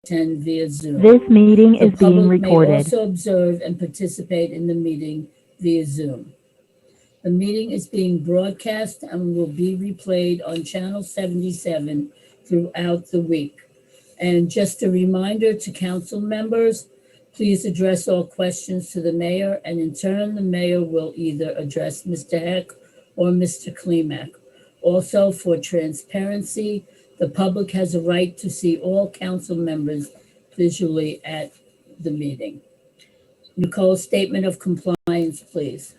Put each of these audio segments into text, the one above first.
attend via Zoom. This meeting The is being public may recorded. also observe and participate in the meeting via Zoom. The meeting is being broadcast and will be replayed on Channel 77 throughout the week. And just a reminder to council members, please address all questions to the mayor, and in turn, the mayor will either address Mr. Heck or Mr. Klimek. Also, for transparency, the public has a right to see all council members visually at the meeting. Nicole, statement of compliance, please.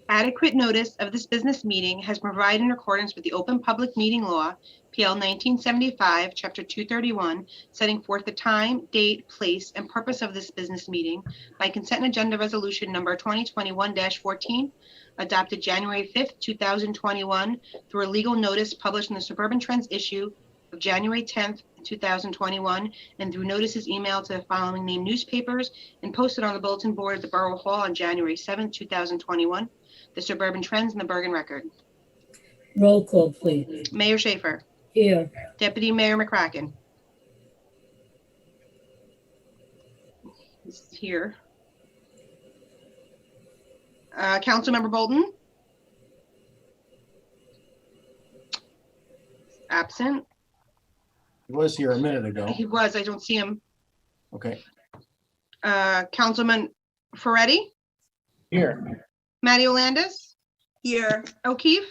Adequate notice of this business meeting has been provided in accordance with the Open Public Meeting Law, PL 1975, Chapter 231, setting forth the time, date, place, and purpose of this business meeting by consent agenda resolution number 2021-14, adopted January 5th, 2021, through a legal notice published in the Suburban Trends issue of January 10th, 2021, and through notices emailed to the following named newspapers and posted on the bulletin board at the Borough Hall on January 7th, 2021. The Suburban Trends and the Bergen Record. Roll call, please. Mayor Schaefer. Here. Deputy Mayor McCracken. He's here. Councilmember Bolton. Absent. He was here a minute ago. He was. I don't see him. Okay. Councilman Ferretti. Here. Matty Olandis. Here. O'Keefe.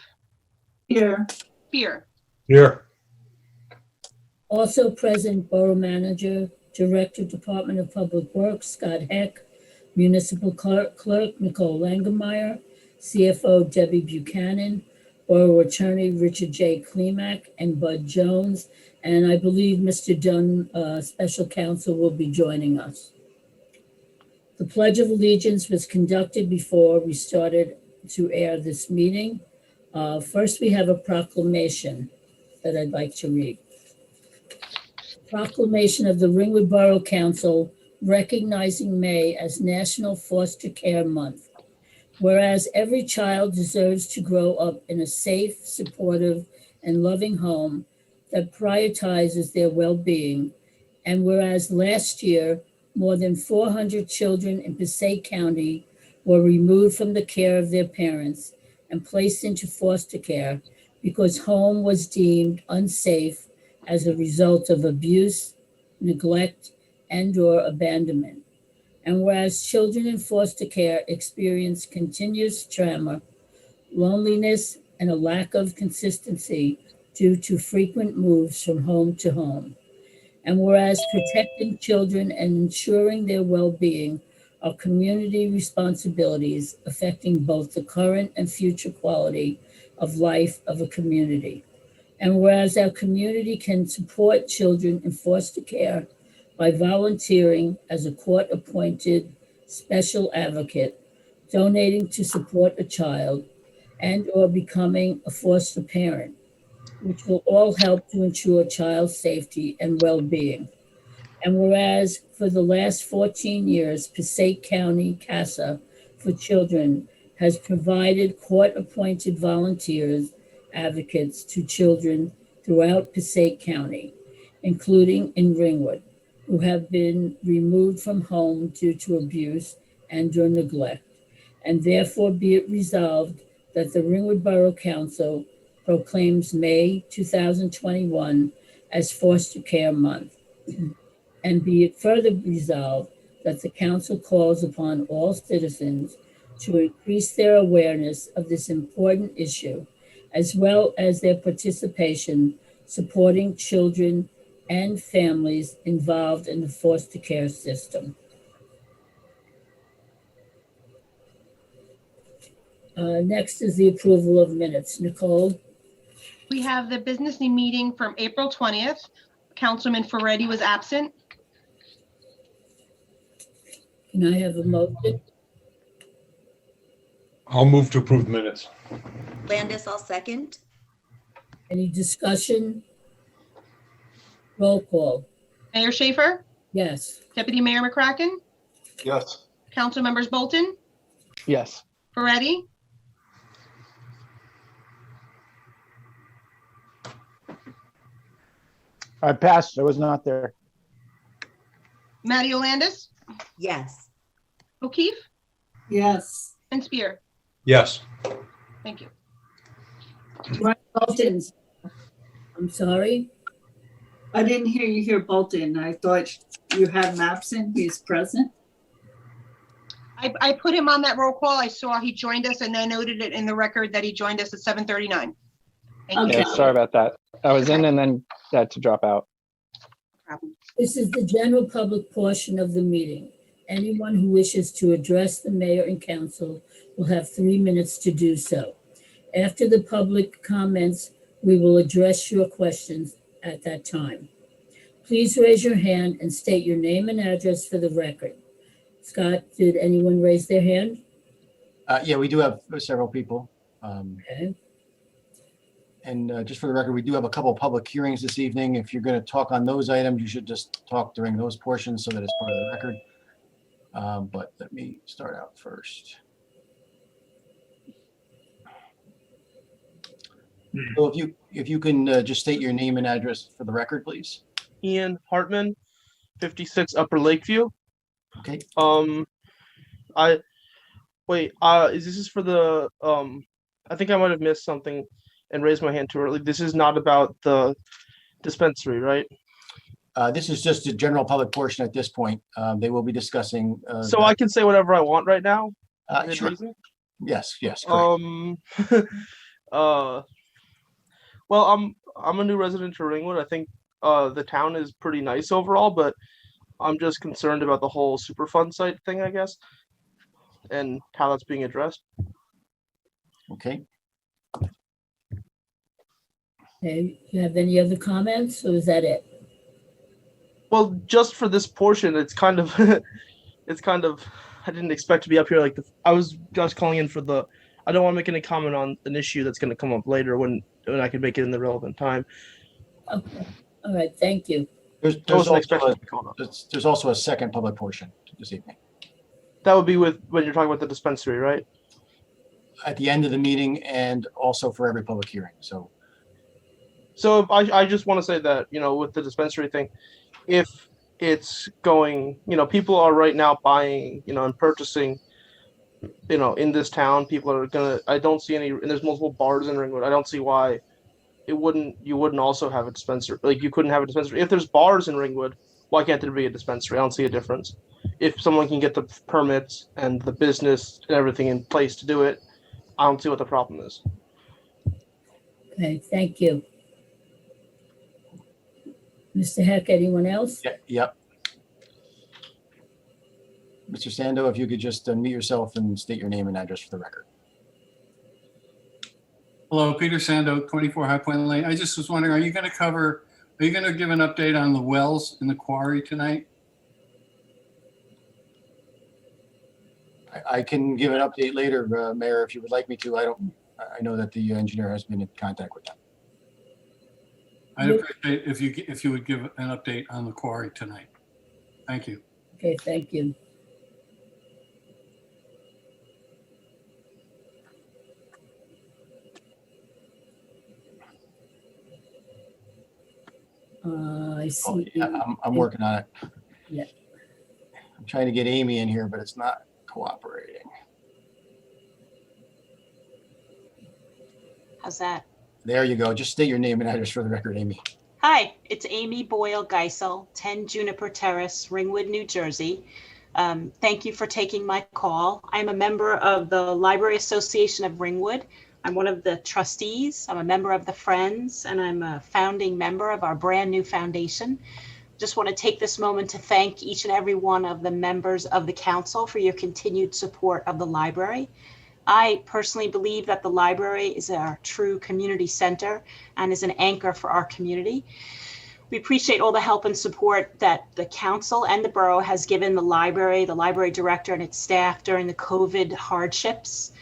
Here. Beer. Here. Also present, Borough Manager, Director, Department of Public Works, Scott Heck, Municipal Clerk, Nicole Langemeyer, CFO, Debbie Buchanan, Borough Attorney, Richard J. Klimek, and Bud Jones. And I believe Mr. Dunn, Special Counsel, will be joining us. The Pledge of Allegiance was conducted before we started to air this meeting. First, we have a proclamation that I'd like to read. Proclamation of the Ringwood Borough Council recognizing May as National Foster Care Month. Whereas every child deserves to grow up in a safe, supportive, and loving home that prioritizes their well-being. And whereas last year, more than 400 children in Passaic County were removed from the care of their parents and placed into foster care because home was deemed unsafe as a result of abuse, neglect, and/or abandonment. And whereas children in foster care experience continuous trauma, loneliness, and a lack of consistency due to frequent moves from home to home. And whereas protecting children and ensuring their well-being are community responsibilities affecting both the current and future quality of life of a community. And whereas our community can support children in foster care by volunteering as a court-appointed special advocate, donating to support a child, and/or becoming a foster parent, which will all help to ensure child safety and well-being. And whereas for the last 14 years, Passaic County CASA for Children has provided court-appointed volunteers, advocates to children throughout Passaic County, including in Ringwood, who have been removed from home due to abuse and/or neglect. And therefore be it resolved that the Ringwood Borough Council proclaims May 2021 as Foster Care Month. And be it further resolved that the council calls upon all citizens to increase their awareness of this important issue, as well as their participation supporting children and families involved in the foster care system. Next is the approval of minutes. Nicole? We have the business meeting from April 20th. Councilman Ferretti was absent. Can I have a motion? I'll move to approve the minutes. Landis, I'll second. Any discussion? Roll call. Mayor Schaefer, Yes. Deputy Mayor McCracken, Yes. Council Members Bolton, Yes. Ferretti, I passed. I was not there. Matty Landis, Yes. O'Keefe, Yes. and Spear. Yes. Thank you. Brian Bolton, I'm sorry. I didn't hear you hear Bolton. I thought you had him absent. He's present. I put him on that roll call. I saw he joined us and I noted it in the record that he joined us at 7:39. Thank you. Okay. Yeah, sorry about that. I was in and then had to drop out. This is the general public portion of the meeting. Anyone who wishes to address the mayor and council will have 3 minutes to do so. After the public comments, we will address your questions at that time. Please raise your hand and state your name and address for the record. Scott, did anyone raise their hand? Yeah, we do have several people. Okay. And just for the record, we do have a couple of public hearings this evening. If you're going to talk on those items, you should just talk during those portions so that it's part of the record. But let me start out first. So if you can just state your name and address for the record, please. Ian Hartman, 56 Upper Lakeview. Okay. Is this for the I think I might have missed something and raised my hand too early. This is not about the dispensary, right? This is just a general public portion at this point. They will be discussing. So I can say whatever I want right now? within Sure. reason? Yes, correct. Well, I'm a new resident to Ringwood. I think the town is pretty nice overall, but I'm just concerned about the whole Superfund site thing, I guess, and how that's being addressed. Okay. Okay, you have any other comments or is that it? Well, just for this portion, it's kind of, I didn't expect to be up here like I was just calling in for I don't want to make any comment on an issue that's going to come up later when I can make it in the relevant time. Okay, all right, thank you. There's I wasn't also expecting a- to be called up. there's also a second public portion this evening. That would be when you're talking about the dispensary, right? At the end of the meeting and also for every public hearing. So So I just want to say that, with the dispensary thing, if it's going, people are right now buying, and purchasing, in this town, people are I don't see any, and there's multiple bars in Ringwood. I don't see why you wouldn't also have a dispensary. Like you couldn't have a dispensary. If there's bars in Ringwood, why can't there be a dispensary? I don't see a difference. If someone can get the permits and the business and everything in place to do it, I don't see what the problem is. Okay, thank you. Mr. Heck, anyone else? Yep. Mr. Sando, if you could just unmute yourself and state your name and address for the record. Hello, Peter Sando, 24 High Point Lane. I just was wondering, are you going to give an update on the wells in the quarry tonight? I can give an update later, Mayor, if you would like me to. I know that the engineer has been in contact with them. I'd appreciate if you would give an update on the quarry tonight. Thank you. Okay, thank you. I Oh, see. yeah, I'm working on it. Yeah. I'm trying to get Amy in here, but it's not cooperating. How's that? There you go. Just state your name and address for the record, Amy. Hi, it's Amy Boyle Geisel, 10 Juniper Terrace, Ringwood, New Jersey. Thank you for taking my call. I'm a member of the Library Association of Ringwood. I'm one of the trustees. I'm a member of the Friends, and I'm a founding member of our brand new foundation. Just want to take this moment to thank each and every one of the members of the council for your continued support of the library. I personally believe that the library is our true community center and is an anchor for our community. We appreciate all the help and support that the council and the borough has given the library director and its staff during the COVID hardships.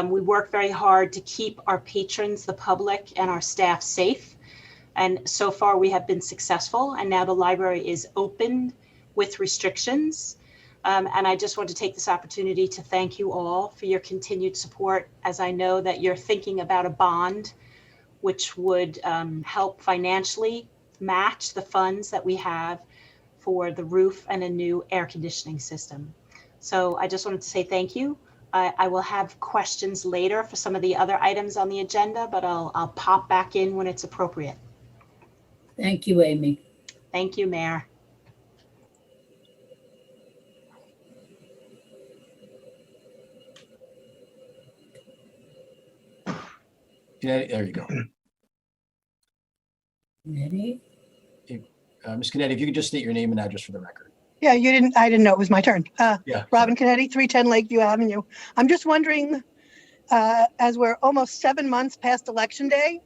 We work very hard to keep our patrons, the public, and our staff safe. And so far we have been successful, and now the library is open with restrictions. And I just want to take this opportunity to thank you all for your continued support, as I know that you're thinking about a bond which would help financially match the funds that we have for the roof and a new air conditioning system. So I just wanted to say thank you. I will have questions later for some of the other items on the agenda, but I'll pop back in when it's appropriate. Thank you, Amy. Thank you, Mayor. There you go. Ready? Ms. Canetti, if you could just state your name and address for the record. Yeah, I didn't know it was my turn. Yeah. Robin Canetti, 310 Lakeview Avenue. I'm just wondering, as we're almost 7 months past Election Day,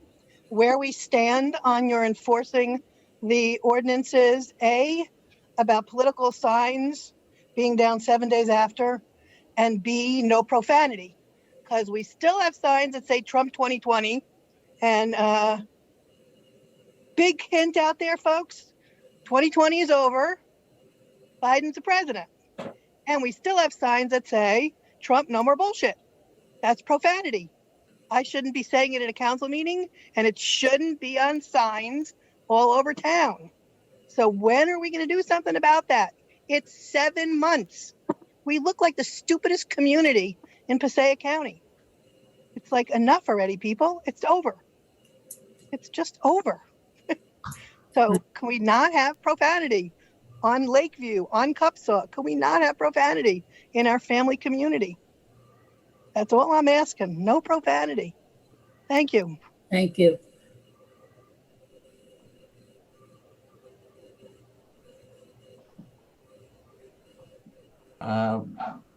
where we stand on your enforcing the ordinances, A, about political signs being down 7 days after, and B, no profanity. Because we still have signs that say Trump 2020. And big hint out there, folks, 2020 is over. Biden's the president. And we still have signs that say, Trump, no more bullshit. That's profanity. I shouldn't be saying it in a council meeting, and it shouldn't be on signs all over town. So when are we going to do something about that? It's 7 months. We look like the stupidest community in Passaic County. It's like, enough already, people. It's over. It's just over. So can we not have profanity on Lakeview, on Cupsaw? Can we not have profanity in our family community? That's all I'm asking. No profanity. Thank you. Thank you.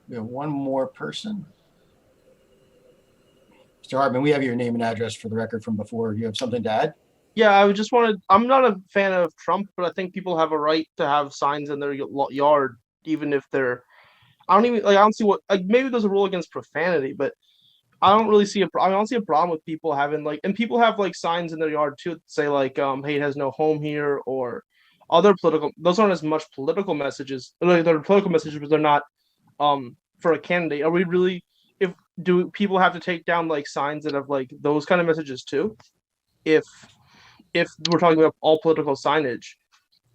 We have one more person. Mr. Hartman, we have your name and address for the record from before. You have something to add? Yeah, I just wanted, I'm not a fan of Trump, but I think people have a right to have signs in their yard, even if they're, I don't see what, like, maybe there's a rule against profanity, but I don't really see I don't see a problem with people having, like, and people have like signs in their yard too that say like, hey, it has no home here, or other political, those aren't as much political messages. Like, they're political messages, but they're not for a candidate. Are we really, do people have to take down like signs that have like those kind of messages too? If we're talking about all political signage,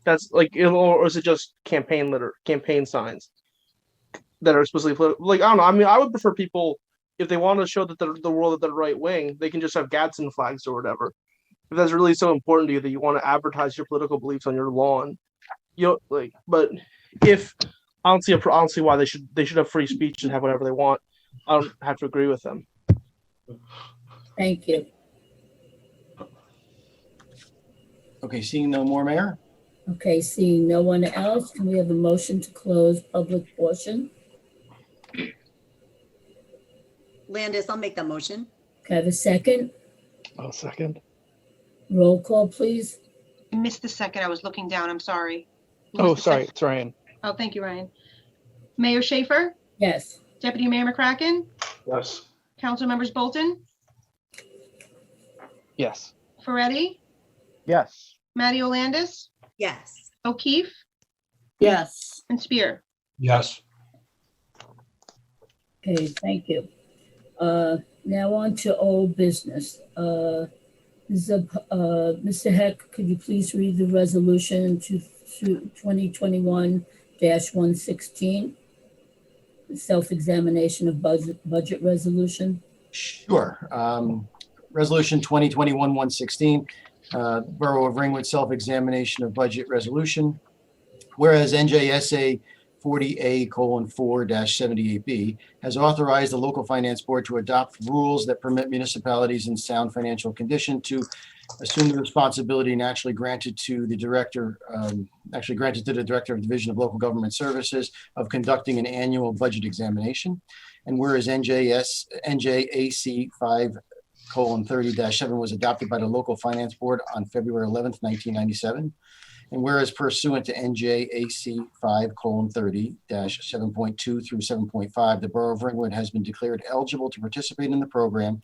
that's like, or is it just campaign signs that are supposedly political? Like, I don't know. I mean, I would prefer people, if they want to show that they're the world that they're right wing, they can just have Gadsden flags or whatever. If that's really so important to you that you want to advertise your political beliefs on your lawn, you know, like. But if I don't see why they should have free speech and have whatever they want. I don't have to agree with them. Thank you. Okay, seeing no more, Mayor? Okay, seeing no one else, can we have a motion to close public portion? Landis, I'll make that motion. Can I have a second? I'll second. Roll call, please. I missed the second. I was looking down. I'm sorry. Who Oh, was the sorry, second? it's Ryan. Oh, thank you, Ryan. Mayor Schaefer, Yes. Deputy Mayor McCracken, Yes. Council Members Bolton, Yes. Ferretti, Yes. Matty Landis, Yes. O'Keefe, Yes. and Spear. Yes. Okay, thank you. Now on to old business. Mr. Heck, could you please read the resolution to 2021-116? Self-examination of budget resolution. Sure. Resolution 2021-116, Borough of Ringwood Self-Examination of Budget Resolution. Whereas NJSA 40A:4-78B has authorized the local finance board to adopt rules that permit municipalities in sound financial condition to assume the responsibility naturally granted to the director of the Division of Local Government Services of conducting an annual budget examination. And whereas NJAC 5:30-7 was adopted by the local finance board on February 11th, 1997. And whereas pursuant to NJAC 5:30-7.2 through 7.5, the Borough of Ringwood has been declared eligible to participate in the program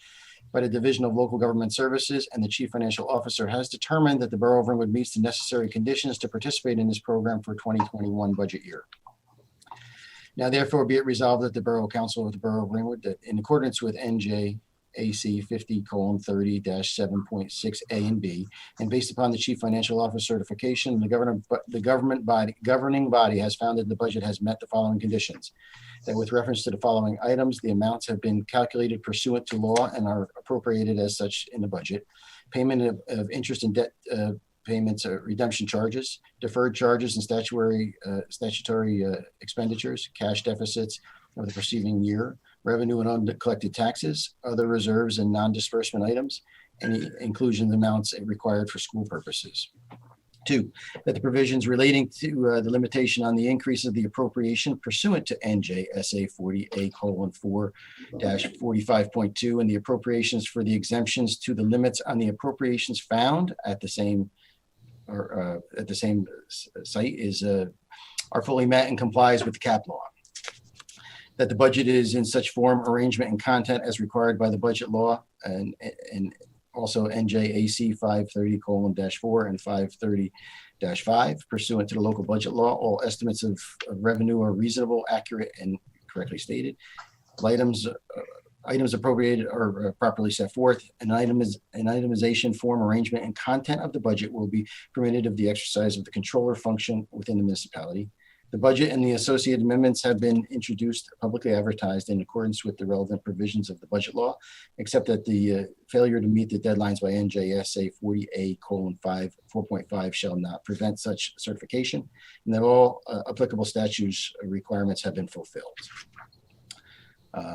by the Division of Local Government Services, and the Chief Financial Officer has determined that the Borough of Ringwood meets the necessary conditions to participate in this program for 2021 budget year. Now therefore be it resolved that the Borough Council of the Borough of Ringwood, that in accordance with NJAC AC 50:30-7.6 A and B, and based upon the chief financial officer certification, the governing body has found that the budget has met the following conditions. That with reference to the following items, the amounts have been calculated pursuant to law and are appropriated as such in the budget. Payment of interest and debt payments, redemption charges, deferred charges and statutory expenditures, cash deficits of the preceding year, revenue and uncollected taxes, other reserves and non-disbursement items, any inclusion of amounts required for school purposes. 2, that the provisions relating to the limitation on the increase of the appropriation pursuant to NJSA 40A:4-45.2 and the appropriations for the exemptions to the limits on the appropriations found at the same site are fully met and complies with the cap law. That the budget is in such form, arrangement, and content as required by the budget law and also NJAC 530:4 and 530-5 pursuant to the local budget law. All estimates of revenue are reasonable, accurate, and correctly stated. Items appropriated are properly set forth. An itemization, form, arrangement, and content of the budget will be permitted of the exercise of the controller function within the municipality. The budget and the associated amendments have been introduced, publicly advertised in accordance with the relevant provisions of the budget law, except that the failure to meet the deadlines by NJSA 40A:4.5 shall not prevent such certification, and that all applicable statutes requirements have been fulfilled.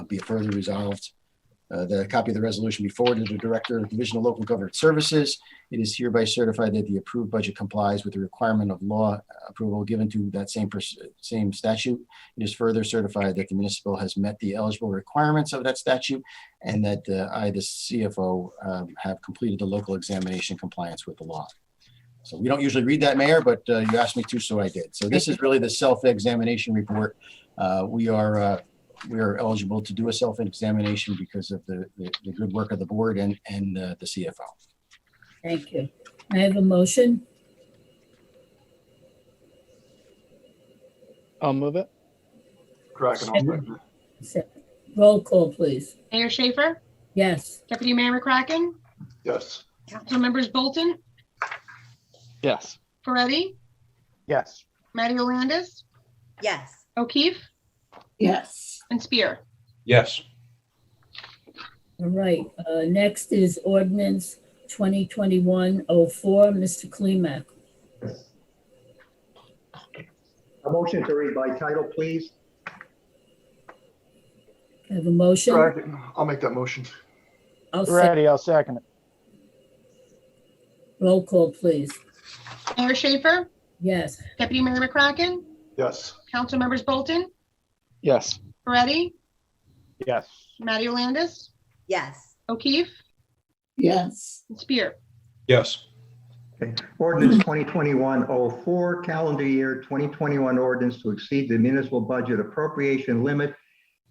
Be it further resolved that a copy of the resolution be forwarded to the Director of Division of Local Government Services. It is hereby certified that the approved budget complies with the requirement of law approval given to that same statute. It is further certified that the municipal has met the eligible requirements of that statute and that I, the CFO, have completed the local examination compliance with the law. So we don't usually read that, Mayor, but you asked me to, so I did. So this is really the self-examination report. We are eligible to do a self-examination because of the good work of the board and the CFO. Thank you. I have a motion. I'll move it. Roll call, please. Mayor Schaefer, Yes. Deputy Mayor McCracken, Yes. Council members Bolton, Yes. Moretti, Yes. Matty Landis, Yes. O'Keefe, Yes. and Spear. Yes. All right. Next is ordinance 2021-04. Mr. Klimek. A motion to read by title, please. I have a motion. I'll make that motion. I'll second. Ready, I'll second it. Roll call, please. Mayor Schaefer, Yes. Deputy Mayor McCracken, Yes. Council members Bolton, Yes. Moretti, Yes. Matty Landis, Yes. O'Keefe, Yes. and Spear. Yes. Okay. Ordinance 2021-04, calendar year 2021 ordinance to exceed the municipal budget appropriation limit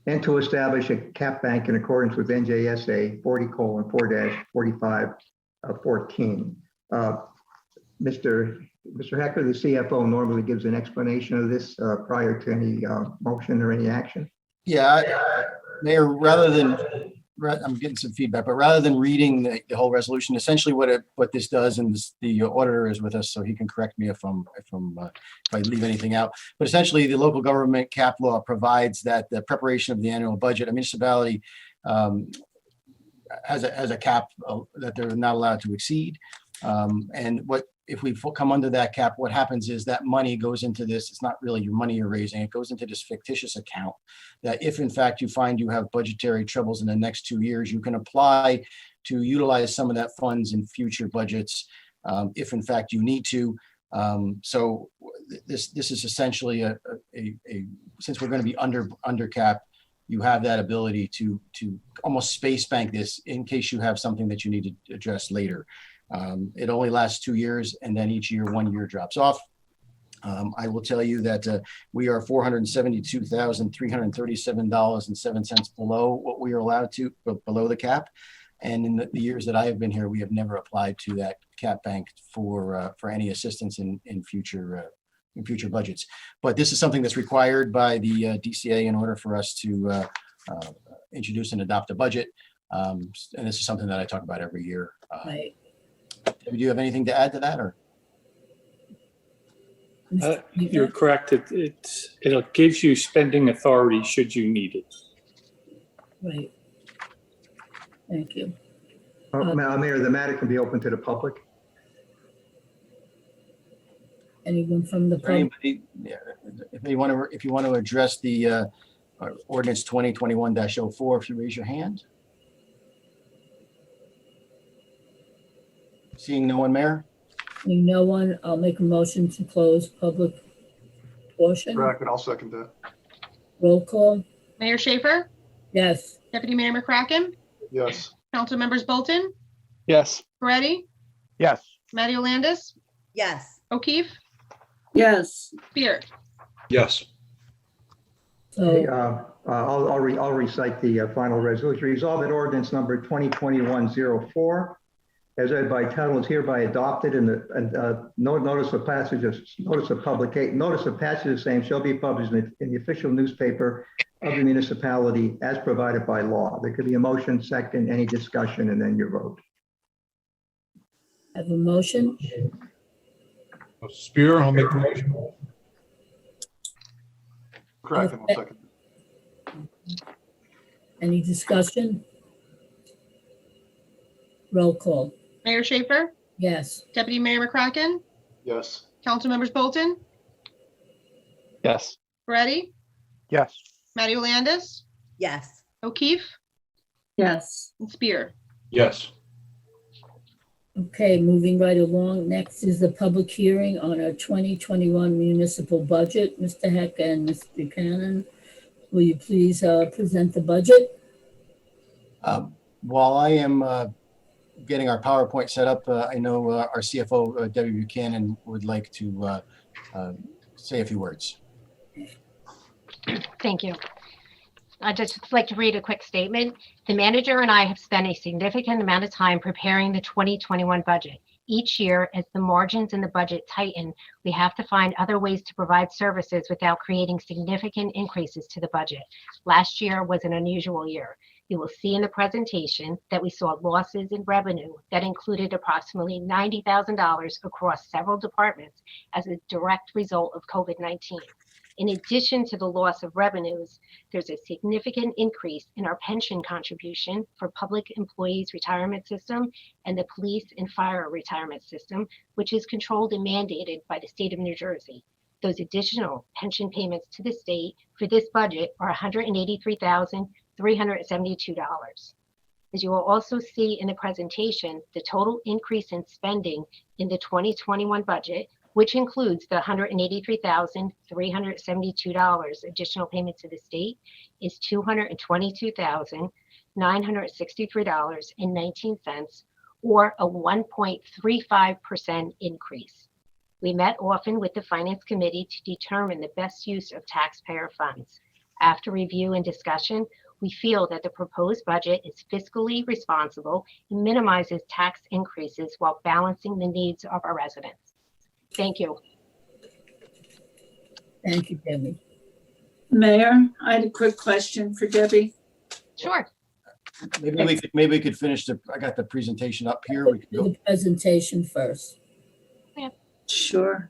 and to establish a cap bank in accordance with NJSA 40:4-45-14. Mr. Hecker, the CFO, normally gives an explanation of this prior to any motion or any action. Yeah, Mayor, I'm getting some feedback, but rather than reading the whole resolution, essentially what this does, and the auditor is with us, so he can correct me if I leave anything out. But essentially, the local government cap law provides that the preparation of the annual budget, a municipality has a cap that they're not allowed to exceed. And if we come under that cap, what happens is that money goes into this. It's not really your money you're raising. It goes into this fictitious account that if in fact you find you have budgetary troubles in the next 2 years, you can apply to utilize some of that funds in future budgets if in fact you need to. So this is essentially since we're going to be under cap, you have that ability to almost space bank this in case you have something that you need to address later. It only lasts 2 years, and then each year 1 year drops off. I will tell you that we are $472,337.07 below what we are allowed to, below the cap. And in the years that I have been here, we have never applied to that cap bank for any assistance in future budgets. But this is something that's required by the DCA in order for us to introduce and adopt a budget. And this is something that I talk about every year. Right. Do you have anything to add to that, or? Mr. You're Weaver? correct. It gives you spending authority should you need it. Right. Thank you. Mayor, the matter can be open to the public. Anyone from the public? Anybody, yeah, if you want to address the ordinance 2021-04, if you raise your hand. Seeing no one, Mayor? Seeing no one, I'll make a motion to close public portion. Brackett, I'll second that. Roll call? Mayor Schaefer, Yes. Deputy Mayor McCracken, Yes. Council Members Bolton, Yes. Moretti, Yes. Matty Landis, Yes. O'Keefe, Yes. Spear. Yes. Okay, So, I'll recite the final resolution. Resolved that ordinance number 2021-04, as read by title, is hereby adopted, and notice of passage of notice of passage of same shall be published in the official newspaper of the municipality as provided by law. There could be a motion, second, any discussion, and then your vote. have a motion? Spear, I'll make the motion. Brackett, I'll second. Any discussion? Roll call? Mayor Schaefer, Yes. Deputy Mayor McCracken, Yes. Council Members Bolton, Yes. Moretti, Yes. Matty Landis, Yes. O'Keefe, Yes. and Spear. Yes. Okay, moving right along. Next is the public hearing on our 2021 municipal budget. Mr. Heck and Ms. Buchanan, will you please present the budget? While I am getting our PowerPoint set up, I know our CFO, Debbie Buchanan, would like to say a few words. Thank you. I'd just like to read a quick statement. The manager and I have spent a significant amount of time preparing the 2021 budget. Each year, as the margins in the budget tighten, we have to find other ways to provide services without creating significant increases to the budget. Last year was an unusual year. You will see in the presentation that we saw losses in revenue that included approximately $90,000 across several departments as a direct result of COVID-19. In addition to the loss of revenues, there's a significant increase in our pension contribution for public employees retirement system and the police and fire retirement system, which is controlled and mandated by the state of New Jersey. Those additional pension payments to the state for this budget are $183,372. As you will also see in the presentation, the total increase in spending in the 2021 budget, which includes the $183,372 additional payment to the state, is $222,963.19, or a 1.35% increase. We met often with the Finance Committee to determine the best use of taxpayer funds. After review and discussion, we feel that the proposed budget is fiscally responsible and minimizes tax increases while balancing the needs of our residents. Thank you. Thank you, Debbie. Mayor, I had a quick question for Debbie. Sure. Maybe we could finish I got the presentation up here. We can Do go. the presentation first. Sure.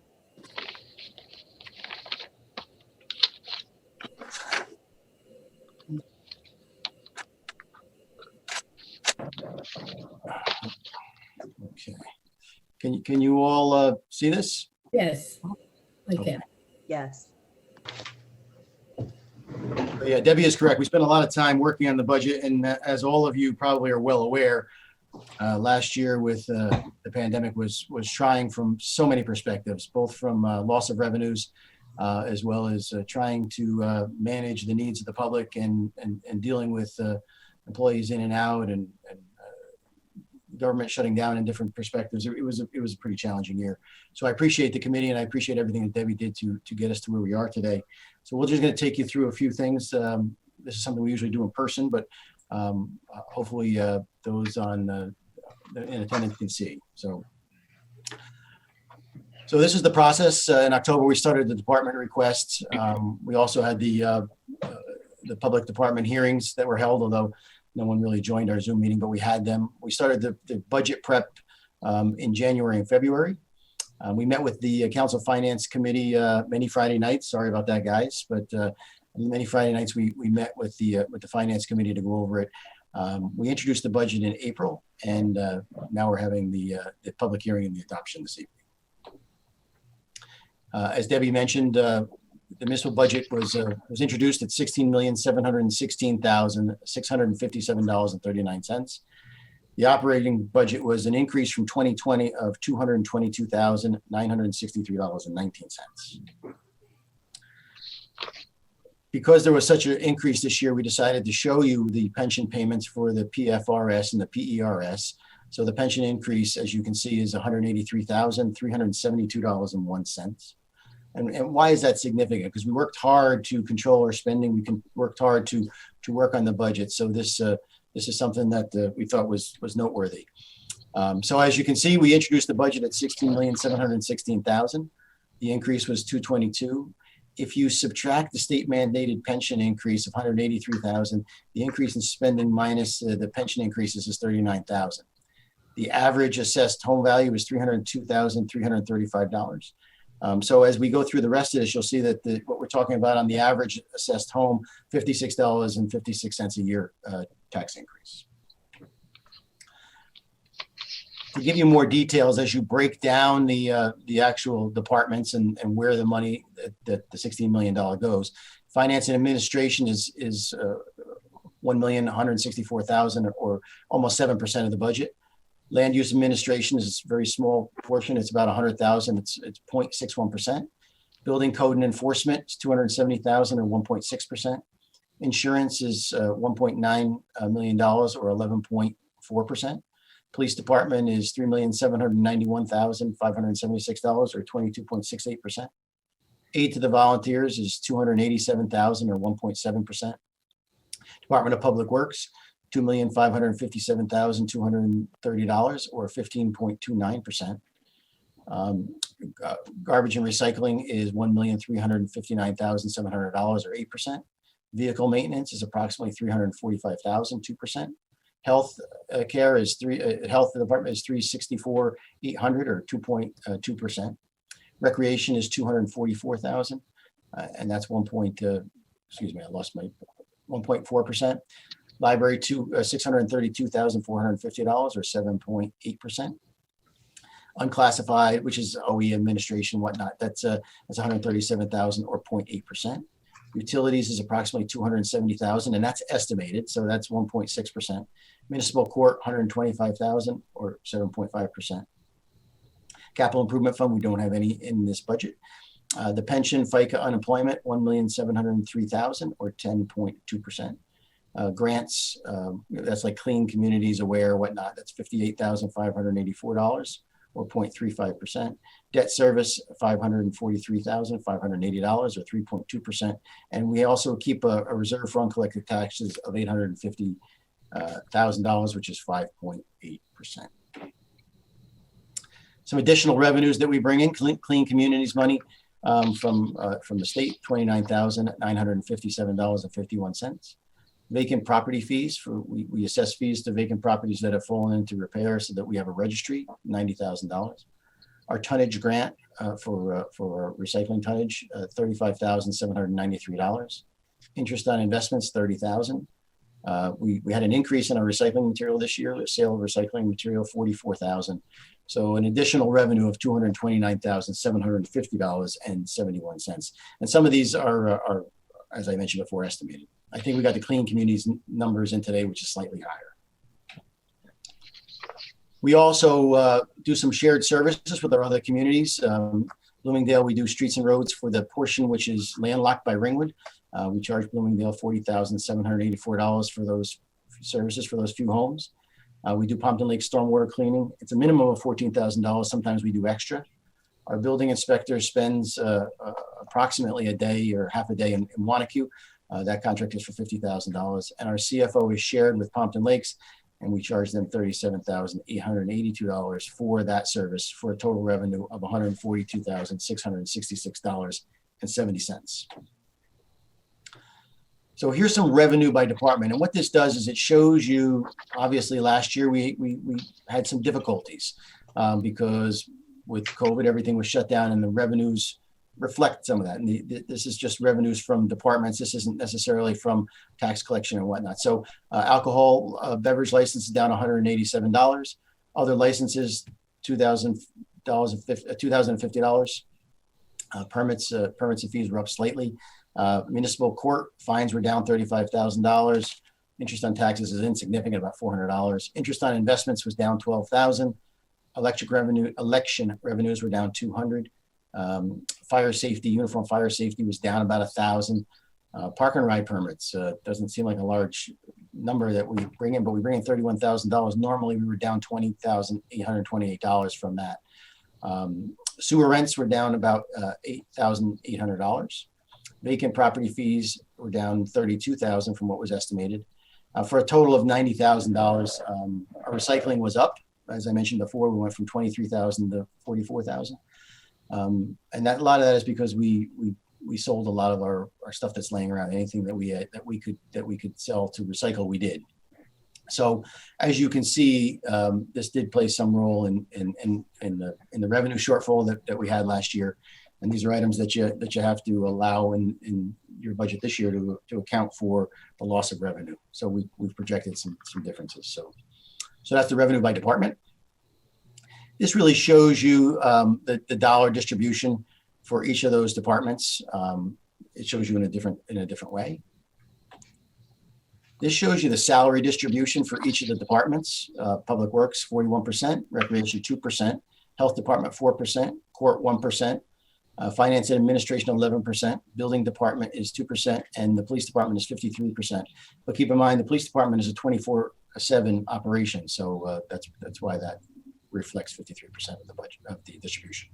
Okay. Can you all see this? Yes, I can. Yes. Yeah, Debbie is correct. We spent a lot of time working on the budget, and as all of you probably are well aware, last year with the pandemic was trying from so many perspectives, both from loss of revenues as well as trying to manage the needs of the public and dealing with employees in and out and government shutting down in different perspectives. It was a pretty challenging year. So I appreciate the committee and I appreciate everything that Debbie did to get us to where we are today. So we're just going to take you through a few things. This is something we usually do in person, but hopefully those in attendance can see. So this is the process. In October, we started the department requests. We also had the public department hearings that were held, although No one really joined our Zoom meeting, but we had them. We started the budget prep in January and February. We met with the Council Finance Committee many Friday nights. Sorry about that, guys, but many Friday nights we met with the Finance Committee to go over it. We introduced the budget in April, and now we're having the public hearing and the adoption this evening. As Debbie mentioned, the municipal budget was introduced at $16,716,657.39. The operating budget was an increase from 2020 of $222,963.19. Because there was such an increase this year, we decided to show you the pension payments for the PFRS and the PERS. So the pension increase, as you can see, is $183,372.01. And why is that significant? Because we worked hard to control our spending. We worked hard to work on the budget. So this is something that we thought was noteworthy. So as you can see, we introduced the budget at $16,716,000. The increase was $222,000. If you subtract the state mandated pension increase of $183,000, the increase in spending minus the pension increases is $39,000. The average assessed home value is $302,335. So as we go through the rest of this, you'll see that what we're talking about on the average assessed home, $56.56 a year tax increase. To give you more details, as you break down the actual departments and where the money that the $16 million goes, finance and administration is $1,164,000 or almost 7% of the budget. Land use administration is a very small portion. It's about $100,000. It's 0.61%. Building code and enforcement is $270,000 or 1.6%. Insurance is $1.9 million or 11.4%. Police department is $3,791,576 or 22.68%. Aid to the volunteers is $287,000 or 1.7%. Department of Public Works, $2,557,230 or 15.29%. Garbage and recycling is $1,359,700 or 8%. Vehicle maintenance is approximately $345,000, 2%. Health care is health department is $364,800 or 2.2%. Recreation is $244,000, and that's 1.4%. Library $632,450 or 7.8%. Unclassified, which is OE administration, whatnot, that's $137,000 or 0.8%. Utilities is approximately $270,000, and that's estimated, so that's 1.6%. Municipal court, $125,000 or 7.5%. Capital improvement fund, we don't have any in this budget. The pension, FICA, unemployment, $1,703,000 or 10.2%. Grants, that's like Clean Communities, Aware, whatnot, that's $58,584 or 0.35%. Debt service, $543,580 or 3.2%. And we also keep a reserve for uncollected taxes of $850,000, which is 5.8%. Some additional revenues that we bring in: Clean Communities money from the state, $29,957.51. Vacant property fees, we assess fees to vacant properties that have fallen into repair so that we have a registry, $90,000. Our tonnage grant for recycling tonnage, $35,793. Interest on investments, $30,000. We had an increase in our recycling material this year, the sale of recycling material, $44,000. So an additional revenue of $229,750.71. And some of these are, as I mentioned before, estimated. I think we got the Clean Communities numbers in today, which is slightly higher. We also do some shared services with our other communities. Bloomingdale, we do streets and roads for the portion which is landlocked by Ringwood. We charge Bloomingdale $40,784 for those services for those few homes. We do Pompton Lake stormwater cleaning. It's a minimum of $14,000. Sometimes we do extra. Our building inspector spends approximately a day or half a day in Wanacue. That contract is for $50,000. And our CFO is shared with Pompton Lakes, and we charge them $37,882 for that service, for a total revenue of $142,666.70. So here's some revenue by department. And what this does is it shows you, obviously last year we had some difficulties because with COVID, everything was shut down and the revenues reflect some of that. And this is just revenues from departments. This isn't necessarily from tax collection and whatnot. So alcohol beverage license is down $187. Other licenses, $2,050. Permits and fees were up slightly. Municipal court fines were down $35,000. Interest on taxes is insignificant, about $400. Interest on investments was down $12,000. Election revenues were down $200. Fire safety, uniform fire safety was down about $1,000. Park and ride permits doesn't seem like a large number that we bring in, but we bring in $31,000. Normally we were down $20,828 from that. Sewer rents were down about $8,800. Vacant property fees were down $32,000 from what was estimated, for a total of $90,000. Our recycling was up, as I mentioned before. We went from $23,000 to $44,000, and a lot of that is because we sold a lot of our stuff that's laying around. Anything that we could sell to recycle, we did. So as you can see, this did play some role in the revenue shortfall that we had last year. And these are items that you have to allow in your budget this year to account for the loss of revenue. So we've projected some differences. So that's the revenue by department. This really shows you the dollar distribution for each of those departments. It shows you in a different way. This shows you the salary distribution for each of the departments. Public Works, 41%, Recreation, 2%, Health Department, 4%, Court, 1%, Finance and Administration, 11%, Building Department is 2%, and the Police Department is 53%. But keep in mind, the Police Department is a 24/7 operation, so that's why that reflects 53% of the budget of the distribution.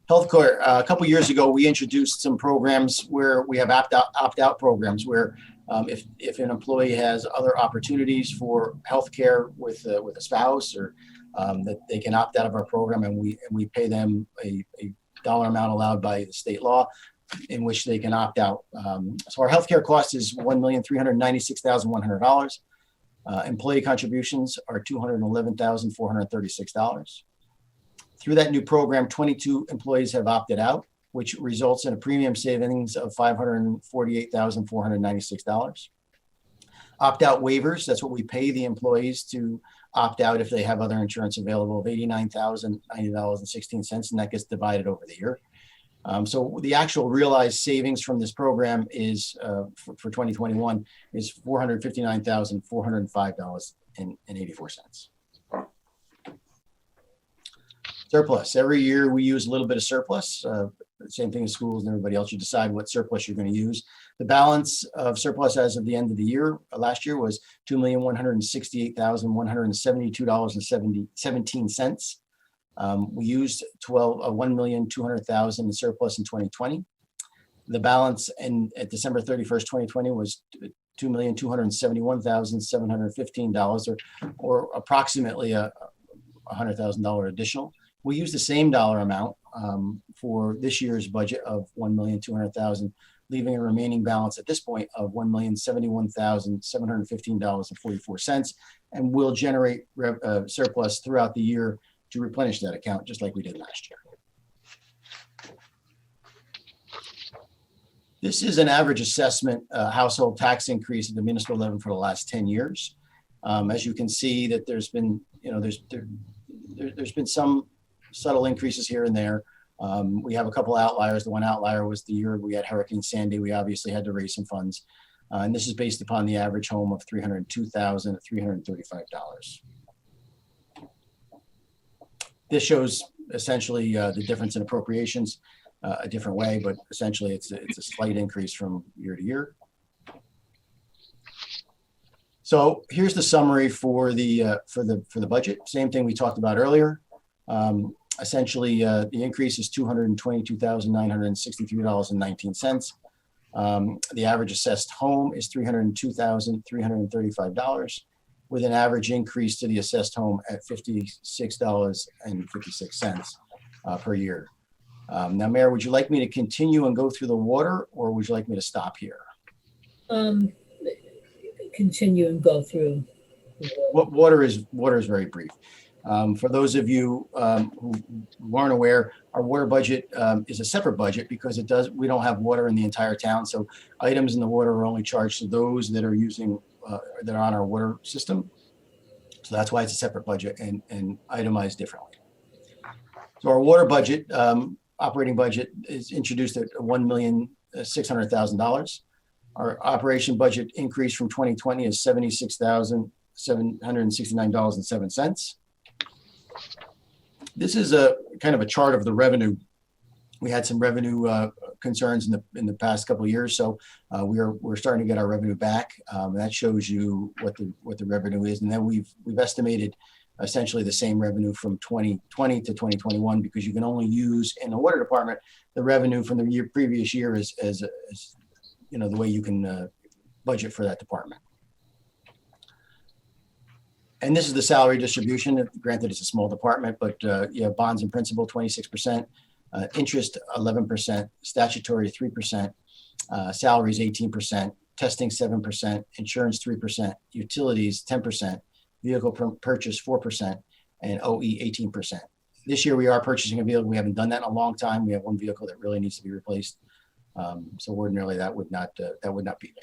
Healthcare, a couple years ago, we introduced some programs where we have opt-out programs where if an employee has other opportunities for healthcare with a spouse, or that they can opt out of our program, and we pay them a dollar amount allowed by the state law in which they can opt out. So our healthcare cost is $1,396,100. Employee contributions are $211,436. Through that new program, 22 employees have opted out, which results in a premium savings of $548,496. Opt-out waivers, that's what we pay the employees to opt out if they have other insurance available, of $89,090.16, and that gets divided over the year. So the actual realized savings from this program is, for 2021, is $459,405.84. Surplus. Every year we use a little bit of surplus. Same thing as schools and everybody else. You decide what surplus you're going to use. The balance of surplus as of the end of the year, last year, was $2,168,172.17. We used $1,200,000 in surplus in 2020. The balance at December 31st, 2020 was $2,271,715, or approximately a $100,000 additional. We used the same dollar amount for this year's budget of $1,200,000, leaving a remaining balance at this point of $1,071,715.44, and we'll generate surplus throughout the year to replenish that account, just like we did last year. This is an average assessment household tax increase at the municipal level for the last 10 years. As you can see, that there's been, there's been some subtle increases here and there. We have a couple outliers. The one outlier was the year we had Hurricane Sandy. We obviously had to raise some funds. And this is based upon the average home of $302,335. This shows essentially the difference in appropriations a different way, but essentially it's a slight increase from year to year. So here's the summary for the budget. Same thing we talked about earlier. Essentially, the increase is $222,963.19. The average assessed home is $302,335, with an average increase to the assessed home at $56.56 per year. Now, Mayor, would you like me to continue and go through the water, or would you like me to stop here? Continue and go through. What water is very brief. For those of you who weren't aware, our water budget is a separate budget because we don't have water in the entire town. So items in the water are only charged to those that are using, that are on our water system. So that's why it's a separate budget and itemized differently. So our water budget, operating budget is introduced at $1,600,000. Our operation budget increase from 2020 is $76,769.07. This is a kind of a chart of the revenue. We had some revenue concerns in the past couple of years, so we're starting to get our revenue back. That shows you what the revenue is, and then we've estimated essentially the same revenue from 2020 to 2021 because you can only use in the water department the revenue from the previous year as you know, the way you can budget for that department. And this is the salary distribution. Granted, it's a small department, but you have bonds and principal 26%, interest 11%, statutory 3%, salaries 18%, testing 7%, insurance 3%, utilities 10%, vehicle purchase 4%, and OE 18%. This year we are purchasing a vehicle. We haven't done that in a long time. We have one vehicle that really needs to be replaced. So ordinarily that would not be there.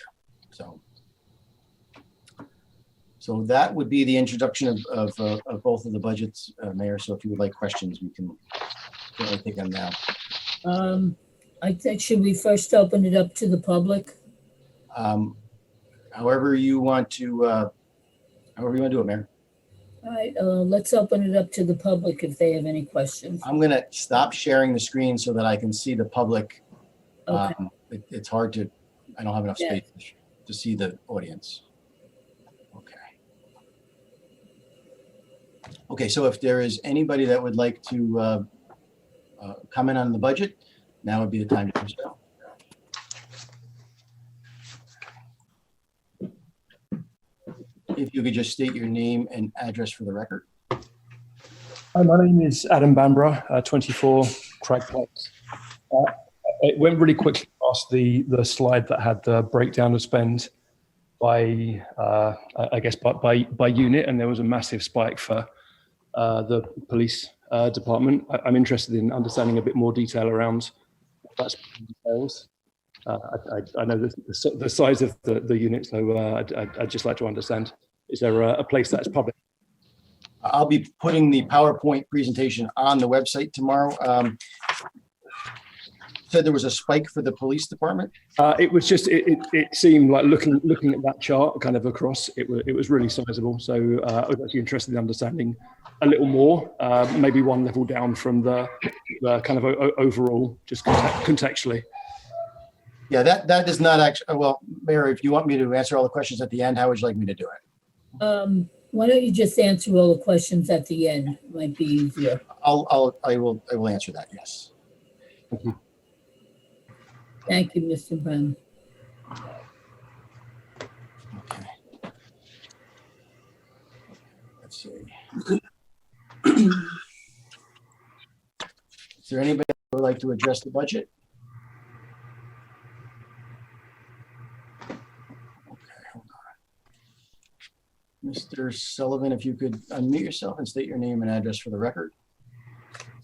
So that would be the introduction of both of the budgets, Mayor. So if you would like questions, we can certainly take them now. I think, should we first open it up to the public? However you want to do it, Mayor. All right, let's open it up to the public if they have any questions. I'm going to stop sharing the screen so that I can see the public. Okay. It's hard to, I don't have enough space to see the audience. Okay, so if there is anybody that would like to comment on the budget, now would be the time to do so. If you could just state your name and address for the record. Hi, my name is Adam Bamborough, 24 Craig Place. It went really quickly past the slide that had the breakdown of spend by, I guess, by unit, and there was a massive spike for the police department. I'm interested in understanding a bit more detail around what that entails. I know the size of the unit, so I'd just like to understand, is there a place that's public? I'll be putting the PowerPoint presentation on the website tomorrow. Said there was a spike for the police department? It was just, it seemed like looking at that chart kind of across, it was really sizable. So I was actually interested in understanding a little more, maybe one level down from the kind of overall, just contextually. Yeah, that is not actually, well, Mayor, if you want me to answer all the questions at the end, how would you like me to do it? Why don't you just answer all the questions at the end? Might be easier. I will answer that, yes. Thank you. Thank you, Mr. Brown. Okay. Let's see. Is there anybody who would like to address the budget? Okay, hold on. Mr. Sullivan, if you could unmute yourself and state your name and address for the record.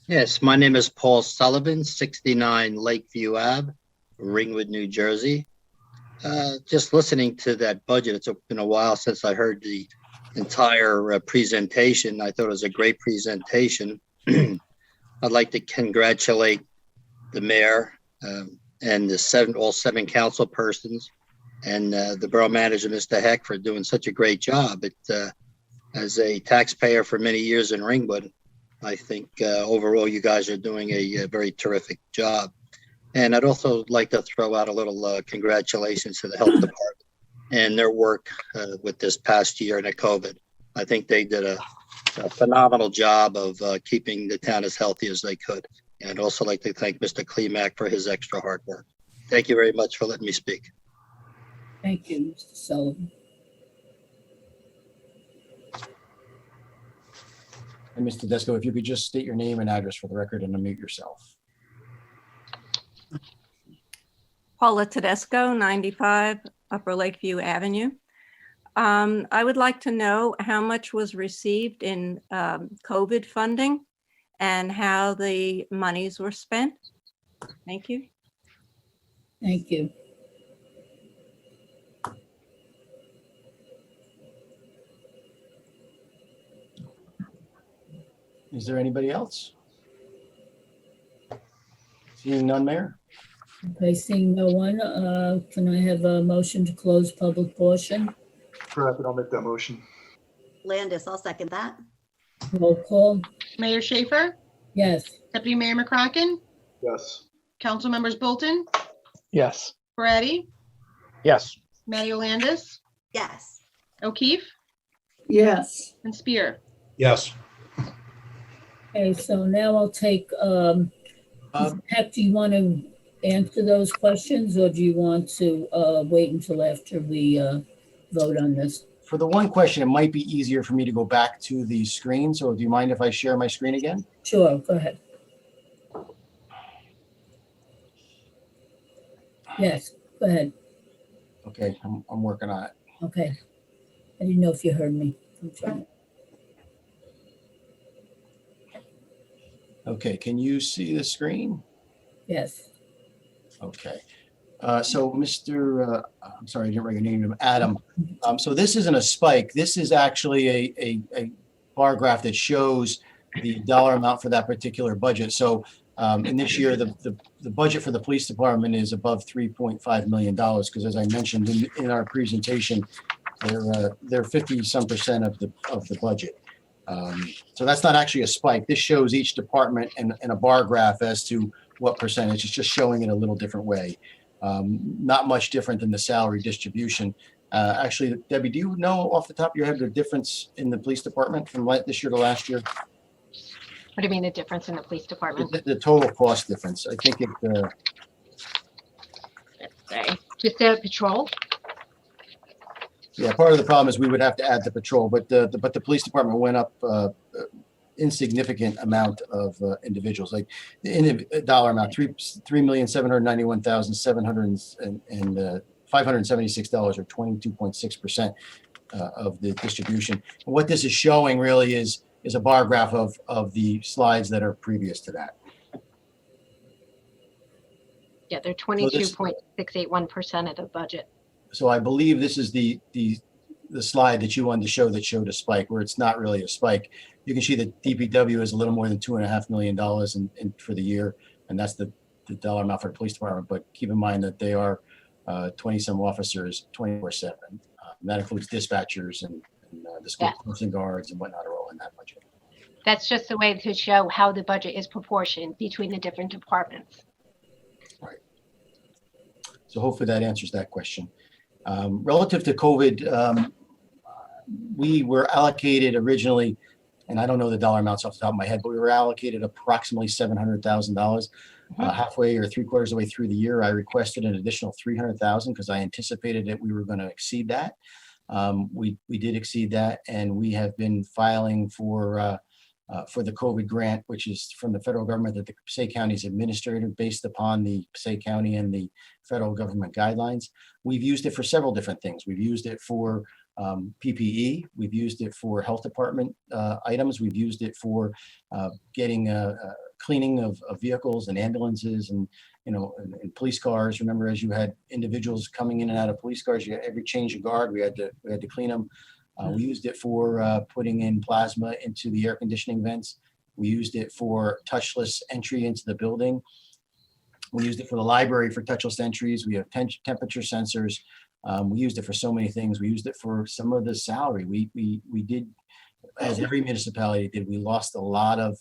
Yes, my name is Paul Sullivan, 69 Lakeview Ave, Ringwood, New Jersey. Just listening to that budget, it's been a while since I heard the entire presentation. I thought it was a great presentation. I'd like to congratulate the mayor and all seven council persons and the borough manager, Mr. Heck, for doing such a great job. As a taxpayer for many years in Ringwood, I think overall you guys are doing a very terrific job. And I'd also like to throw out a little congratulations to the health department and their work with this past year in the COVID. I think they did a phenomenal job of keeping the town as healthy as they could. And I'd also like to thank Mr. Klimak for his extra hard work. Thank you very much for letting me speak. Thank you, Mr. Sullivan. And Mr. Tedesco, if you could just state your name and address for the record and unmute yourself. Paula Tedesco, 95 Upper Lakeview Avenue. I would like to know how much was received in COVID funding and how the monies were spent. Thank you. Thank you. Is there anybody else? Seeing none, Mayor? Okay, seeing no one, can I have a motion to close public portion? Brackett, I'll make that motion. Landis, I'll second that. Roll call, Mayor Schaefer, yes. Deputy Mayor McCracken, Yes. Council Members Bolton, Yes. Moretti, Yes. Mayor Landis, Yes. O'Keefe, Yes. and Spear. Yes. Okay, so now I'll take, Pat, do you want to answer those questions, or do you want to wait until after we vote on this? For the one question, it might be easier for me to go back to the screen. So do you mind if I share my screen again? Sure, go ahead. Yes, go ahead. Okay, I'm working on it. Okay. I didn't know if you heard me. I'm sorry. Okay, can you see the screen? Yes. Okay. So Mr., I'm sorry, I didn't write your name, Adam. So this isn't a spike. This is actually a bar graph that shows the dollar amount for that particular budget. So in this year, the budget for the police department is above $3.5 million because, as I mentioned in our presentation, they're 50-some% of the budget. So that's not actually a spike. This shows each department in a bar graph as to what percentage. It's just showing it a little different way. Not much different than the salary distribution. Actually, Debbie, do you know off the top of your head the difference in the police department from this year to last year? What do you mean the difference in the police department? The total cost difference. I think it. Sorry. Just the patrol? Yeah, part of the problem is we would have to add the patrol, but the police department went up insignificant amount of individuals, like in a dollar amount, $3,791,576, or 22.6% of the distribution. And what this is showing really is a bar graph of the slides that are previous to that. Yeah, they're 22.681% of the budget. So I believe this is the slide that you wanted to show that showed a spike, where it's not really a spike. You can see that DPW is a little more than $2.5 million for the year, and that's the dollar amount for the police department. But keep in mind that they are 20-some officers 24/7. That includes dispatchers and the school crossing guards and whatnot are all in that budget. That's just a way to show how the budget is proportioned between the different departments. Right. So hopefully that answers that question. Relative to COVID, we were allocated originally, and I don't know the dollar amounts off the top of my head, but we were allocated approximately $700,000. Halfway or 3/4 of the way through the year, I requested an additional $300,000 because I anticipated that we were going to exceed that. We did exceed that, and we have been filing for the COVID grant, which is from the federal government that the Passaic County is administered based upon the Passaic County and the federal government guidelines. We've used it for several different things. We've used it for PPE. We've used it for health department items. We've used it for getting cleaning of vehicles and ambulances and and police cars. Remember, as you had individuals coming in and out of police cars, every change of guard, we had to clean them. We used it for putting in plasma into the air conditioning vents. We used it for touchless entry into the building. We used it for the library for touchless entries. We have temperature sensors. We used it for so many things. We used it for some of the salary. We did, as every municipality did, we lost a lot of,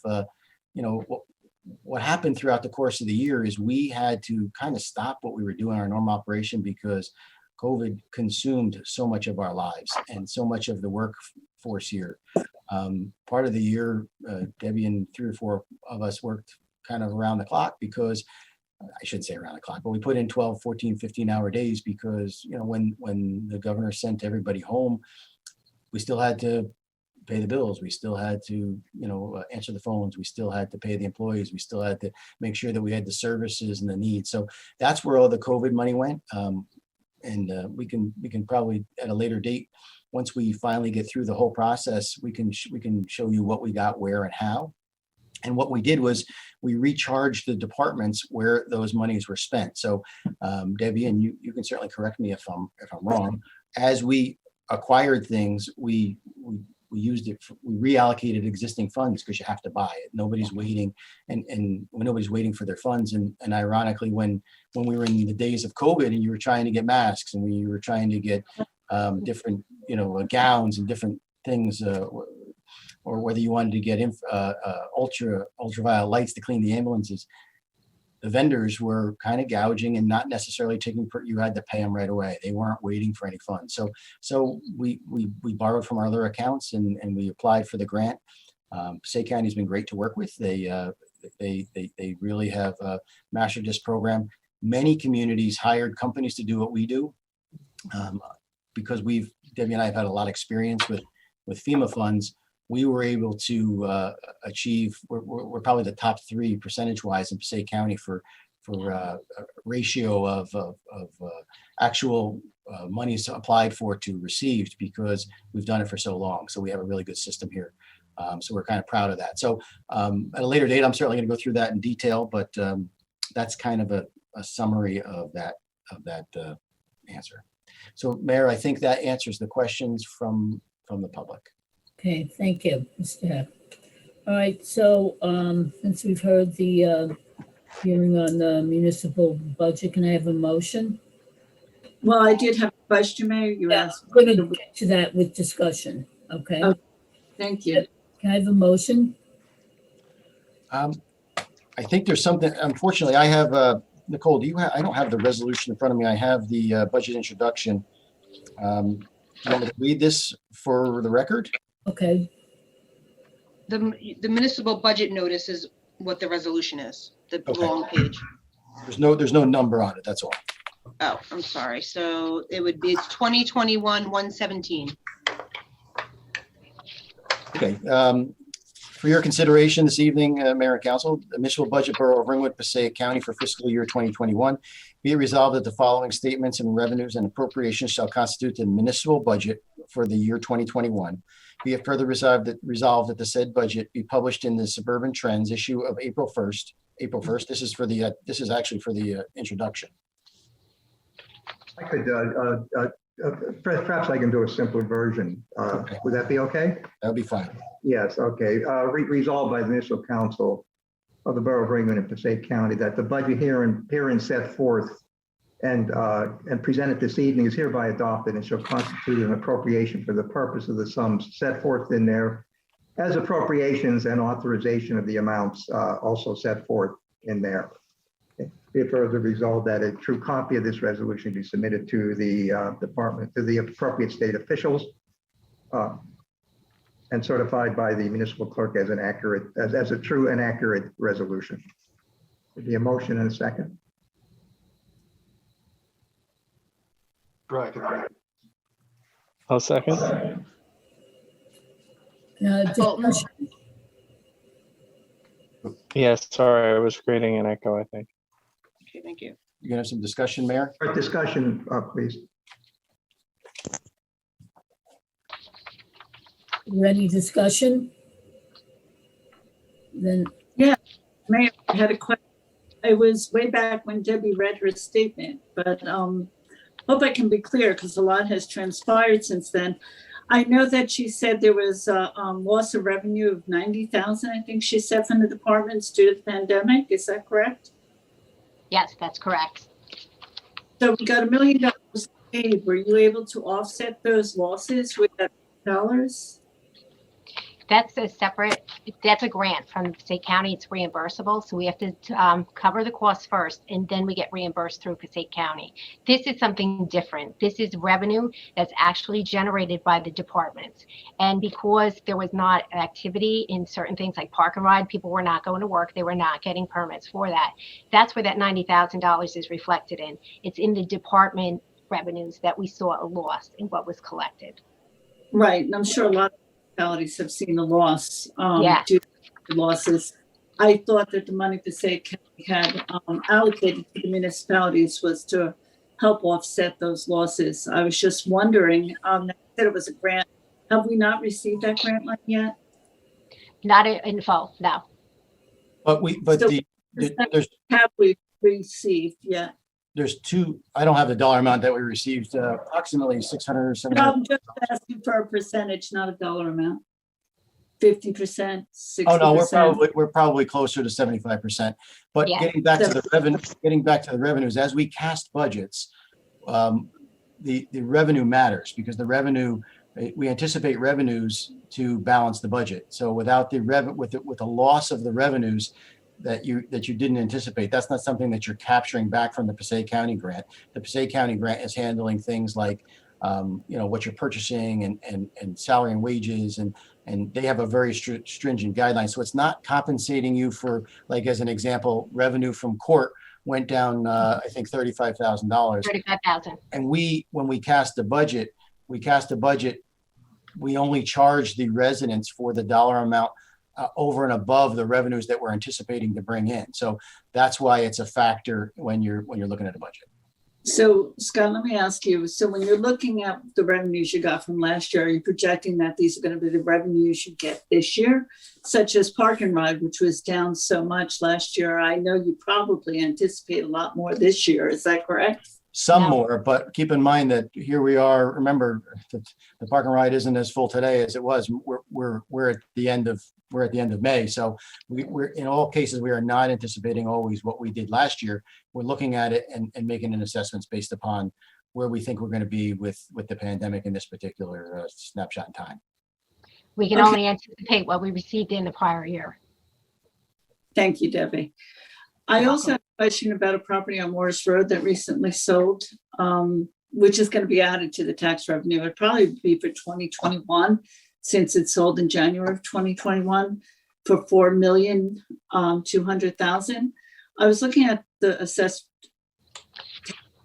what happened throughout the course of the year is we had to kind of stop what we were doing, our normal operation, because COVID consumed so much of our lives and so much of the workforce here. Part of the year, Debbie and 3 or 4 of us worked kind of around the clock because, I shouldn't say around the clock, but we put in 12, 14, 15-hour days because, when the governor sent everybody home, we still had to pay the bills. We still had to, you know, answer the phones. We still had to pay the employees. We still had to make sure that we had the services and the needs. So that's where all the COVID money went. We can probably at a later date, once we finally get through the whole process, we can show you what we got, where, and how. And what we did was we recharged the departments where those monies were spent. So Debbie, and you can certainly correct me if I'm wrong. As we acquired things, we used it. We reallocated existing funds because you have to buy it. Nobody's waiting, and when nobody's waiting for their funds. And ironically, when we were in the days of COVID, and you were trying to get masks, and we were trying to get different, you know, gowns and different things. Or whether you wanted to get ultraviolet lights to clean the ambulances, the vendors were kind of gouging and not necessarily taking. You had to pay them right away. They weren't waiting for any funds. So we borrowed from our other accounts and we applied for the grant. Passaic County's been great to work with. They really have mastered this program. Many communities hired companies to do what we do because Debbie and I have had a lot of experience with FEMA funds. We were able to achieve, we're probably the top 3 percentage-wise in Passaic County for a ratio of actual monies applied for to received, because we've done it for so long. So we have a really good system here. So we're kind of proud of that. So at a later date, I'm certainly going to go through that in detail, but that's kind of a summary of that answer. So Mayor, I think that answers the questions from the public. Okay, thank you, Mr. Heck. All right, so since we've heard the hearing on the municipal budget, can I have a motion? Well, I did have a question, Mayor. You asked. We're going to get to that with discussion, okay? Thank you. Can I have a motion? I think there's something, unfortunately, I have, Nicole, I don't have the resolution in front of me. I have the budget introduction. You want me to read this for the record? Okay. The municipal budget notice is what the resolution is, the Okay. long page. There's no number on it, that's all. Oh, I'm sorry. So it's 2021-117. Okay, for your consideration this evening, Mayor and Council, the municipal budget Borough of Ringwood, Passaic County for fiscal year 2021. Be it resolved that the following statements and revenues and appropriations shall constitute the municipal budget for the year 2021. Be it further resolved that the said budget be published in the Suburban Trends issue of April 1st. This is actually for the introduction. I could, perhaps I can do a simpler version. Okay. Would that be okay? That would be fine. Yes, okay. Resolved by the municipal council of the Borough of Ringwood and Passaic County that the budget herein set forth and presented this evening is hereby adopted and shall constitute an appropriation for the purpose of the sums set forth in there as appropriations and authorization of the amounts also set forth in there. Be it further resolved that a true copy of this resolution be submitted to the department, to the appropriate state officials and certified by the municipal clerk as a true and accurate resolution. Would be a motion and a second. Bracken. I'll second. Discussion. Yes, sorry, I was creating an echo, I think. Okay, thank you. You gonna have some discussion, Mayor? All right, discussion, please. Any discussion? Then, Mayor, I had a question. It was way back when Debbie read her statement, but hope I can be clear because a lot has transpired since then. I know that she said there was a loss of revenue of 90,000, I think she said, from the departments due to the pandemic. Is that correct? Yes, that's correct. So we got $1 million paid. Were you able to offset those losses with that dollars? That's that's a grant from Passaic County. It's reimbursable. So we have to cover the costs first, and then we get reimbursed through Passaic County. This is something different. This is revenue that's actually generated by the departments. And because there was not activity in certain things like park and ride, people were not going to work. They were not getting permits for that. That's where that $90,000 is reflected in. It's in the department revenues that we saw a loss in what was collected. Right, and I'm sure a lot municipalities have seen a loss Yeah. due to losses. I thought that the money Passaic County had allocated to the municipalities was to help offset those losses. I was just wondering, they said it was a grant. Have we not received that grant money yet? Not in full, no. But So there's have we received yet? there's two, I don't have the dollar amount that we received, approximately 600 or No, 700. I'm just asking for a percentage, not a dollar amount. 50%, 60%. Oh, no, we're probably closer to 75%. But Yeah. getting back to the revenues, as we cast budgets, the revenue matters because the revenue, we anticipate revenues to balance the budget. So without the with the loss of the revenues that you didn't anticipate, that's not something that you're capturing back from the Passaic County grant. The Passaic County grant is handling things like what you're purchasing and salary and wages, and they have a very stringent guideline. So it's not compensating you for, like, as an example, revenue from court went down, I think $35,000. $35,000. And when we cast the budget, we only charge the residents for the dollar amount over and above the revenues that we're anticipating to bring in. So that's why it's a factor when you're looking at a budget. So Scott, let me ask you, so when you're looking at the revenues you got from last year, are you projecting that these are going to be the revenues you get this year, such as Park and Ride, which was down so much last year? I know you probably anticipate a lot more this year. Is that correct? Some more, but keep in mind that here we are. Remember, the Park and Ride isn't as full today as it was. We're at the end of May, so we're in all cases we are not anticipating always what we did last year. We're looking at it and making an assessments based upon where we think we're going to be with the pandemic in this particular snapshot in time. We can only anticipate what we received in the prior year. Thank you, Debbie. I also have a question about a property on Morris Road that recently sold, which is going to be added to the tax revenue. It'd probably be for 2021, since it sold in January of 2021 for $4,200,000. I was looking at the assessed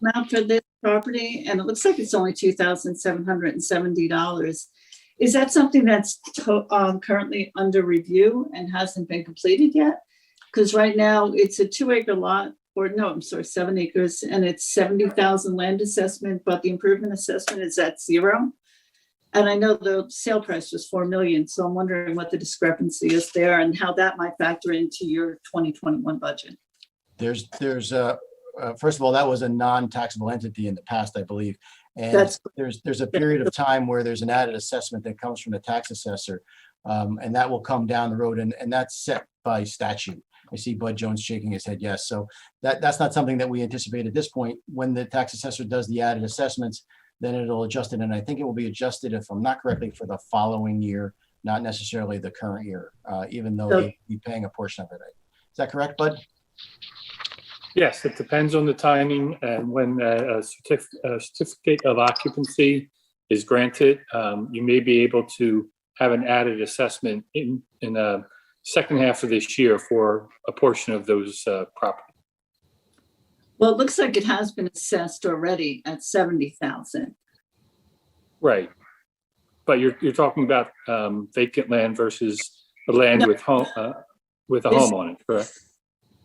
amount for this property, and it looks like it's only $2,770. Is that something that's currently under review and hasn't been completed yet? Because right now it's a 2-acre lot, 7 acres, and it's 70,000 land assessment, but the improvement assessment is at 0. And I know the sale price was $4 million, so I'm wondering what the discrepancy is there and how that might factor into your 2021 budget. There's first of all, that was a non-taxable entity in the past, I believe. And there's a period of time where there's an added assessment that comes from the tax assessor, and that will come down the road, and that's set by statute. I see Bud Jones shaking his head yes. So that's not something that we anticipate at this point. When the tax assessor does the added assessments, then it'll adjust it. And I think it will be adjusted, if I'm not correctly, for the following year, not necessarily the current year, even though they'll be paying a portion of it. Is that correct, Bud? Yes, it depends on the timing and when a certificate of occupancy is granted. You may be able to have an added assessment in the second half of this year for a portion of those properties. Well, it looks like it has been assessed already at 70,000. Right, but you're talking about vacant land versus the land with a home on it, correct?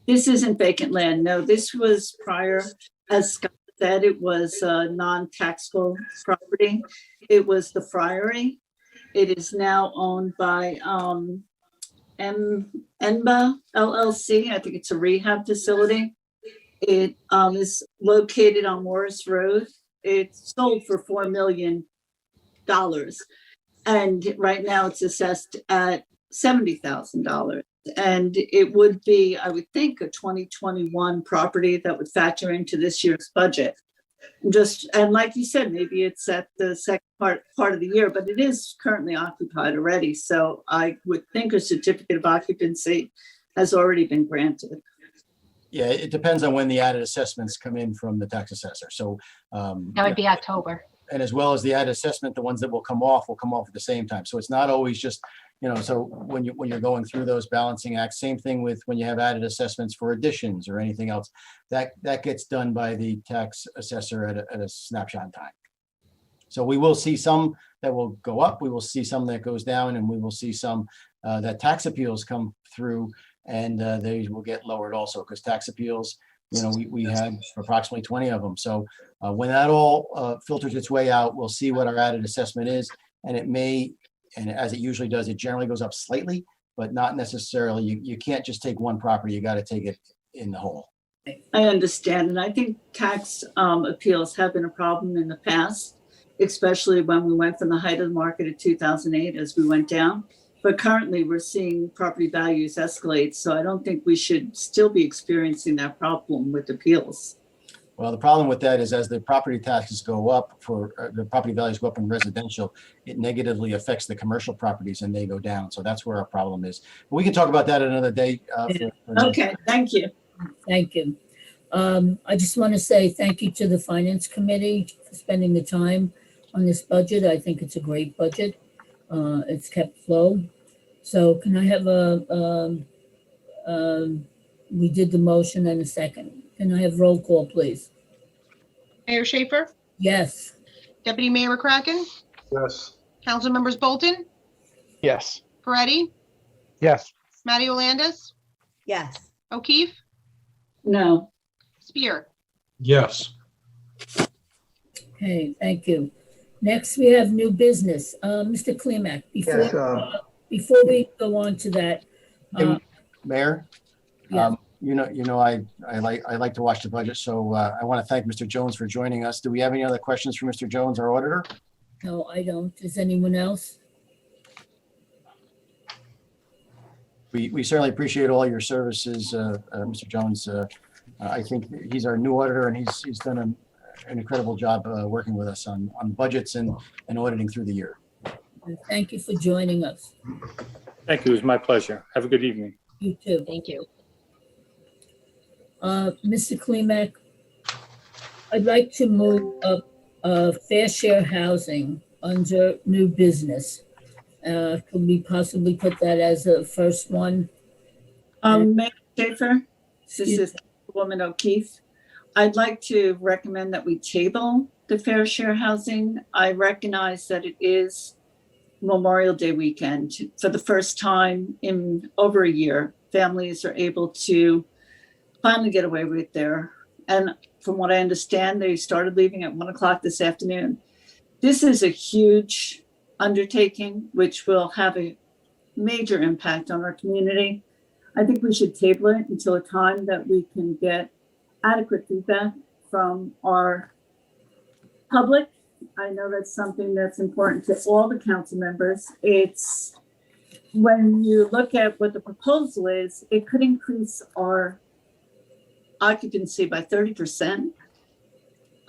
This isn't vacant land. No, this was prior, as Scott said, it was a non-taxable property. It was the Friary. It is now owned by Enba LLC. I think it's a rehab facility. It is located on Morris Road. It's sold for $4 million. And right now it's assessed at $70,000. And it would be, I would think, a 2021 property that would factor into this year's budget. And like you said, maybe it's at the second part of the year, but it is currently occupied already. So I would think a certificate of occupancy has already been granted. Yeah, it depends on when the added assessments come in from the tax assessor. So that would be October. And as well as the added assessment, the ones that will come off at the same time. So it's not always just, so when you're going through those balancing acts, same thing with when you have added assessments for additions or anything else, that gets done by the tax assessor at a snapshot in time. So we will see some that will go up, we will see some that goes down, and we will see some that tax appeals come through, and they will get lowered also, because tax appeals, you know, we had approximately 20 of them. So when that all filters its way out, we'll see what our added assessment is, and it may, and as it usually does, it generally goes up slightly, but not necessarily. You can't just take one property, you got to take it in the whole. I understand, and I think tax appeals have been a problem in the past, especially when we went from the height of the market of 2008 as we went down. But currently, we're seeing property values escalate, so I don't think we should still be experiencing that problem with appeals. Well, the problem with that is as the property taxes go up for the property values go up in residential, it negatively affects the commercial properties and they go down. So that's where our problem is. But we can talk about that another day. Okay, thank you. Thank you. I just want to say thank you to the Finance Committee for spending the time on this budget. I think it's a great budget. It's kept flow. So can I have we did the motion and a second. Can I have roll call, please? Mayor Schaefer, Yes. Deputy Mayor McCracken, Yes. Council Members Bolton, Yes. Peretti, Yes. Matty Landis, Yes. O'Keefe, No. Spear. Yes. Okay, thank you. Next, we have new business. Mr. Klimek, Yes, before we go on to that, Mayor, Yeah. you know, I like to watch the budget, so I want to thank Mr. Jones for joining us. Do we have any other questions for Mr. Jones, our auditor? no, I don't. Does anyone else? We certainly appreciate all your services, Mr. Jones. I think he's our new auditor, and he's done an incredible job working with us on budgets and auditing through the year. Thank you for joining us. Thank you. It was my pleasure. Have a good evening. You too. Thank you. Mr. Klimek, I'd like to move up fair share housing under new business. Could we possibly put that as a first one? Mayor Schaefer, this is Woman O'Keefe. I'd like to recommend that we table the fair share housing. I recognize that it is Memorial Day weekend. For the first time in over a year, families are able to finally get away with and from what I understand, they started leaving at 1 o'clock this afternoon. This is a huge undertaking, which will have a major impact on our community. I think we should table it until a time that we can get adequate feedback from our public. I know that's something that's important to all the council members. It's when you look at what the proposal is, it could increase our occupancy by 30%.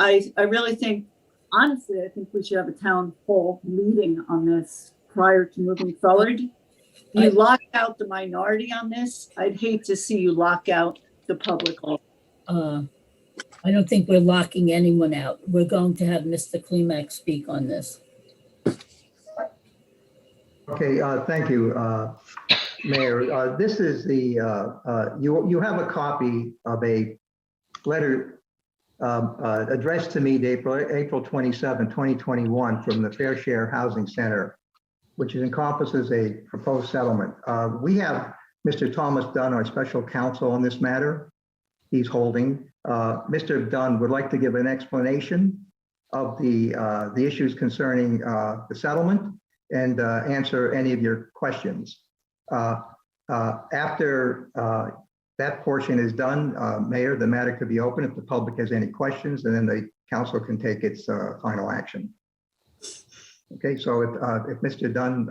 I really think, honestly, I think we should have a town hall meeting on this prior to moving forward. You lock out the minority on this. I'd hate to see you lock out the public also. I don't think we're locking anyone out. We're going to have Mr. Klimek speak on this. Okay, thank you, Mayor. This is the, you have a copy of a letter addressed to me April 27, 2021 from the Fair Share Housing Center, which encompasses a proposed settlement. We have Mr. Thomas Dunn, our special counsel on this matter. He's holding. Mr. Dunn would like to give an explanation of the issues concerning the settlement and answer any of your questions. After that portion is done, Mayor, the matter could be open if the public has any questions, and then the council can take its final action. Okay, so if Mr. Dunn,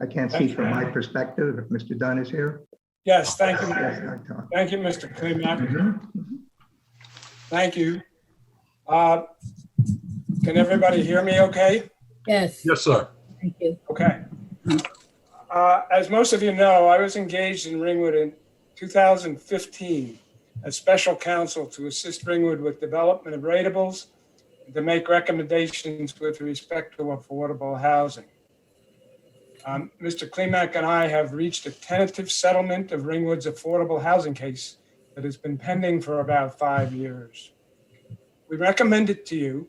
I can't see from my perspective if Mr. Dunn is here. Yes, thank you. Yes, Thank you, Mr. Klimek. Thank you. Can everybody hear me okay? Yes. Yes, sir. Thank you. Okay. As most of you know, I was engaged in Ringwood in 2015 as special counsel to assist Ringwood with development of rateables and to make recommendations with respect to affordable housing. Mr. Klimek and I have reached a tentative settlement of Ringwood's affordable housing case that has been pending for about 5 years. We recommend it to you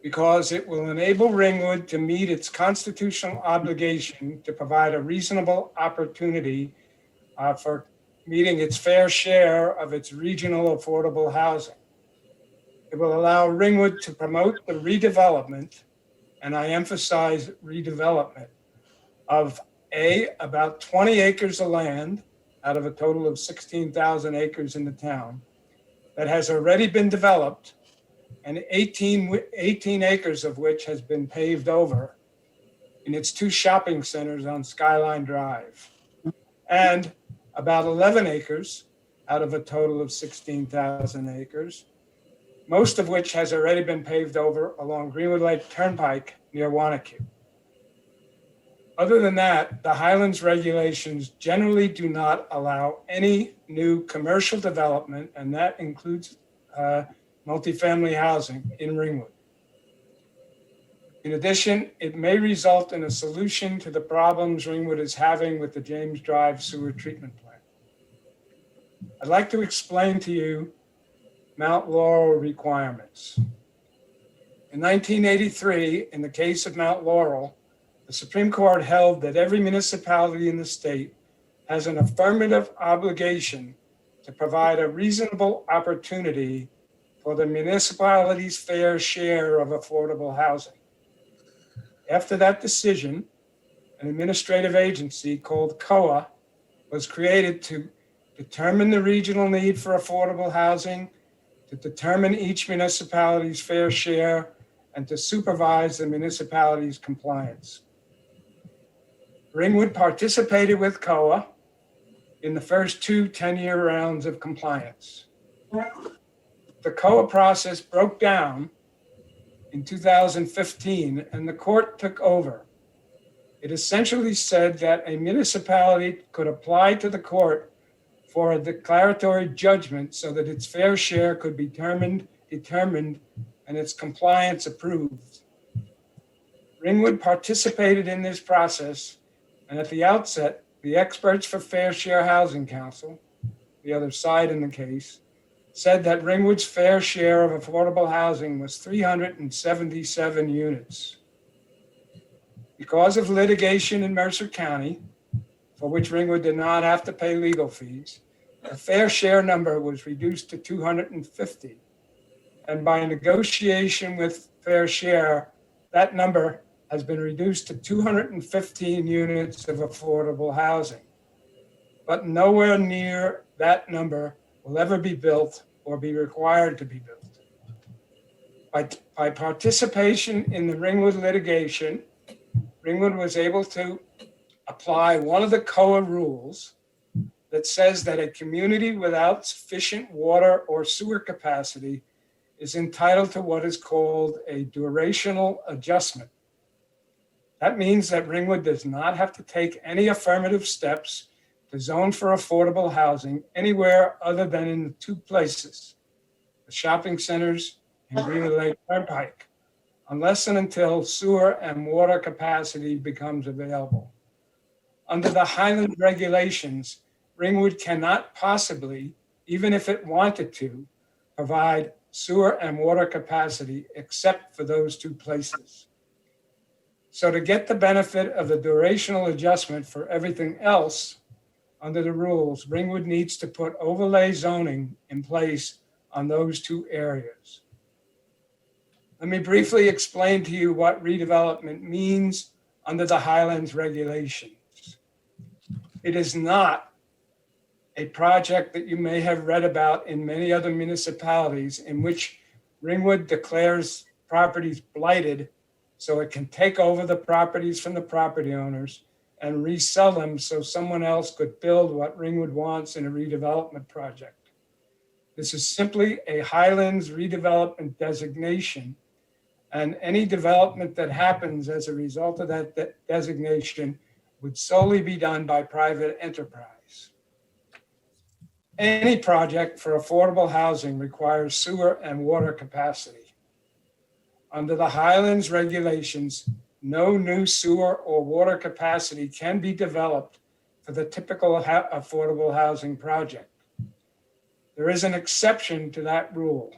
because it will enable Ringwood to meet its constitutional obligation to provide a reasonable opportunity for meeting its fair share of its regional affordable housing. It will allow Ringwood to promote the redevelopment, and I emphasize redevelopment, of about 20 acres of land out of a total of 16,000 acres in the town that has already been developed, and 18 acres of which has been paved over in its 2 shopping centers on Skyline Drive, and about 11 acres out of a total of 16,000 acres, most of which has already been paved over along Greenwood Lake Turnpike near Wanacue. Other than that, the Highlands regulations generally do not allow any new commercial development, and that includes multifamily housing in Ringwood. In addition, it may result in a solution to the problems Ringwood is having with the James Drive sewer treatment plant. I'd like to explain to you Mount Laurel requirements. In 1983, in the case of Mount Laurel, the Supreme Court held that every municipality in the state has an affirmative obligation to provide a reasonable opportunity for the municipality's fair share of affordable housing. After that decision, an administrative agency called COA was created to determine the regional need for affordable housing, to determine each municipality's fair share, and to supervise the municipality's compliance. Ringwood participated with COA in the first 2 10-year rounds of compliance. The COA process broke down in 2015, and the court took over. It essentially said that a municipality could apply to the court for a declaratory judgment so that its fair share could be determined and its compliance approved. Ringwood participated in this process, and at the outset, the experts for Fair Share Housing Council, the other side in the case, said that Ringwood's fair share of affordable housing was 377 units. Because of litigation in Mercer County, for which Ringwood did not have to pay legal fees, the fair share number was reduced to 250. And by negotiation with Fair Share, that number has been reduced to 215 units of affordable housing. But nowhere near that number will ever be built or be required to be built. By participation in the Ringwood litigation, Ringwood was able to apply one of the COA rules that says that a community without sufficient water or sewer capacity is entitled to what is called a durational adjustment. That means that Ringwood does not have to take any affirmative steps to zone for affordable housing anywhere other than in 2 places, the shopping centers and Greenwood Lake Turnpike, unless and until sewer and water capacity becomes available. Under the Highland regulations, Ringwood cannot possibly, even if it wanted to, provide sewer and water capacity except for those 2 places. So to get the benefit of the durational adjustment for everything else under the rules, Ringwood needs to put overlay zoning in place on those 2 areas. Let me briefly explain to you what redevelopment means under the Highlands regulations. It is not a project that you may have read about in many other municipalities in which Ringwood declares properties blighted so it can take over the properties from the property owners and resell them so someone else could build what Ringwood wants in a redevelopment project. This is simply a Highlands redevelopment designation, and any development that happens as a result of that designation would solely be done by private enterprise. Any project for affordable housing requires sewer and water capacity. Under the Highlands regulations, no new sewer or water capacity can be developed for the typical affordable housing project. There is an exception to that rule.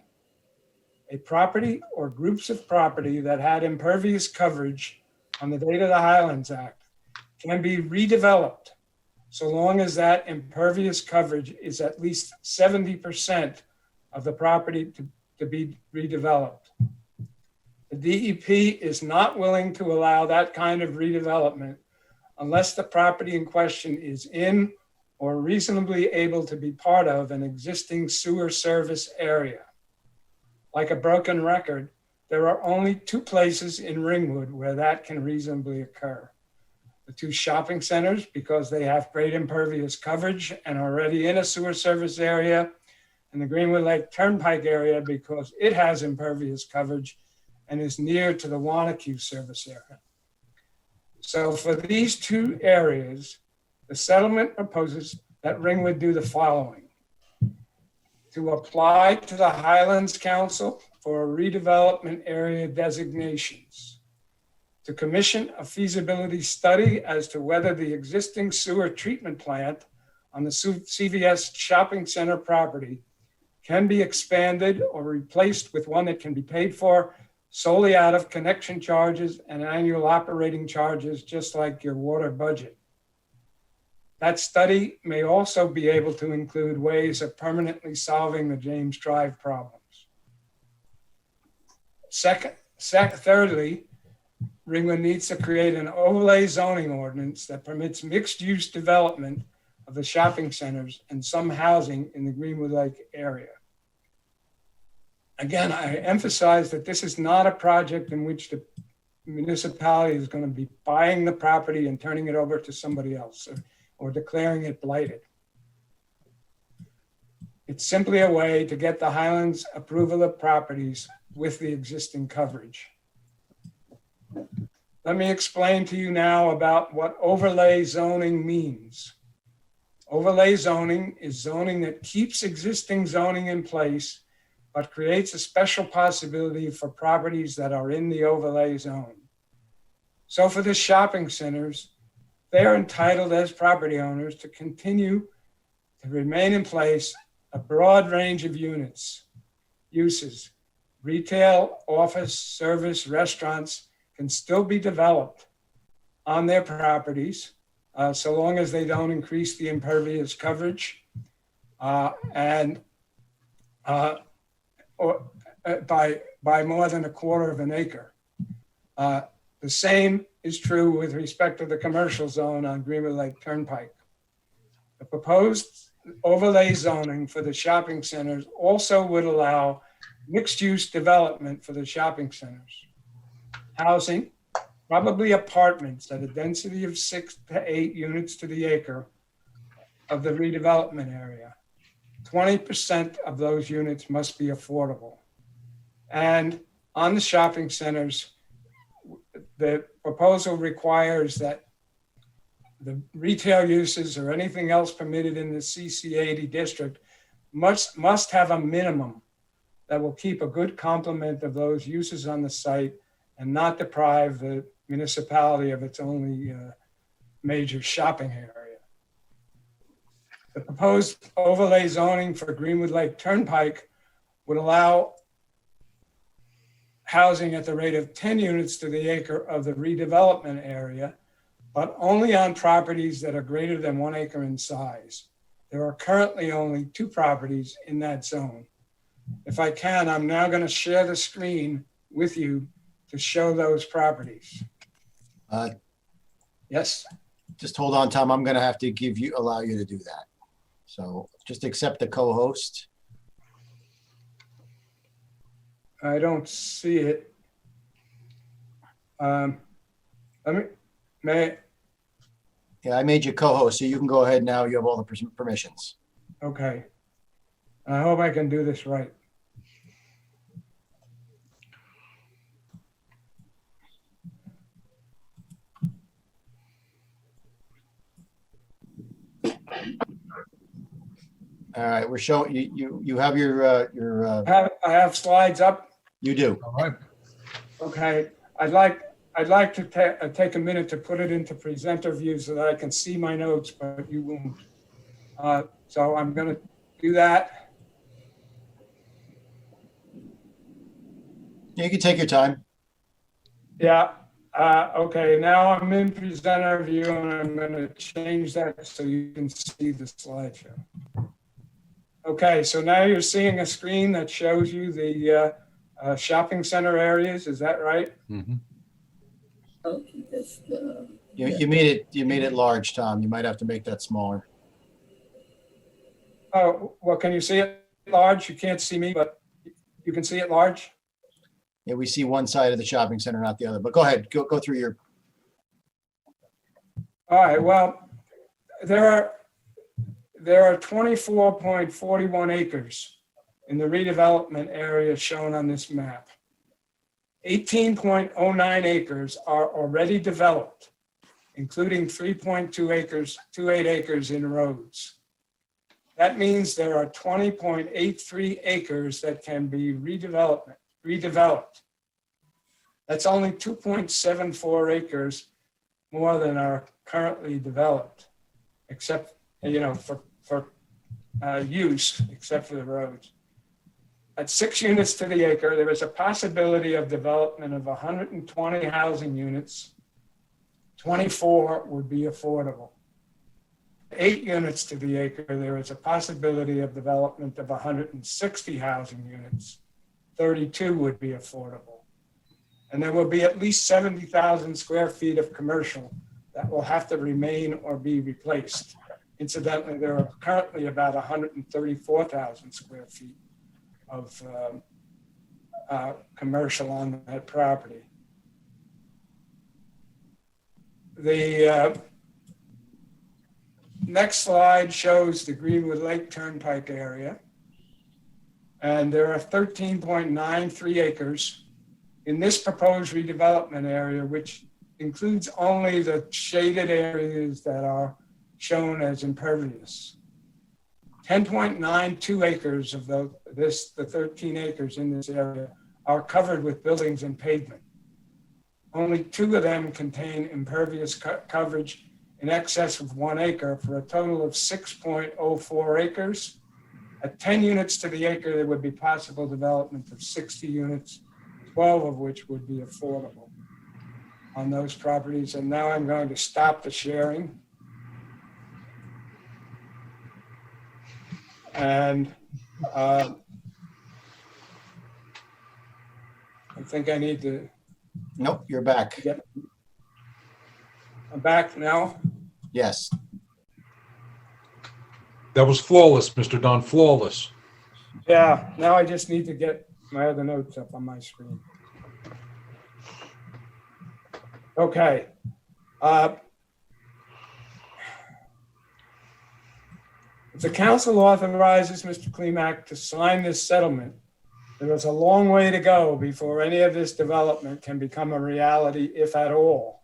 a property or groups of property that had impervious coverage on the date of the Highlands Act can be redeveloped so long as that impervious coverage is at least 70% of the property to be redeveloped. The DEP is not willing to allow that kind of redevelopment unless the property in question is in or reasonably able to be part of an existing sewer service area. Like a broken record, there are only two places in Ringwood where that can reasonably occur. The two shopping centers, because they have great impervious coverage and are already in a sewer service area, and the Greenwood Lake Turnpike area because it has impervious coverage and is near to the Wanacue service area. So for these two areas, the settlement proposes that Ringwood do the following: to apply to the Highlands Council for redevelopment area designations, to commission a feasibility study as to whether the existing sewer treatment plant on the CVS shopping center property can be expanded or replaced with one that can be paid for solely out of connection charges and annual operating charges, just like your water budget. That study may also be able to include ways of permanently solving the James Drive problems. Thirdly, Ringwood needs to create an overlay zoning ordinance that permits mixed-use development of the shopping centers and some housing in the Greenwood Lake area. Again, I emphasize that this is not a project in which the municipality is going to be buying the property and turning it over to somebody else or declaring it blighted. It's simply a way to get the Highlands approval of properties with the existing coverage. Let me explain to you now about what overlay zoning means. Overlay zoning is zoning that keeps existing zoning in place, but creates a special possibility for properties that are in the overlay zone. So for the shopping centers, they are entitled as property owners to continue to remain in place a broad range of uses. Retail, office, service, restaurants can still be developed on their properties so long as they don't increase the impervious coverage or by more than 1/4 of an acre. The same is true with respect to the commercial zone on Greenwood Lake Turnpike. The proposed overlay zoning for the shopping centers also would allow mixed-use development for the shopping centers. Housing, probably apartments at a density of 6 to 8 units to the acre of the redevelopment area. 20% of those units must be affordable. And on the shopping centers, the proposal requires that the retail uses or anything else permitted in the CC80 district must have a minimum that will keep a good complement of those uses on the site and not deprive the municipality of its only major shopping area. The proposed overlay zoning for Greenwood Lake Turnpike would allow housing at the rate of 10 units to the acre of the redevelopment area, but only on properties that are greater than 1 acre in size. There are currently only 2 properties in that zone. If I can, I'm now going to share the screen with you to show those properties. Yes? Just hold on, Tom. I'm going to have to allow you to do that. So just accept the co-host. I don't see it. Yeah, I made you co-host, so you can go ahead now. You have all the permissions. Okay. I hope I can do this right. All right, we're showing you have your I have slides up. You do. All right. Okay. I'd like to take a minute to put it into presenter view so that I can see my notes, but you won't. So I'm going to do that. You can take your time. Yeah, okay, now I'm in presenter view and I'm gonna change that so you can see the slideshow. Okay, so now you're seeing a screen that shows you the shopping center areas, is that right? Oh, that's, You made it large, Tom. You might have to make that smaller. Oh, well, can you see it large? You can't see me, but you can see it large? Yeah, we see one side of the shopping center, not the other, but go ahead, go through your, All right, well, there are 24.41 acres in the redevelopment area shown on this map. 18.09 acres are already developed, including 3.28 acres in roads. That means there are 20.83 acres that can be redeveloped. That's only 2.74 acres more than are currently developed, except, for use, except for the roads. At 6 units to the acre, there is a possibility of development of 120 housing units. 24 would be affordable. 8 units to the acre, there is a possibility of development of 160 housing units. 32 would be affordable. And there will be at least 70,000 square feet of commercial that will have to remain or be replaced. Incidentally, there are currently about 134,000 square feet of commercial on that property. The next slide shows the Greenwood Lake Turnpike area. And there are 13.93 acres in this proposed redevelopment area, which includes only the shaded areas that are shown as impervious. 10.92 acres of the 13 acres in this area are covered with buildings and pavement. Only 2 of them contain impervious coverage in excess of 1 acre for a total of 6.04 acres. At 10 units to the acre, there would be possible development of 60 units, 12 of which would be affordable on those properties. And now I'm going to stop the sharing. And I think I need to. Nope, you're back. I'm back now. Yes. That was flawless, Mr. Dunn, flawless. Yeah, now I just need to get my other notes up on my screen. Okay. If the council authorizes Mr. Klimak to sign this settlement, there is a long way to go before any of this development can become a reality, if at all,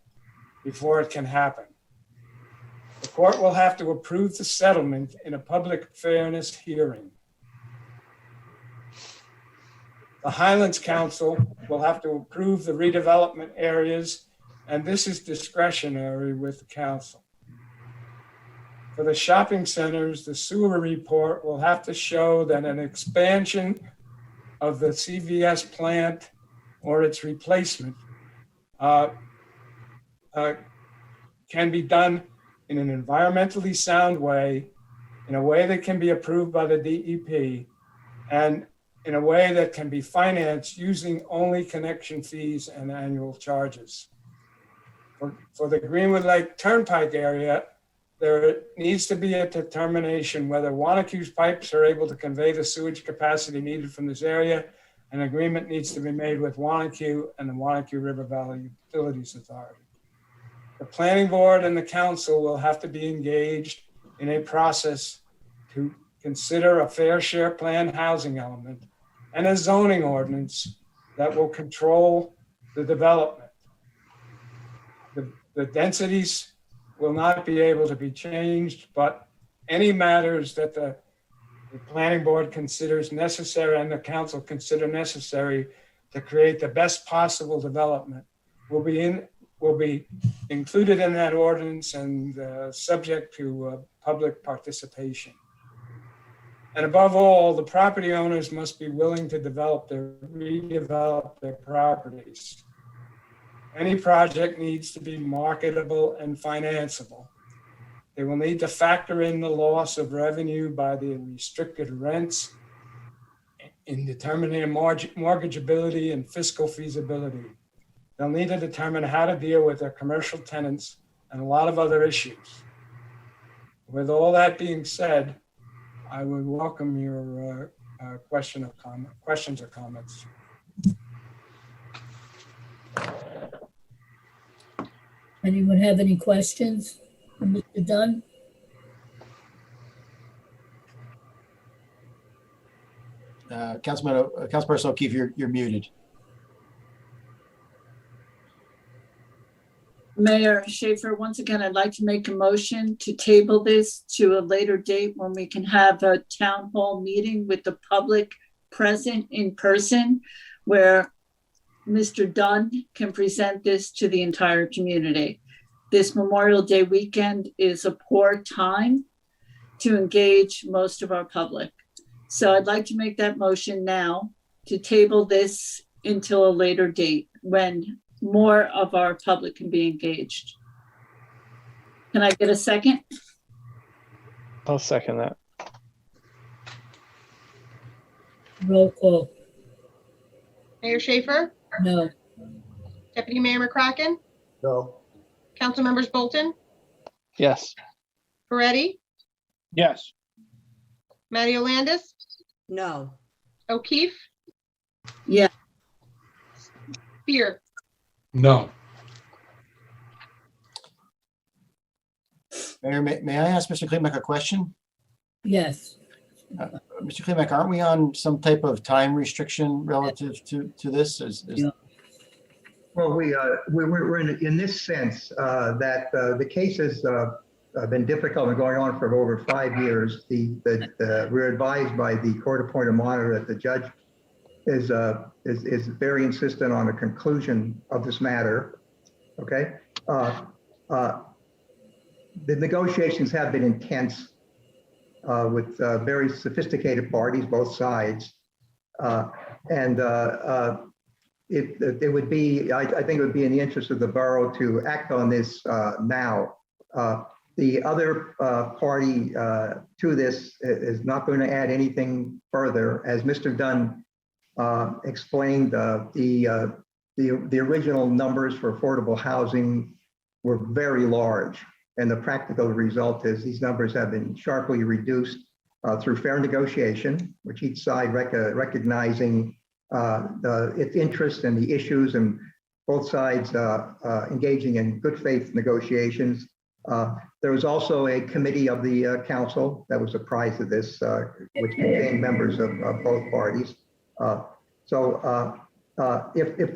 before it can happen. The court will have to approve the settlement in a public fairness hearing. The Highlands Council will have to approve the redevelopment areas, and this is discretionary with the council. For the shopping centers, the sewer report will have to show that an expansion of the CVS plant or its replacement can be done in an environmentally sound way, in a way that can be approved by the DEP, and in a way that can be financed using only connection fees and annual charges. For the Greenwood Lake Turnpike area, there needs to be a determination whether Wanaque's pipes are able to convey the sewage capacity needed from this area. An agreement needs to be made with Wanaque and the Wanaque River Valley Utilities Authority. The planning board and the council will have to be engaged in a process to consider a fair share planned housing element and a zoning ordinance that will control the development. The densities will not be able to be changed, but any matters that the planning board considers necessary and the council consider necessary to create the best possible development will be included in that ordinance and subject to public participation. And above all, the property owners must be willing to redevelop their properties. Any project needs to be marketable and financeable. They will need to factor in the loss of revenue by the restricted rents in determining mortgageability and fiscal feasibility. They'll need to determine how to deal with their commercial tenants and a lot of other issues. With all that being said, I would welcome your questions or comments. Anyone have any questions for Mr. Dunn? Councilperson O'Keefe, you're muted. Mayor Schaefer, once again, I'd like to make a motion to table this to a later date when we can have a town hall meeting with the public present in person, where Mr. Dunn can present this to the entire community. This Memorial Day weekend is a poor time to engage most of our public. So I'd like to make that motion now to table this until a later date when more of our public can be engaged. Can I get a second? I'll second that. Roll call. Mayor Schaefer, No. Deputy Mayor McCracken, No. Council Members Bolton, Yes. Peretti, Yes. Matty Landis, No. O'Keefe, Yeah. No. Spear. Mayor, may I ask Mr. Klimek a question? Yes. Mr. Klimek, aren't we on some type of time restriction relative to this? Yeah. Well, we're in this sense that the case has been difficult and going on for over 5 years. We're advised by the court-appointed monitor that the judge is very insistent on a conclusion of this matter. Okay, the negotiations have been intense with very sophisticated parties, both sides, and it would be, I think it would be in the interest of the borough to act on this now. The other party to this is not going to add anything further. As Mr. Dunn explained, the original numbers for affordable housing were very large. And the practical result is these numbers have been sharply reduced through fair negotiation, which each side recognizing its interest and the issues, and both sides engaging in good faith negotiations. There was also a committee of the council that was apprised of this, which contained members of both parties. If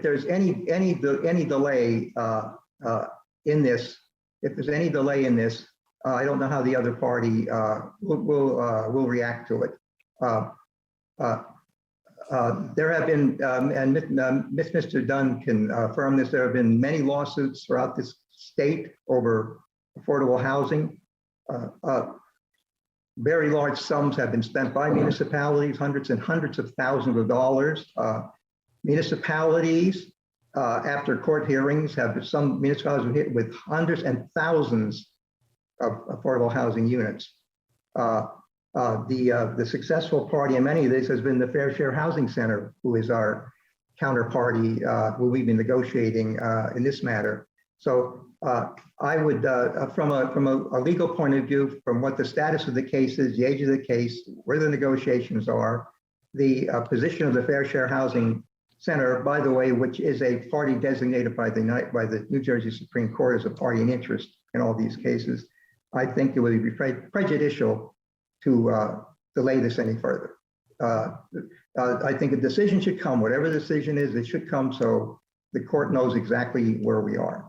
there's any delay in this, if there's any delay in this, I don't know how the other party will react to it. There have been, and Mr. Dunn can affirm this, there have been many lawsuits throughout this state over affordable housing. Very large sums have been spent by municipalities, hundreds and hundreds of thousands of dollars. Municipalities, after court hearings, some municipalities hit with hundreds and thousands of affordable housing units. The successful party in many of this has been the Fair Share Housing Center, who is our counterparty, who we've been negotiating in this matter. So I would, from a legal point of view, from what the status of the case is, the age of the case, where the negotiations are, the position of the Fair Share Housing Center, by the way, which is a party designated by the New Jersey Supreme Court as a party in interest in all these cases, I think it would be prejudicial to delay this any further. I think a decision should come, whatever the decision is, it should come so the court knows exactly where we are.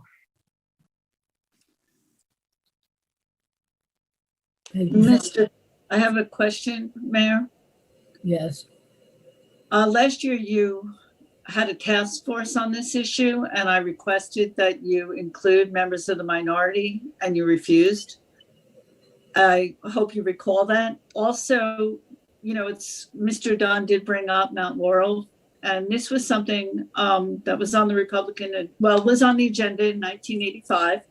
I have a question, Mayor. Yes. Last year you had a task force on this issue, and I requested that you include members of the minority, and you refused. I hope you recall that. Also, it's Mr. Dunn did bring up Mount Laurel, and this was something that was on the was on the agenda in 1985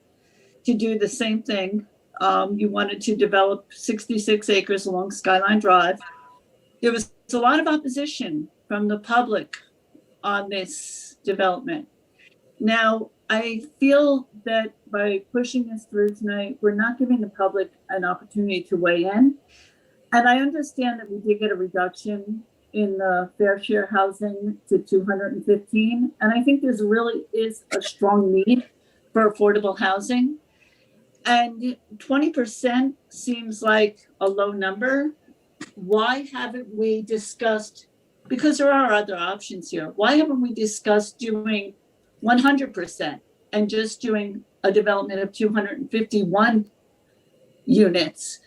to do the same thing. You wanted to develop 66 acres along Skyline Drive. There was a lot of opposition from the public on this development. Now, I feel that by pushing this through tonight, we're not giving the public an opportunity to weigh in. And I understand that we did get a reduction in the fair share housing to 215. And I think there's really is a strong need for affordable housing. And 20% seems like a low number. Why haven't we discussed, because there are other options here, why haven't we discussed doing 100% and just doing a development of 251 units?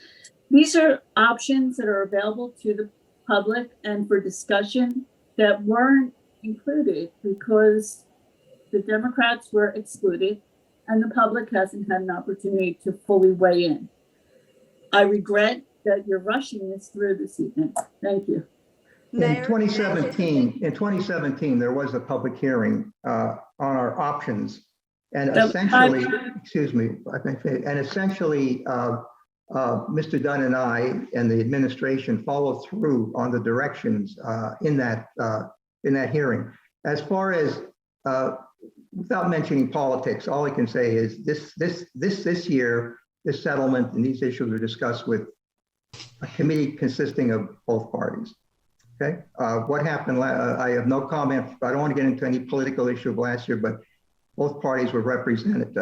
These are options that are available to the public and for discussion that weren't included because the Democrats were excluded and the public hasn't had an opportunity to fully weigh in. I regret that you're rushing this through this evening. Thank you. In 2017, there was a public hearing on our options, and essentially, Mr. Dunn and I and the administration followed through on the directions in that hearing. As far as without mentioning politics, all I can say is this year, this settlement and these issues were discussed with a committee consisting of both parties. Okay, what happened? I have no comment. I don't want to get into any political issue of last year, but both parties were represented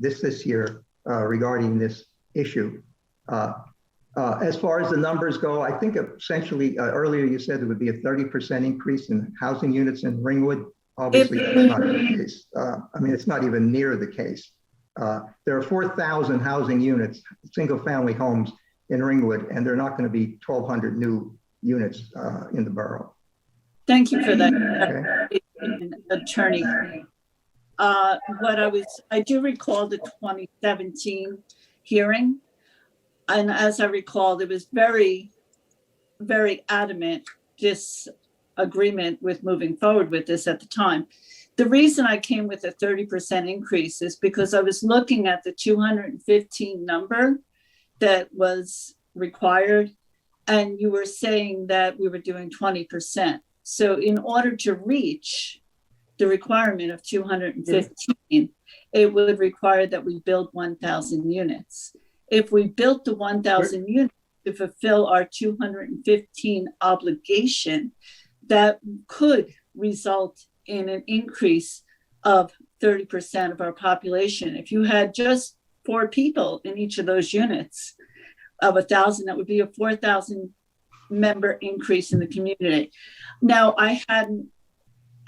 this year regarding this issue. As far as the numbers go, I think essentially earlier you said there would be a 30% increase in housing units in Ringwood. Obviously, that's not the case. It's not even near the case. There are 4,000 housing units, single-family homes in Ringwood, and there are not going to be 1,200 new units in the borough. Thank you for that, Attorney. I do recall the 2017 hearing, and as I recall, there was very, very adamant disagreement with moving forward with this at the time. The reason I came with a 30% increase is because I was looking at the 215 number that was required, and you were saying that we were doing 20%. So in order to reach the requirement of 215, it would require that we build 1,000 units. If we built the 1,000 units to fulfill our 215 obligation, that could result in an increase of 30% of our population. If you had just 4 people in each of those units of 1,000, that would be a 4,000 member increase in the community. Now, I hadn't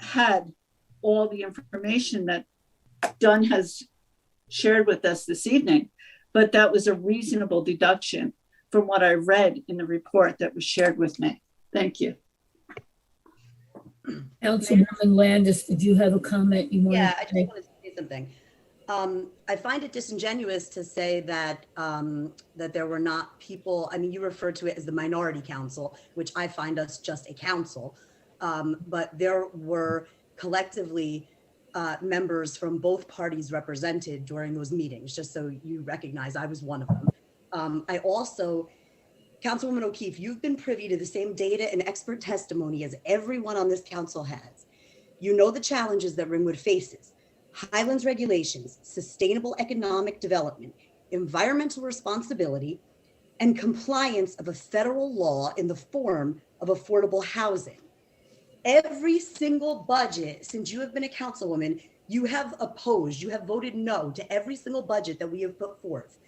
had all the information that Dunn has shared with us this evening, but that was a reasonable deduction from what I read in the report that was shared with me. Thank you. Councilwoman Landis, did you have a comment you wanted Yeah, to I just make? wanted to say something. I find it disingenuous to say that that there were not people. I mean, you referred to it as the minority council, which I find us just a council, but there were collectively members from both parties represented during those meetings. Just so you recognize, I was one of them. I also, Councilwoman O'Keefe, you've been privy to the same data and expert testimony as everyone on this council has. You know the challenges that Ringwood faces. Highlands regulations, sustainable economic development, environmental responsibility, and compliance of a federal law in the form of affordable housing. Every single budget since you have been a councilwoman, you have opposed, you have voted no to every single budget that we have put forth.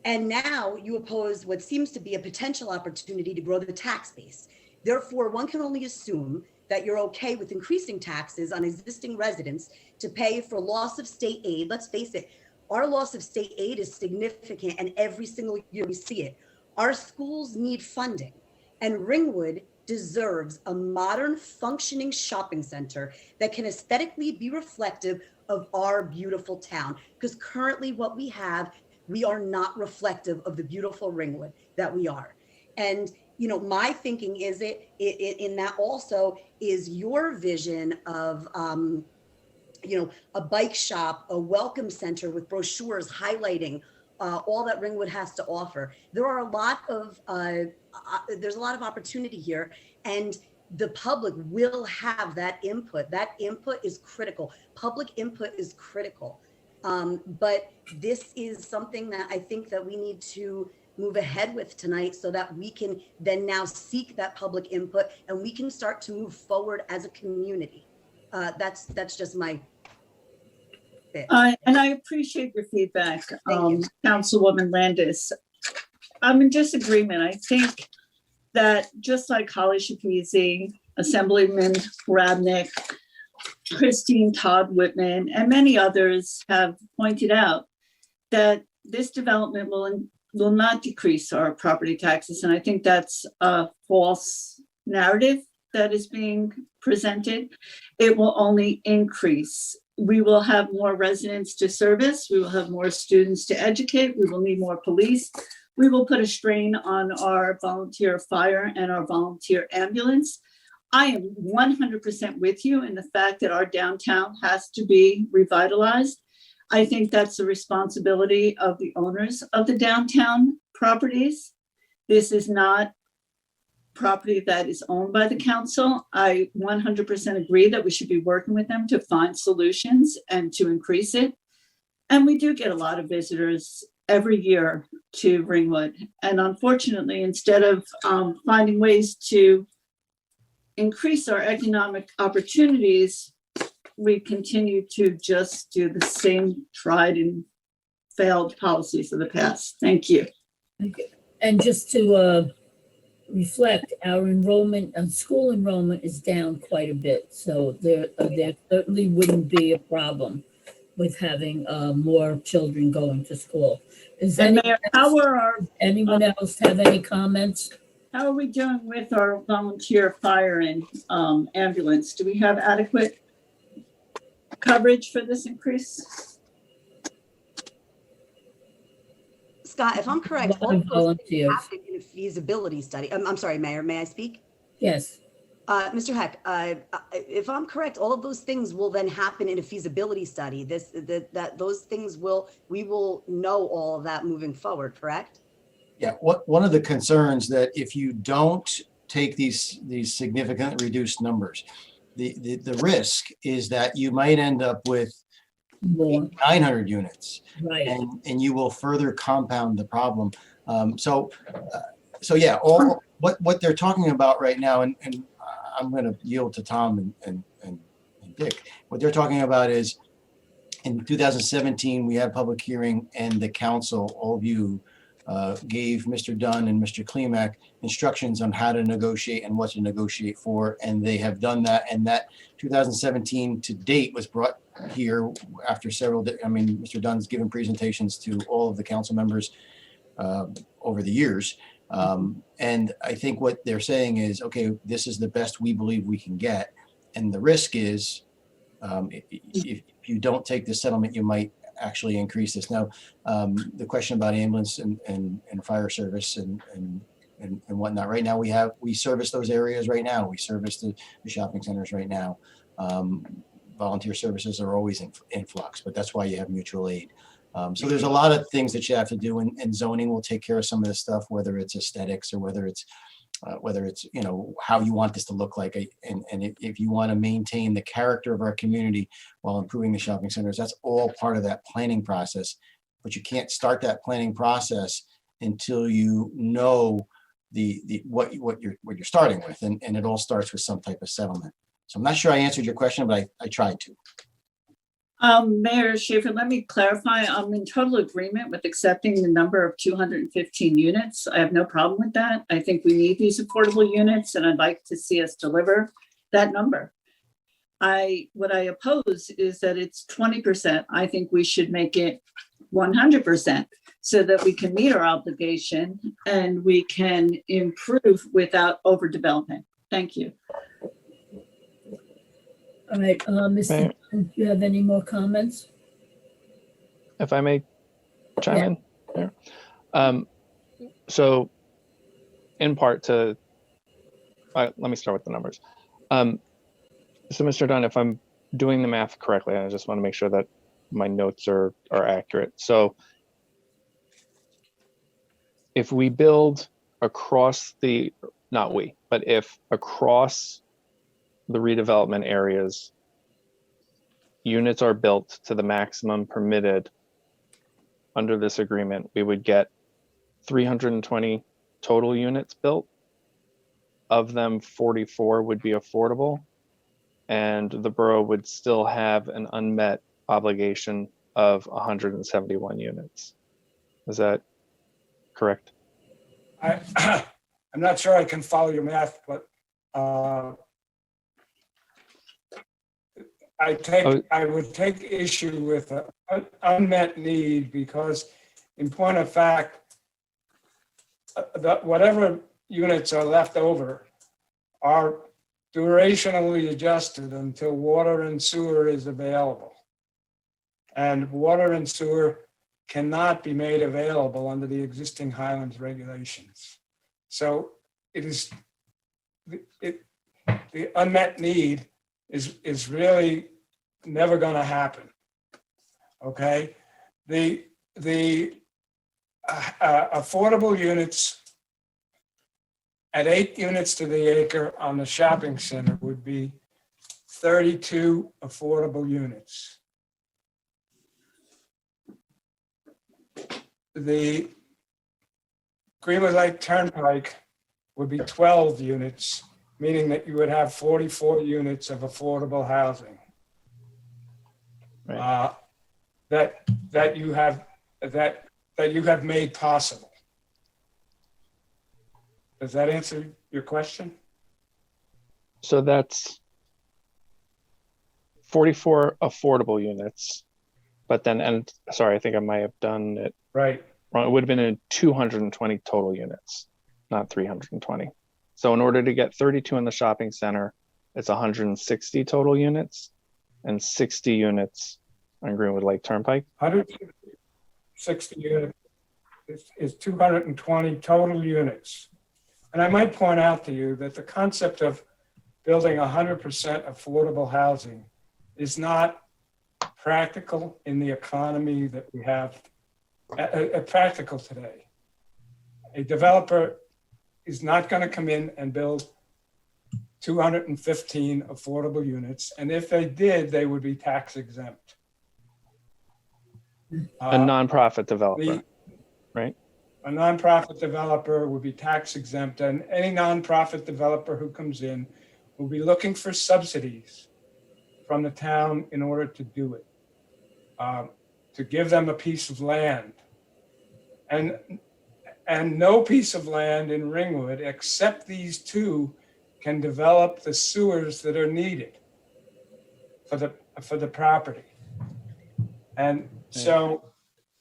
And now you oppose what seems to be a potential opportunity to grow the tax base. Therefore, one can only assume that you're okay with increasing taxes on existing residents to pay for loss of state aid. Let's face it, our loss of state aid is significant, and every single year we see it. Our schools need funding, and Ringwood deserves a modern, functioning shopping center that can aesthetically be reflective of our beautiful town. Because currently what we have We are not reflective of the beautiful Ringwood that we are. And, you know, my thinking is in that also is your vision of, you know, a bike shop, a welcome center with brochures highlighting all that Ringwood has to offer. There are a lot of, there's a lot of opportunity here, and the public will have that input. That input is critical. Public input is critical. But this is something that I think that we need to move ahead with tonight so that we can then now seek that public input and we can start to move forward as a community. That's just my bit. And I appreciate your feedback, Councilwoman Landis. I'm in disagreement. I think that just like Holly Shapezi, Assemblyman Rabnick, Christine Todd Whitman, and many others have pointed out that this development will not decrease our property taxes. And I think that's a false narrative that is being presented. It will only increase. We will have more residents to service. We will have more students to educate. We will need more police. We will put a strain on our volunteer fire and our volunteer ambulance. I am 100% with you in the fact that our downtown has to be revitalized. I think that's the responsibility of the owners of the downtown properties. This is not property that is owned by the council. I 100% agree that we should be working with them to find solutions and to increase it. And we do get a lot of visitors every year to Ringwood. And unfortunately, instead of finding ways to increase our economic opportunities, we continue to just do the same tried and failed policies of the past. Thank you. And just to reflect, our enrollment, school enrollment is down quite a bit. So there certainly wouldn't be a problem with having more children going to school. Anyone else have any comments? How are we doing with our volunteer fire and ambulance? Do we have adequate coverage for this increase? Scott, if I'm correct, all of those things happen in a feasibility study. I'm sorry, Mayor, may I speak? Yes. Mr. Heck, if I'm correct, all of those things will then happen in a feasibility study. Those things we will know all of that moving forward, correct? Yeah, one of the concerns that if you don't take these significantly reduced numbers, the risk is that you might end up with 900 units, right? And you will further compound the problem. So yeah, all what they're talking about right now, and I'm going to yield to Tom and Dick. What they're talking about is in 2017 we had a public hearing, and the council, all of you, gave Mr. Dunn and Mr. Klimek instructions on how to negotiate and what to negotiate for, and they have done that. And that 2017 to date was brought here after several, Mr. Dunn's given presentations to all of the council members over the years. And I think what they're saying is, okay, this is the best we believe we can get. And the risk is if you don't take this settlement, you might actually increase this. Now, the question about ambulance and fire service and whatnot, right now we service those areas right now. We service the shopping centers right now. Volunteer services are always in flux, but that's why you have mutual aid. So there's a lot of things that you have to do, and zoning will take care of some of this stuff, whether it's aesthetics or whether it's how you want this to look like. And if you want to maintain the character of our community while improving the shopping centers, that's all part of that planning process. But you can't start that planning process until you know what you're starting with, and it all starts with some type of settlement. So I'm not sure I answered your question, but I tried to. Mayor Schaefer, let me clarify. I'm in total agreement with accepting the number of 215 units. I have no problem with that. I think we need these affordable units, and I'd like to see us deliver that number. What I oppose is that it's 20%. I think we should make it 100% so that we can meet our obligation and we can improve without overdevelopment. Thank you. All right, Mr. Dunn, do you have any more comments? If I may chime in? So in part to, let me start with the numbers. So Mr. Dunn, if I'm doing the math correctly, I just want to make sure that my notes are accurate. So if we build across the, not we, but if across the redevelopment areas, units are built to the maximum permitted under this agreement, we would get 320 total units built. Of them, 44 would be affordable, and the borough would still have an unmet obligation of 171 units. Is that correct? I'm not sure I can follow your math, but I would take issue with an unmet need because, in point of fact, whatever units are left over are durationally adjusted until water and sewer is available. And water and sewer cannot be made available under the existing Highlands regulations. So it is, the unmet need is really never going to happen. Okay, the affordable units at 8 units to the acre on the shopping center would be 32 affordable units. The Greenwood Lake Turnpike would be 12 units, meaning that you would have 44 units of affordable housing. Right. That you have made possible. Does that answer your question? So that's 44 affordable units, but then, and sorry, I think I might have done it right wrong. It would have been in 220 total units, not 320. So in order to get 32 in the shopping center, it's 160 total units and 60 units on Greenwood Lake Turnpike. 160 units is 220 total units. And I might point out to you that the concept of building 100% affordable housing is not practical in the economy that we have, practical today. A developer is not going to come in and build 215 affordable units. And if they did, they would be tax exempt. A nonprofit developer, right? A nonprofit developer would be tax exempt, and any nonprofit developer who comes in will be looking for subsidies from the town in order to do it, to give them a piece of land. And no piece of land in Ringwood, except these two, can develop the sewers that are needed for the property. And so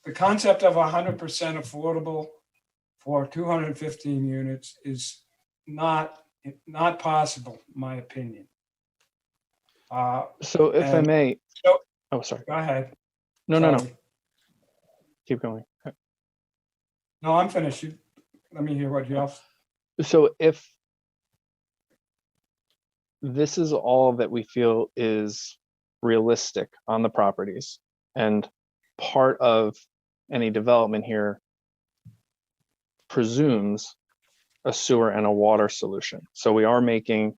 the concept of 100% affordable for 215 units is not possible, in my opinion. So if I may, oh, sorry. Go ahead. No. Sorry. Keep going. No, I'm finished. Let me hear what you else. So if this is all that we feel is realistic on the properties, and part of any development here presumes a sewer and a water solution. So we are making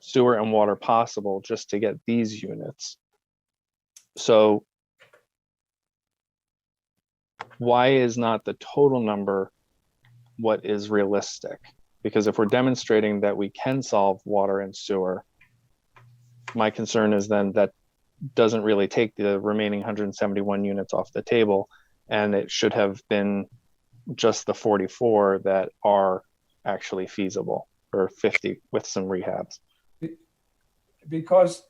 sewer and water possible just to get these units. So why is not the total number what is realistic? Because if we're demonstrating that we can solve water and sewer, my concern is then that doesn't really take the remaining 171 units off the table, and it should have been just the 44 that are actually feasible, or 50 with some rehabs. Because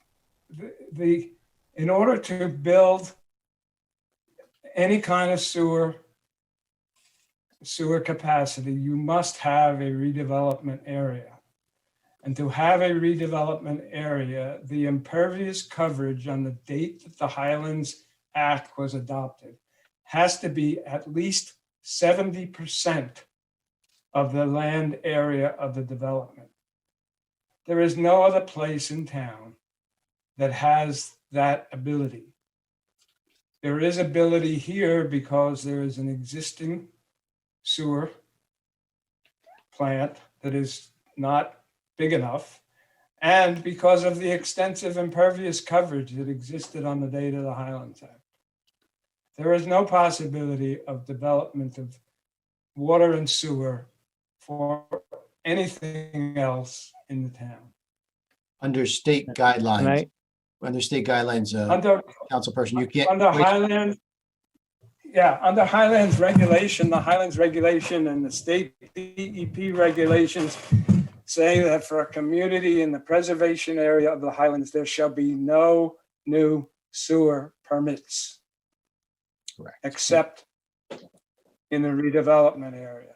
in order to build any kind of sewer capacity, you must have a redevelopment area. And to have a redevelopment area, the impervious coverage on the date that the Highlands Act was adopted has to be at least 70% of the land area of the development. There is no other place in town that has that ability. There is ability here because there is an existing sewer plant that is not big enough, and because of the extensive impervious coverage that existed on the date of the Highlands Act. There is no possibility of development of water and sewer for anything else in the town. Under state guidelines, councilperson, you can't. Under Highlands, yeah, under Highlands regulation, the Highlands regulation and the state DEP regulations say that for a community in the preservation area of the Highlands, there shall be no new sewer permits. Correct. Except in the redevelopment area.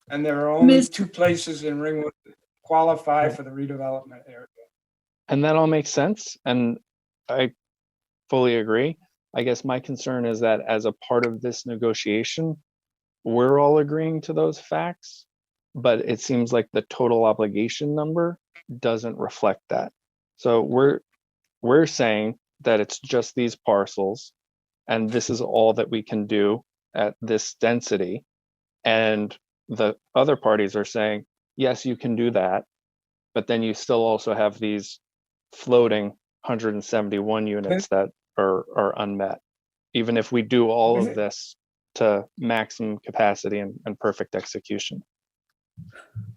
And there are only Ms. 2 places in Ringwood that qualify for the redevelopment area. And that all makes sense. And I fully agree. I guess my concern is that as a part of this negotiation, we're all agreeing to those facts, but it seems like the total obligation number doesn't reflect that. So we're saying that it's just these parcels, and this is all that we can do at this density. And the other parties are saying, yes, you can do that, but then you still also have these floating 171 units that are unmet, even if we do all of this to maximum capacity and perfect execution.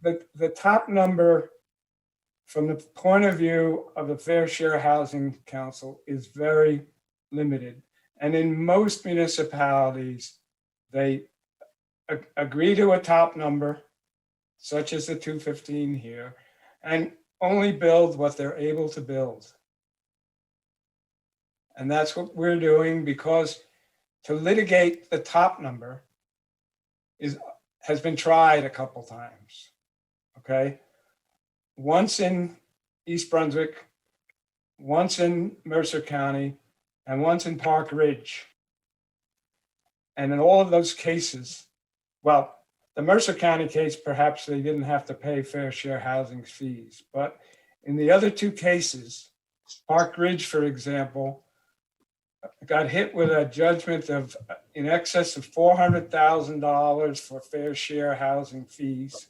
The top number from the point of view of the Fair Share Housing Council is very limited. And in most municipalities, they agree to a top number, such as the 215 here, and only build what they're able to build. And that's what we're doing, because to litigate the top number has been tried a couple times, okay? Once in East Brunswick, once in Mercer County, and once in Park Ridge. And in all of those cases, well, the Mercer County case, perhaps they didn't have to pay fair share housing fees. But in the other 2 cases, Park Ridge, for example, got hit with a judgment of in excess of $400,000 for fair share housing fees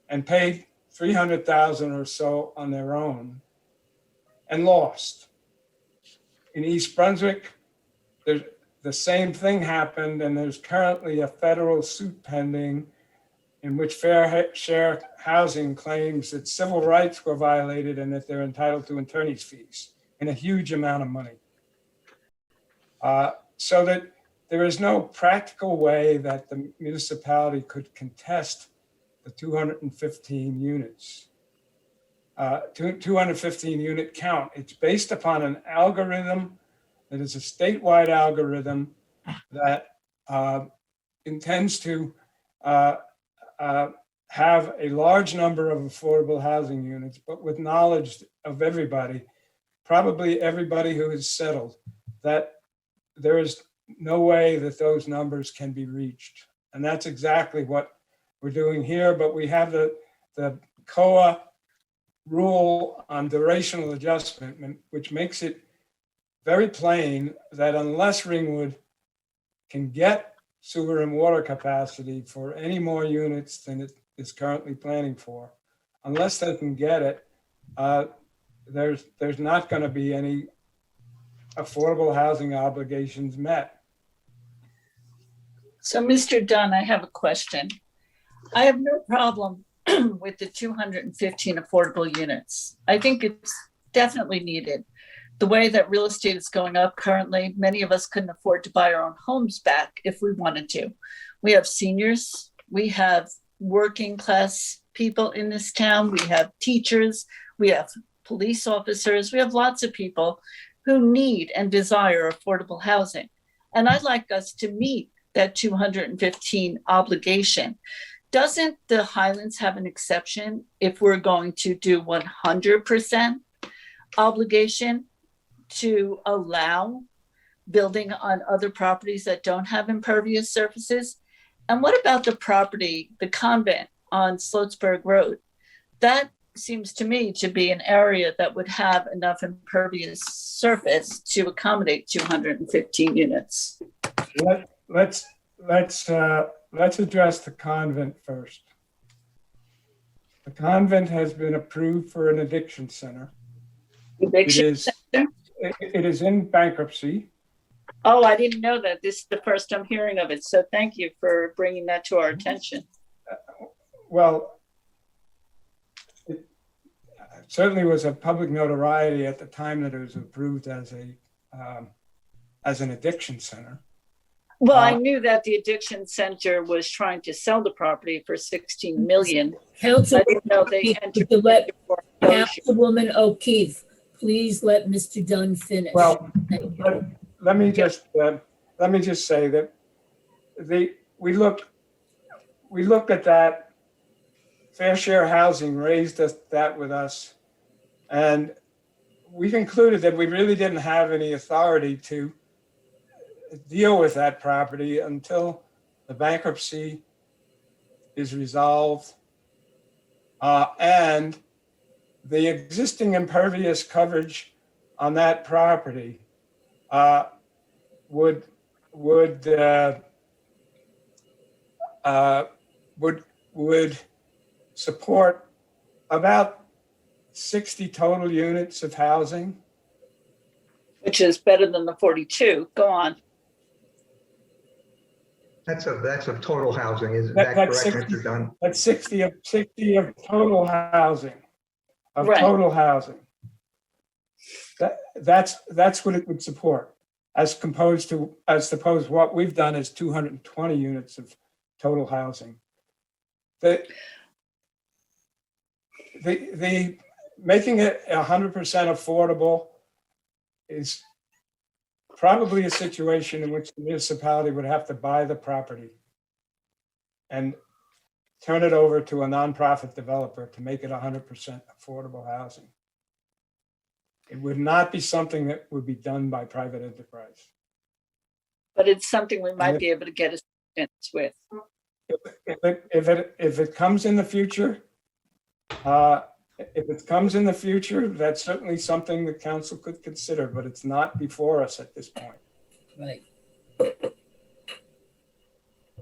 and paid $300,000 or so on their own and lost. In East Brunswick, the same thing happened, and there's currently a federal suit pending in which fair share housing claims that civil rights were violated and that they're entitled to attorney's fees and a huge amount of money. So that there is no practical way that the municipality could contest the 215 units. 215 unit count. It's based upon an algorithm that is a statewide algorithm that intends to have a large number of affordable housing units, but with knowledge of everybody, probably everybody who is settled, that there is no way that those numbers can be reached. And that's exactly what we're doing here, but we have the COA rule on durational adjustment, which makes it very plain that unless Ringwood can get sewer and water capacity for any more units than it is currently planning for, unless they can get it, there's not going to be any affordable housing obligations met. So, Mr. Dunn, I have a question. I have no problem with the 215 affordable units. I think it's definitely needed. The way that real estate is going up currently, many of us couldn't afford to buy our own homes back if we wanted to. We have seniors, we have working class people in this town, we have teachers, we have police officers, we have lots of people who need and desire affordable housing. And I'd like us to meet that 215 obligation. Doesn't the Highlands have an exception if we're going to do 100% obligation to allow building on other properties that don't have impervious surfaces? And what about the property, the convent on Sloatsburg Road? That seems to me to be an area that would have enough impervious surface to accommodate 215 units. Let's address the convent first. The convent has been approved for an addiction center. Eviction center? It is in bankruptcy. Oh, I didn't know that. This is the first I'm hearing of it. So thank you for bringing that to our attention. Well, it certainly was a public notoriety at the time that it was approved as an addiction center. Well, I knew that the addiction center was trying to sell the property for 16 million. Council, I didn't know they entered Councilwoman O'Keefe, please let Mr. Dunn finish. Well, let me just say that we looked at that. Fair Share Housing raised that with us, and we concluded that we really didn't have any authority to deal with that property until the bankruptcy is resolved, and the existing impervious coverage on that property would support about 60 total units of housing, which is better than the 42. Go on. That's of total housing, is that correct, Mr. Dunn? That's 60 of total housing. Right. Total housing. That's what it would support, as opposed what we've done is 220 units of total housing. The making it 100% affordable is probably a situation in which the municipality would have to buy the property and turn it over to a nonprofit developer to make it 100% affordable housing. It would not be something that would be done by private enterprise. But it's something we might be able to get assistance with. If it comes in the future, that's certainly something the council could consider, but it's not before us at this point. Right.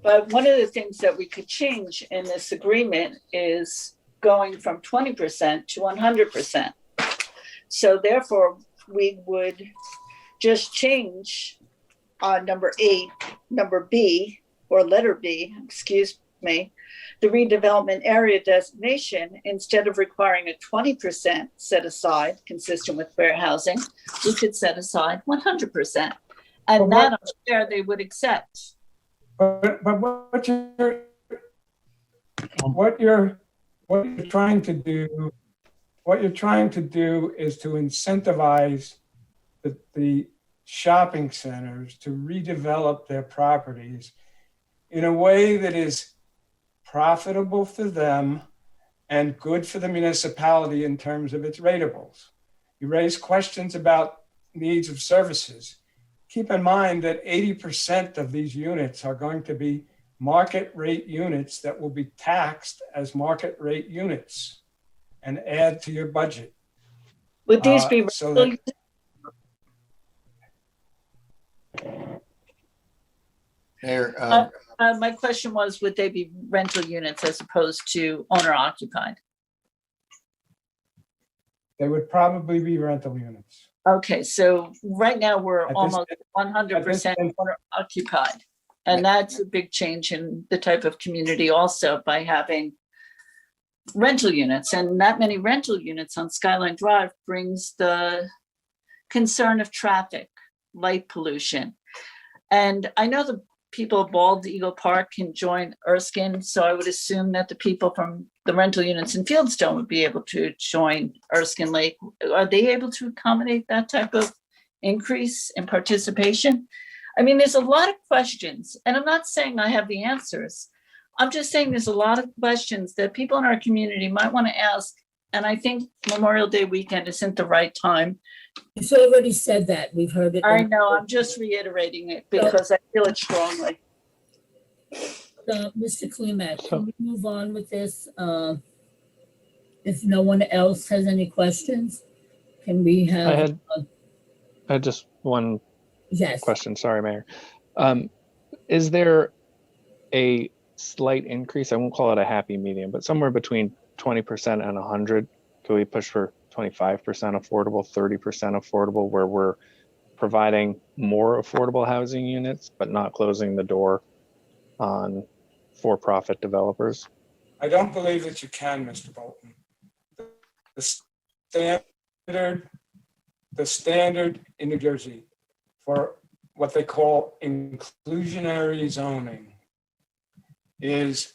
But one of the things that we could change in this agreement is going from 20% to 100%. So therefore, we would just change number B, or letter B, excuse me, the redevelopment area designation. Instead of requiring a 20% set aside, consistent with fair housing, we could set aside 100%. And that I'm sure they would accept. But what you're trying to do is to incentivize the shopping centers to redevelop their properties in a way that is profitable for them and good for the municipality in terms of its ratables. You raise questions about needs of services. Keep in mind that 80% of these units are going to be market rate units that will be taxed as market rate units and add to your budget. Would these be Mayor, my question was, would they be rental units as opposed to owner occupied? They would probably be rental units. Okay, so right now we're almost 100% owner occupied. And that's a big change in the type of community also by having rental units. And that many rental units on Skyline Drive brings the concern of traffic, light pollution. And I know the people of Bald Eagle Park can join Erskine, so I would assume that the people from the rental units in Fieldstone would be able to join Erskine Lake. Are they able to accommodate that type of increase in participation? I mean, there's a lot of questions, and I'm not saying I have the answers. I'm just saying there's a lot of questions that people in our community might want to ask, and I think Memorial Day weekend isn't the right time. You've already said that. We've heard it. I know, I'm just reiterating it because I feel it strongly. Mr. Klimek, can we move on with this? If no one else has any questions, can we have? I had just one Yes. question. Sorry, Mayor. Is there a slight increase? I won't call it a happy medium, but somewhere between 20% and 100. Can we push for 25% affordable, 30% affordable, where we're providing more affordable housing units, but not closing the door on for-profit developers? I don't believe that you can, Mr. Bolton. The standard in New Jersey for what they call inclusionary zoning is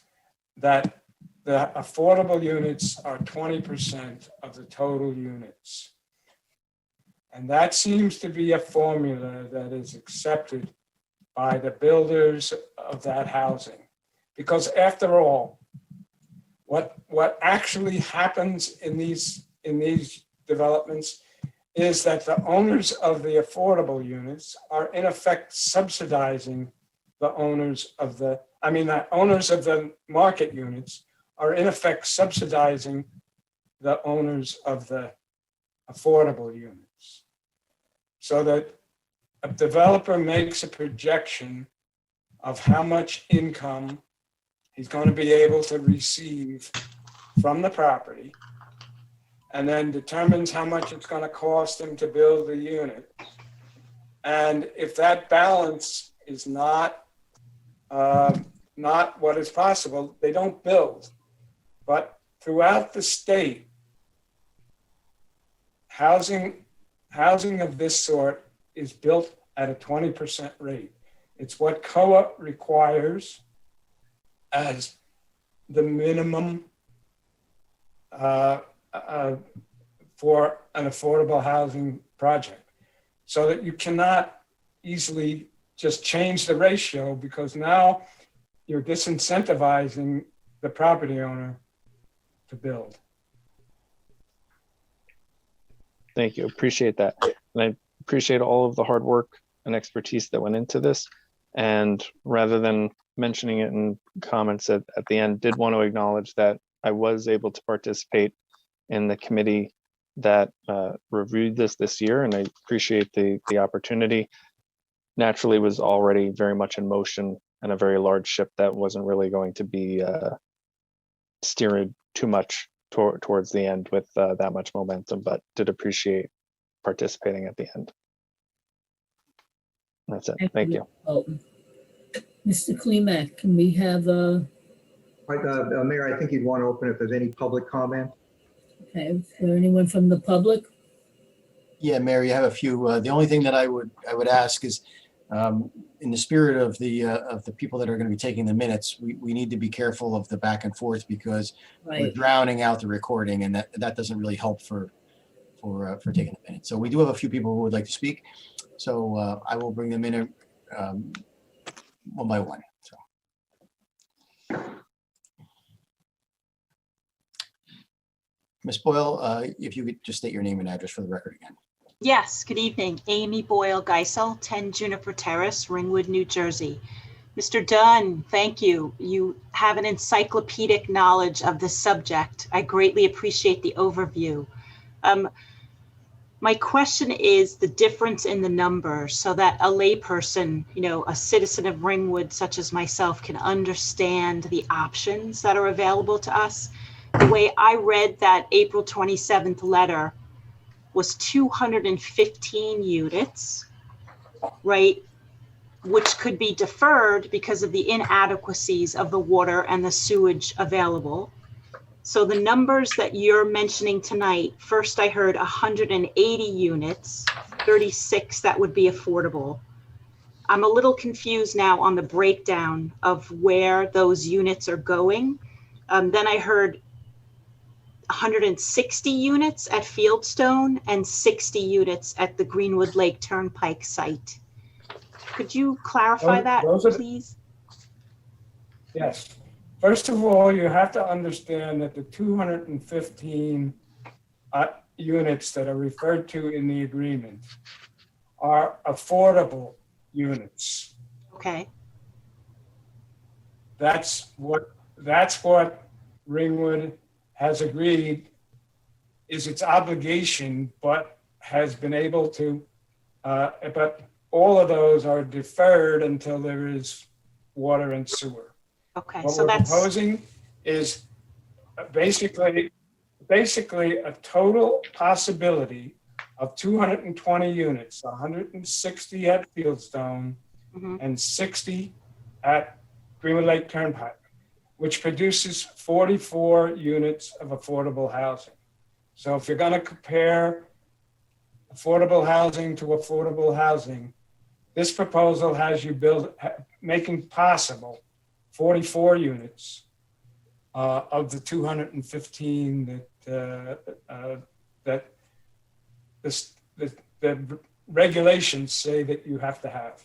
that the affordable units are 20% of the total units. And that seems to be a formula that is accepted by the builders of that housing. Because after all, what actually happens in these developments is that the owners of the affordable units are in effect subsidizing the owners of the market units are in effect subsidizing the owners of the affordable units. So that a developer makes a projection of how much income he's going to be able to receive from the property, and then determines how much it's going to cost him to build the unit. And if that balance is not what is possible, they don't build. But throughout the state, housing of this sort is built at a 20% rate. It's what COA requires as the minimum for an affordable housing project, so that you cannot easily just change the ratio, because now you're disincentivizing the property owner to build. Thank you. Appreciate that. And I appreciate all of the hard work and expertise that went into this. And rather than mentioning it in comments at the end, did want to acknowledge that I was able to participate in the committee that reviewed this year, and I appreciate the opportunity. Naturally was already very much in motion, and a very large ship that wasn't really going to be steered too much towards the end with that much momentum, but did appreciate participating at the end. That's it. Thank you. Mr. Klimek, can we have Mayor, I think you'd want to open if there's any public comment. okay, is there anyone from the public? Yeah, Mayor, you have a few. The only thing that I would ask is, in the spirit of the people that are going to be taking the minutes, we need to be careful of the back and forth, because we're Right. drowning out the recording, and that doesn't really help for taking the minutes. So we do have a few people who would like to speak. So I will bring them in one by one. So. Ms. Boyle, if you could just state your name and address for the record again. Yes, good evening. Amy Boyle Geisel, 10 Juniper Terrace, Ringwood, New Jersey. Mr. Dunn, thank you. You have an encyclopedic knowledge of this subject. I greatly appreciate the overview. My question is the difference in the numbers, so that a layperson, a citizen of Ringwood such as myself, can understand the options that are available to us. The way I read that April 27th letter was 215 units, right? Which could be deferred because of the inadequacies of the water and the sewage available. So the numbers that you're mentioning tonight, first I heard 180 units, 36 that would be affordable. I'm a little confused now on the breakdown of where those units are going. Then I heard 160 units at Fieldstone and 60 units at the Greenwood Lake Turnpike site. Could you clarify that, please? Yes. First of all, you have to understand that the 215 units that are referred to in the agreement are affordable units. Okay. that's what Ringwood has agreed is its obligation, but has been able to, but all of those are deferred until there is water and sewer. Okay, What so we're that's, proposing is basically a total possibility of 220 units, 160 at Fieldstone mhm. and 60 at Greenwood Lake Turnpike, which produces 44 units of affordable housing. So if you're going to compare affordable housing to affordable housing, this proposal has you making possible 44 units of the 215 that the regulations say that you have to have.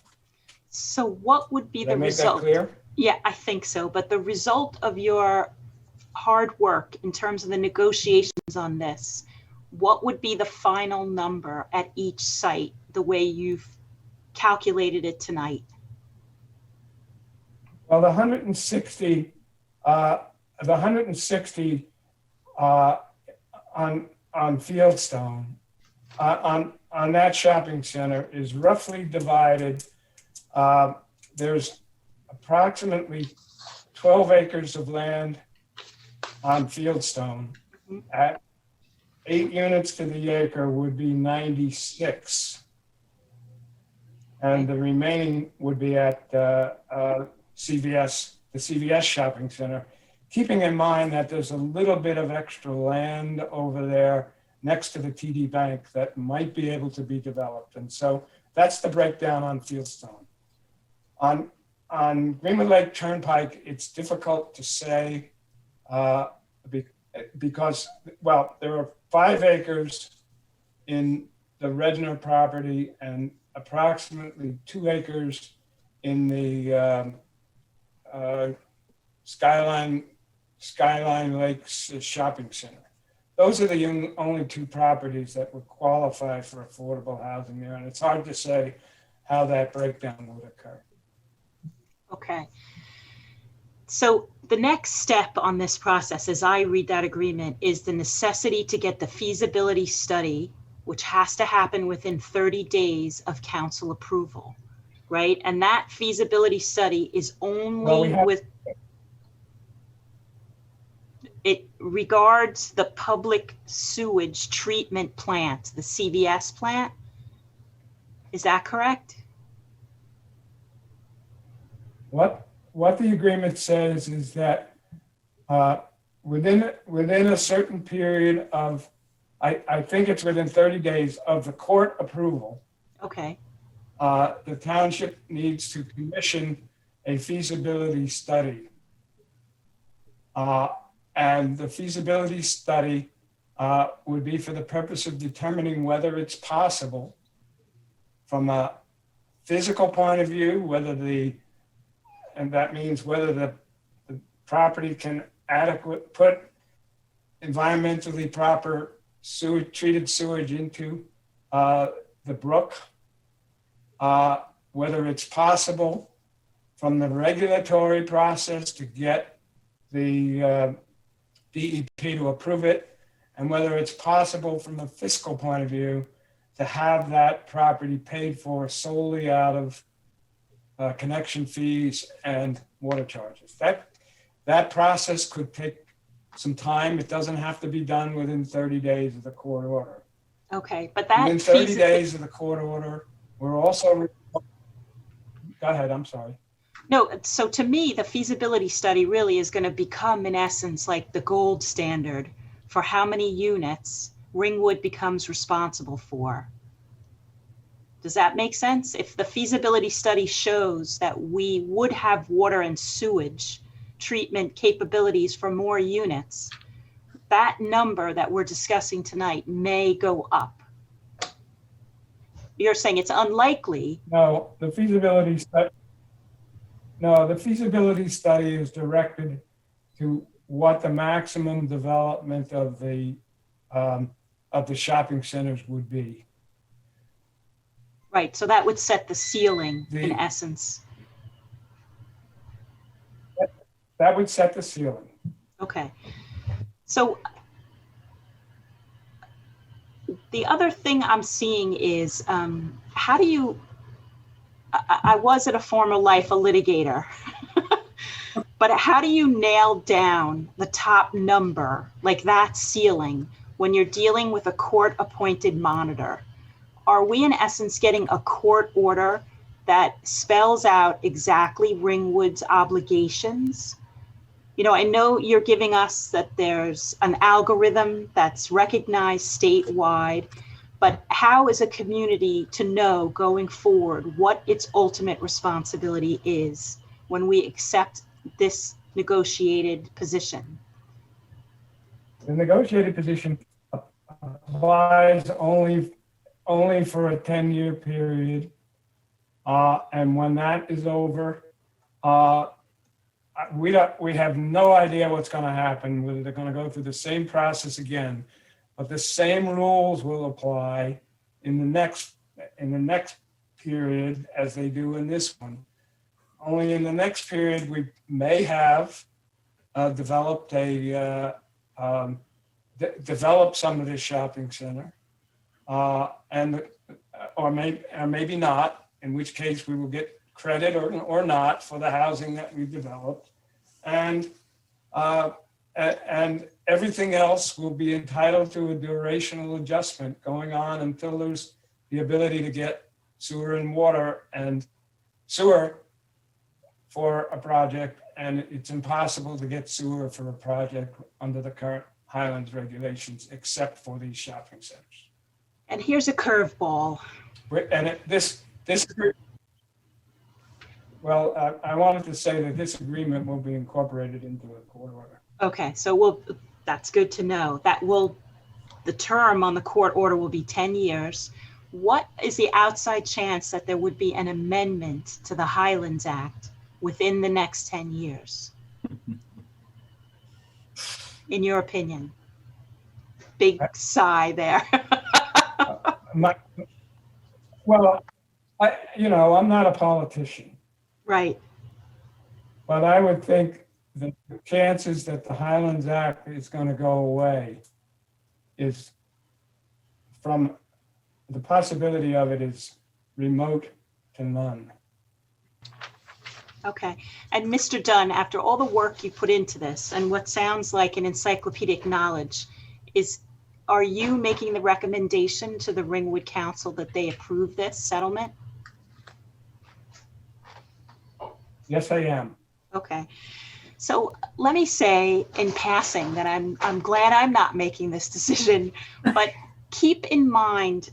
So what would be Did the I make that result? clear? Yeah, I think so. But the result of your hard work in terms of the negotiations on this, what would be the final number at each site, the way you've calculated it tonight? Well, the 160 on Fieldstone, on that shopping center is roughly divided. There's approximately 12 acres of land on Fieldstone. At 8 units to the acre would be 96. And the remaining would be at CVS, the CVS shopping center, keeping in mind that there's a little bit of extra land over there next to the TD Bank that might be able to be developed. And so that's the breakdown on Fieldstone. On Greenwood Lake Turnpike, it's difficult to say because, well, there are 5 acres in the Redner property and approximately 2 acres in the Skyline Lakes Shopping Center. Those are the only 2 properties that would qualify for affordable housing there, and it's hard to say how that breakdown would occur. Okay. So the next step on this process, as I read that agreement, is the necessity to get the feasibility study, which has to happen within 30 days of council approval, right? And that feasibility study is only it regards the public sewage treatment plant, the CVS plant. Is that correct? What the agreement says is that within a certain period of, I think it's within 30 days of the court approval, okay, the township needs to commission a feasibility study. And the feasibility study would be for the purpose of determining whether it's possible from a physical point of view, and that means whether the property can put environmentally proper treated sewage into the brook, whether it's possible from the regulatory process to get the DEP to approve it, and whether it's possible from a fiscal point of view to have that property paid for solely out of connection fees and water charges. That process could take some time. It doesn't have to be done within 30 days of the court order. Okay, but that within 30 days of the court order, we're also, go ahead, I'm sorry. No, so to me, the feasibility study really is going to become, in essence, like the gold standard for how many units Ringwood becomes responsible for. Does that make sense? If the feasibility study shows that we would have water and sewage treatment capabilities for more units, that number that we're discussing tonight may go up. You're saying it's unlikely. No, the feasibility study is directed to what the maximum development of the shopping centers would be. Right, so that would set the ceiling in essence. that would set the ceiling. Okay. So the other thing I'm seeing is how do you, I was at a former life a litigator, but how do you nail down the top number, like that ceiling, when you're dealing with a court-appointed monitor? Are we in essence getting a court order that spells out exactly Ringwood's obligations? You know, I know you're giving us that there's an algorithm that's recognized statewide, but how is a community to know going forward what its ultimate responsibility is when we accept this negotiated position? The negotiated position applies only for a 10-year period. And when that is over, we have no idea what's going to happen, whether they're going to go through the same process again, but the same rules will apply in the next period as they do in this one. Only in the next period, we may have developed some of this shopping center, or maybe not, in which case we will get credit or not for the housing that we've developed. And everything else will be entitled to a durational adjustment going on until there's the ability to get sewer and water and sewer for a project. And it's impossible to get sewer for a project under the current Highlands regulations, except for these shopping centers. And here's a curveball. And well, I wanted to say that this agreement will be incorporated into a court order. Okay, so that's good to know. The term on the court order will be 10 years. What is the outside chance that there would be an amendment to the Highlands Act within the next 10 years? In your opinion? Big sigh there. Well, I'm not a politician. Right. But I would think the chances that the Highlands Act is going to go away is, from the possibility of it, is remote to none. Okay. And Mr. Dunn, after all the work you put into this and what sounds like an encyclopedic knowledge, are you making the recommendation to the Ringwood Council that they approve this settlement? Yes, I am. Okay. So let me say in passing that I'm glad I'm not making this decision, but keep in mind,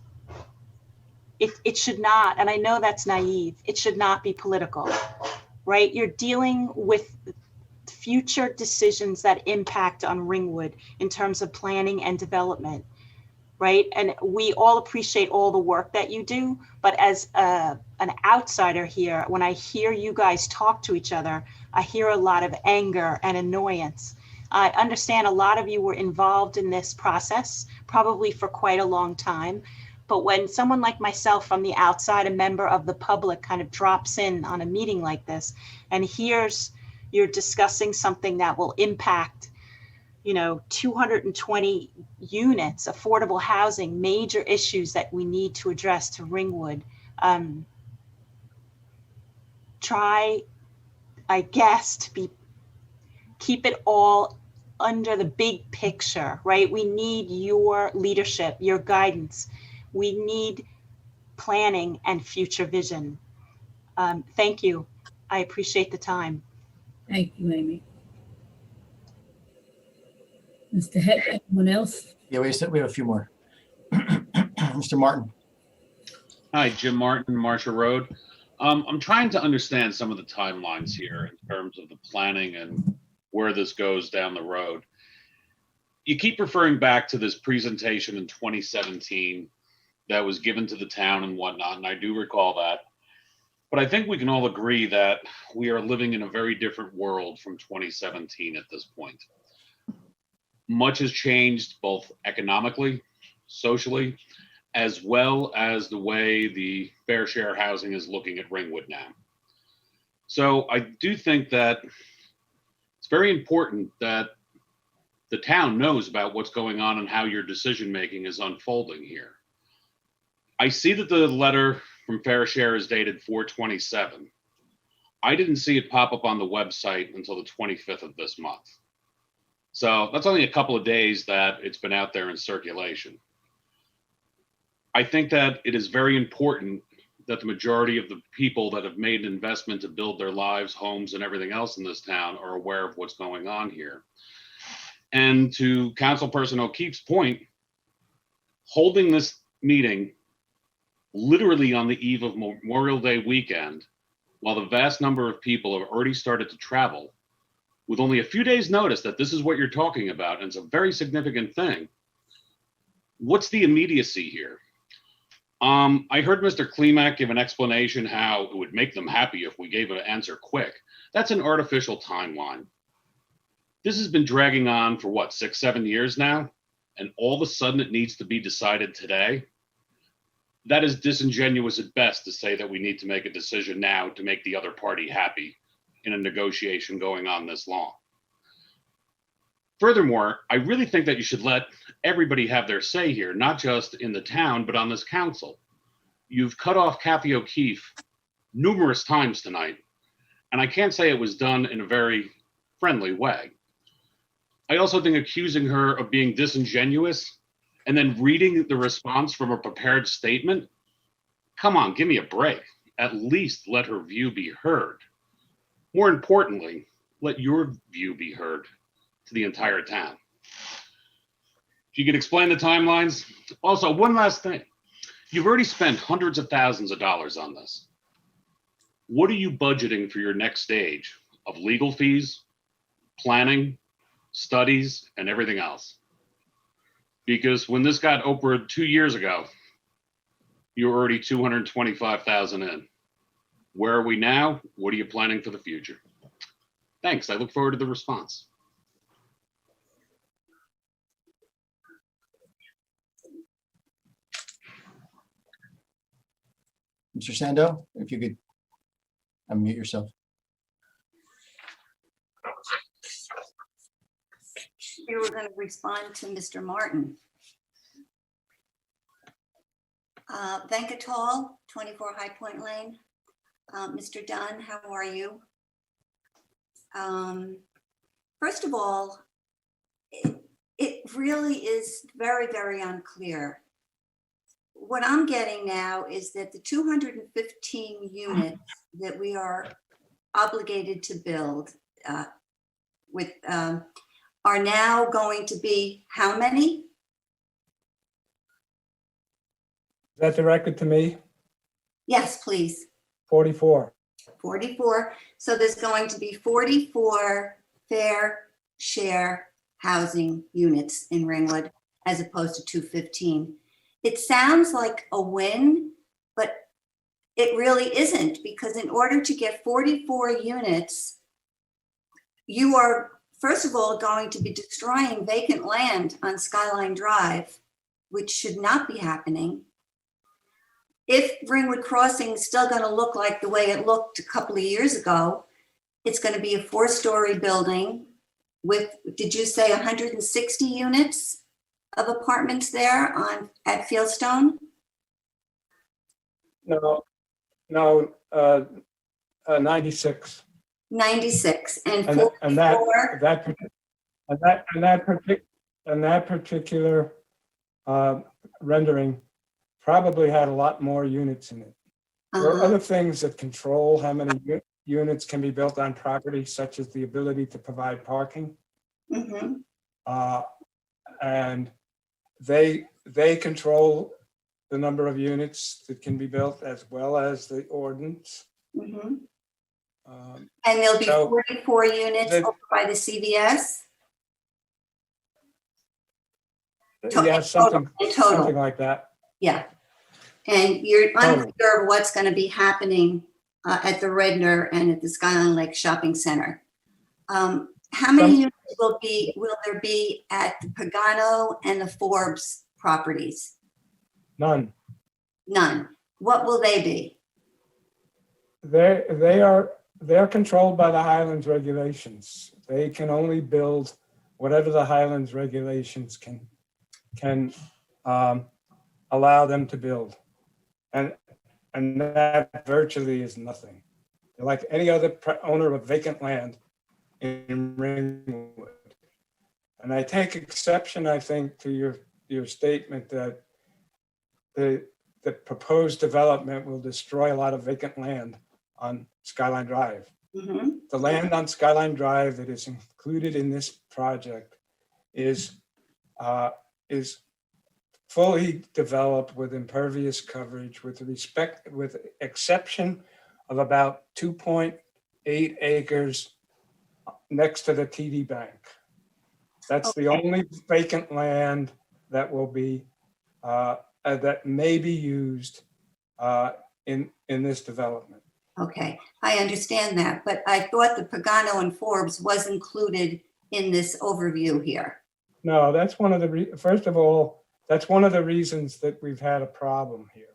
it should not, and I know that's naive, it should not be political, right? You're dealing with future decisions that impact on Ringwood in terms of planning and development, right? And we all appreciate all the work that you do, but as an outsider here, when I hear you guys talk to each other, I hear a lot of anger and annoyance. I understand a lot of you were involved in this process, probably for quite a long time. But when someone like myself from the outside, a member of the public, kind of drops in on a meeting like this and hears you're discussing something that will impact, 220 units, affordable housing, major issues that we need to address to Ringwood, try, I guess, keep it all under the big picture, right? We need your leadership, your guidance. We need planning and future vision. Thank you. I appreciate the time. Thank you, Amy. Mr. Heck, anyone else? Yeah, we have a few more. Mr. Martin. Hi, Jim Martin, Marshall Road. I'm trying to understand some of the timelines here in terms of the planning and where this goes down the road. You keep referring back to this presentation in 2017 that was given to the town and whatnot, and I do recall that. But I think we can all agree that we are living in a very different world from 2017 at this point. Much has changed, both economically, socially, as well as the way the fair share housing is looking at Ringwood now. So I do think that it's It's very important that the town knows about what's going on and how your decision-making is unfolding here. I see that the letter from Fair Share is dated 4/27. I didn't see it pop up on the website until the 25th of this month. So that's only a couple of days that it's been out there in circulation. I think that it is very important that the majority of the people that have made an investment to build their lives, homes, and everything else in this town are aware of what's going on here. And to Councilperson O'Keefe's point, holding this meeting literally on the eve of Memorial Day weekend, while the vast number of people have already started to travel, with only a few days' notice that this is what you're talking about, and it's a very significant thing. What's the immediacy here? I heard Mr. Klimek give an explanation how it would make them happy if we gave an answer quick. That's an artificial timeline. This has been dragging on for what, 6, 7 years now? And all of a sudden it needs to be decided today? That is disingenuous at best to say that we need to make a decision now to make the other party happy in a negotiation going on this long. Furthermore, I really think that you should let everybody have their say here, not just in the town, but on this council. You've cut off Kathy O'Keefe numerous times tonight, and I can't say it was done in a very friendly way. I also think accusing her of being disingenuous and then reading the response from a prepared statement, come on, give me a break. At least let her view be heard. More importantly, let your view be heard to the entire town. If you could explain the timelines. Also, one last thing. You've already spent hundreds of thousands of dollars on this. What are you budgeting for your next stage of legal fees, planning, studies, and everything else? Because when this got Oprah 2 years ago, you were already $225,000 in. Where are we now? What are you planning for the future? Thanks. I look forward to the response. Mr. Sando, if you could unmute yourself. We were going to respond to Mr. Martin. Venkatal, 24 High Point Lane. Mr. Dunn, how are you? First of all, it really is very, very unclear. What I'm getting now is that the 215 units that we are obligated to build are now going to be how many? Is that directed to me? Yes, please. 44. 44. So there's going to be 44 fair share housing units in Ringwood as opposed to 215. It sounds like a win, but it really isn't, because in order to get 44 units, you are, first of all, going to be destroying vacant land on Skyline Drive, which should not be happening. If Ringwood Crossing is still going to look like the way it looked a couple of years ago, it's going to be a 4-story building with, did you say 160 units of apartments there at Fieldstone? No, 96. 96 and And 44. that particular rendering probably had a lot more units in it. There are other things that control how many units can be built on property, such as the ability to provide parking. Mhm. And they control the number of units that can be built, as well as the ordinance. Mhm. And there'll be 44 units over by the CVS? Yeah, something like that. Yeah. And you're Total. unsure of what's going to be happening at the Redner and at the Skyline Lake Shopping Center. How many units will there be at the Pagano and the Forbes properties? None. None. What will they be? They're controlled by the Highlands regulations. they can only build whatever the Highlands regulations can allow them to build. And that virtually is nothing. Like any other owner of vacant land in Ringwood. And I take exception, I think, to your statement that the proposed development will destroy a lot of vacant land on Skyline Drive. The land on Skyline Drive that is included in this project is fully developed with impervious coverage with exception of about 2.8 acres next to the TD Bank. That's the only vacant land that will be that may be used in this development. Okay, I understand that, but I thought the Pagano and Forbes was included in this overview here. No, that's one of the, first of all, that's one of the reasons that we've had a problem here.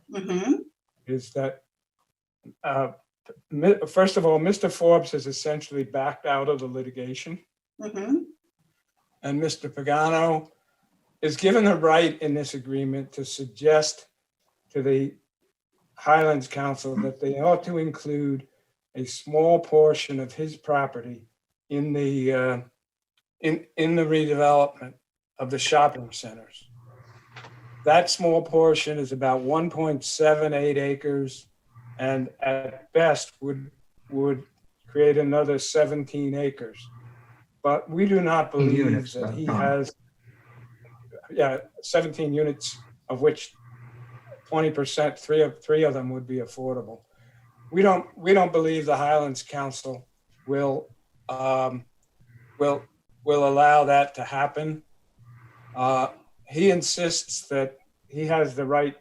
Is that, first of all, Mr. Forbes has essentially backed out of the litigation. And Mr. Pagano is given the right in this agreement to suggest to the Highlands Council that they ought to include a small portion of his property in the redevelopment of the shopping centers. That small portion is about 1.78 acres, and at best would create another 17 acres. But we do not believe units, that he Tom. has, 17 units, of which 20%, three of them would be affordable. We don't believe the Highlands Council will allow that to happen. He insists that he has the right.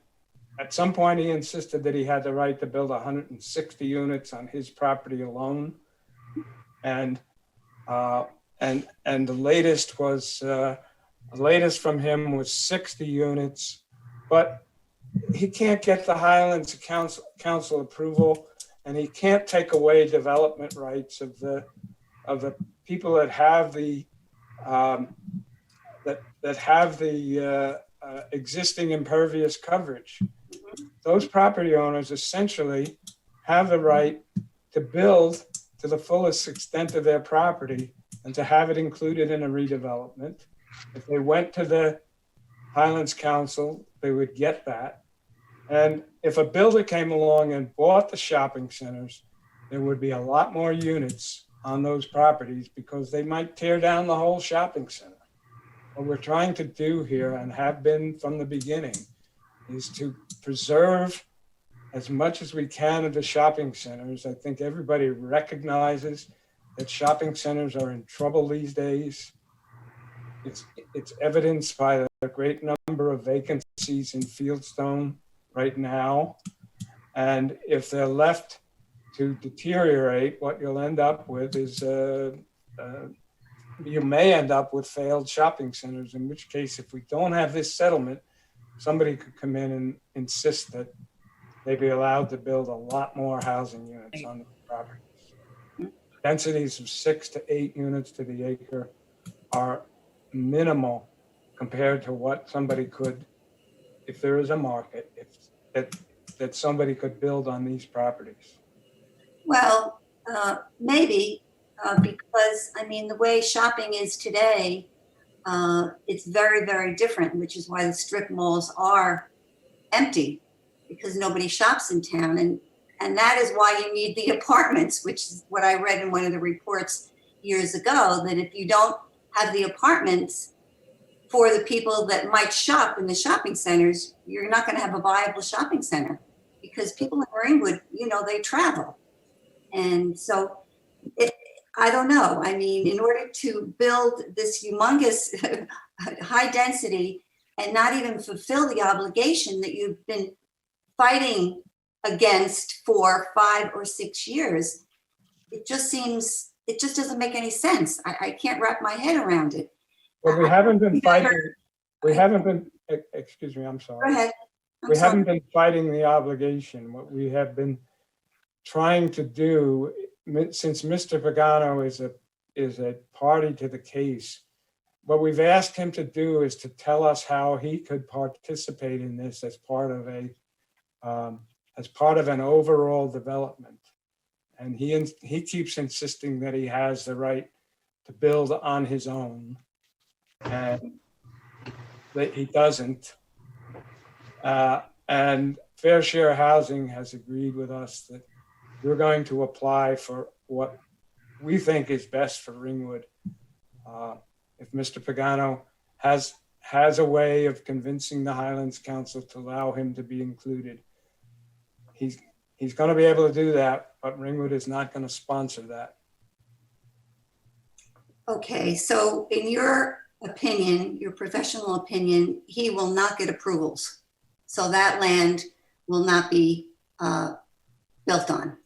At some point, he insisted that he had the right to build 160 units on his property alone, and the latest from him was 60 units, but he can't get the Highlands Council approval, and he can't take away development rights of the people that have the existing impervious coverage. Those property owners essentially have the right to build to the fullest extent of their property and to have it included in a redevelopment. If they went to the Highlands Council, they would get that. And if a builder came along and bought the shopping centers, there would be a lot more units on those properties because they might tear down the whole shopping center. What we're trying to do here, and have been from the beginning, is to preserve as much as we can of the shopping centers. I think everybody recognizes that shopping centers are in trouble these days. It's evidenced by the great number of vacancies in Fieldstone right now. And if they're left to deteriorate, what you'll end up with is you may end up with failed shopping centers, in which case, if we don't have this settlement, somebody could come in and insist that they be allowed to build a lot more housing units on the property. Densities of 6 to 8 units to the acre are minimal compared to what somebody could, if there is a market, that somebody could build on these properties. Well, maybe, because I mean, the way shopping is today, it's very, very different, which is why the strip malls are empty, because nobody shops in town. And that is why you need the apartments, which is what I read in one of the reports years ago, that if you don't have the apartments for the people that might shop in the shopping centers, you're not going to have a viable shopping center, because people in Ringwood, they travel. And so I don't know. I mean, in order to build this humongous high density and not even fulfill the obligation that you've been fighting against for 5 or 6 years, it just doesn't make any sense. I can't wrap my head around it. Well, we haven't been fighting. We haven't been, excuse me, I'm sorry. Go ahead. We haven't been fighting the obligation. What we have been trying to do, since Mr. Pagano is a is a party to the case. What we've asked him to do is to tell us how he could participate in this as part of an overall development. And he keeps insisting that he has the right to build on his own, and that he doesn't. And Fair Share Housing has agreed with us that we're going to apply for what we think is best for Ringwood. If Mr. Pagano has a way of convincing the Highlands Council to allow him to be included, he's going to be able to do that, but Ringwood is not going to sponsor that. Okay, so in your opinion, your professional opinion, he will not get approvals. So that land will not be built on.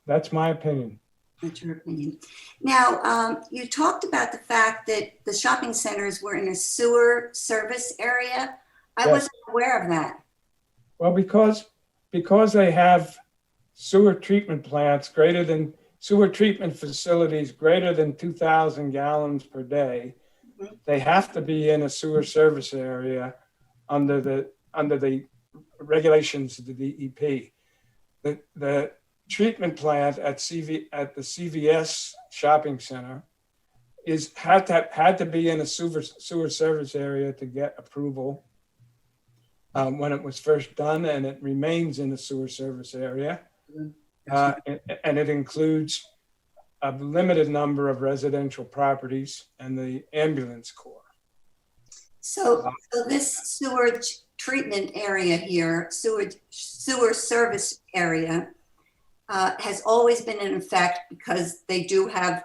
That's my opinion. That's your opinion. Now, you talked about the fact that the shopping centers were in a sewer service area. I Yes. wasn't aware of that. Well, because they have sewer treatment facilities greater than 2,000 gallons per day, they have to be in a sewer service area under the regulations of the DEP. The treatment plant at the CVS shopping center had to be in a sewer service area to get approval when it was first done, and it remains in the sewer service area. And it includes a limited number of residential properties and the ambulance corps. So this sewer treatment area here, sewer service area, has always been in effect because they do have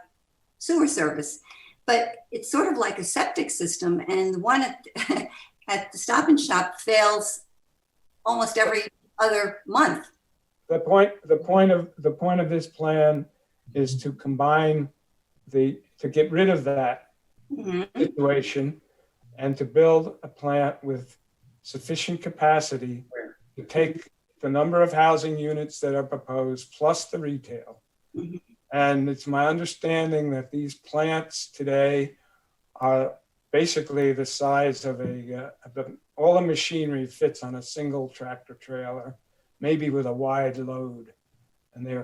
sewer service, but it's sort of like a septic system, and the one at the Stop and Shop fails almost every other month. The point of this plan is to combine to get rid of that situation and to build a plant with sufficient capacity to take the number of housing units that are proposed plus the retail. And it's my understanding that these plants today are basically the size of all the machinery fits on a single tractor trailer, maybe with a wide load. And they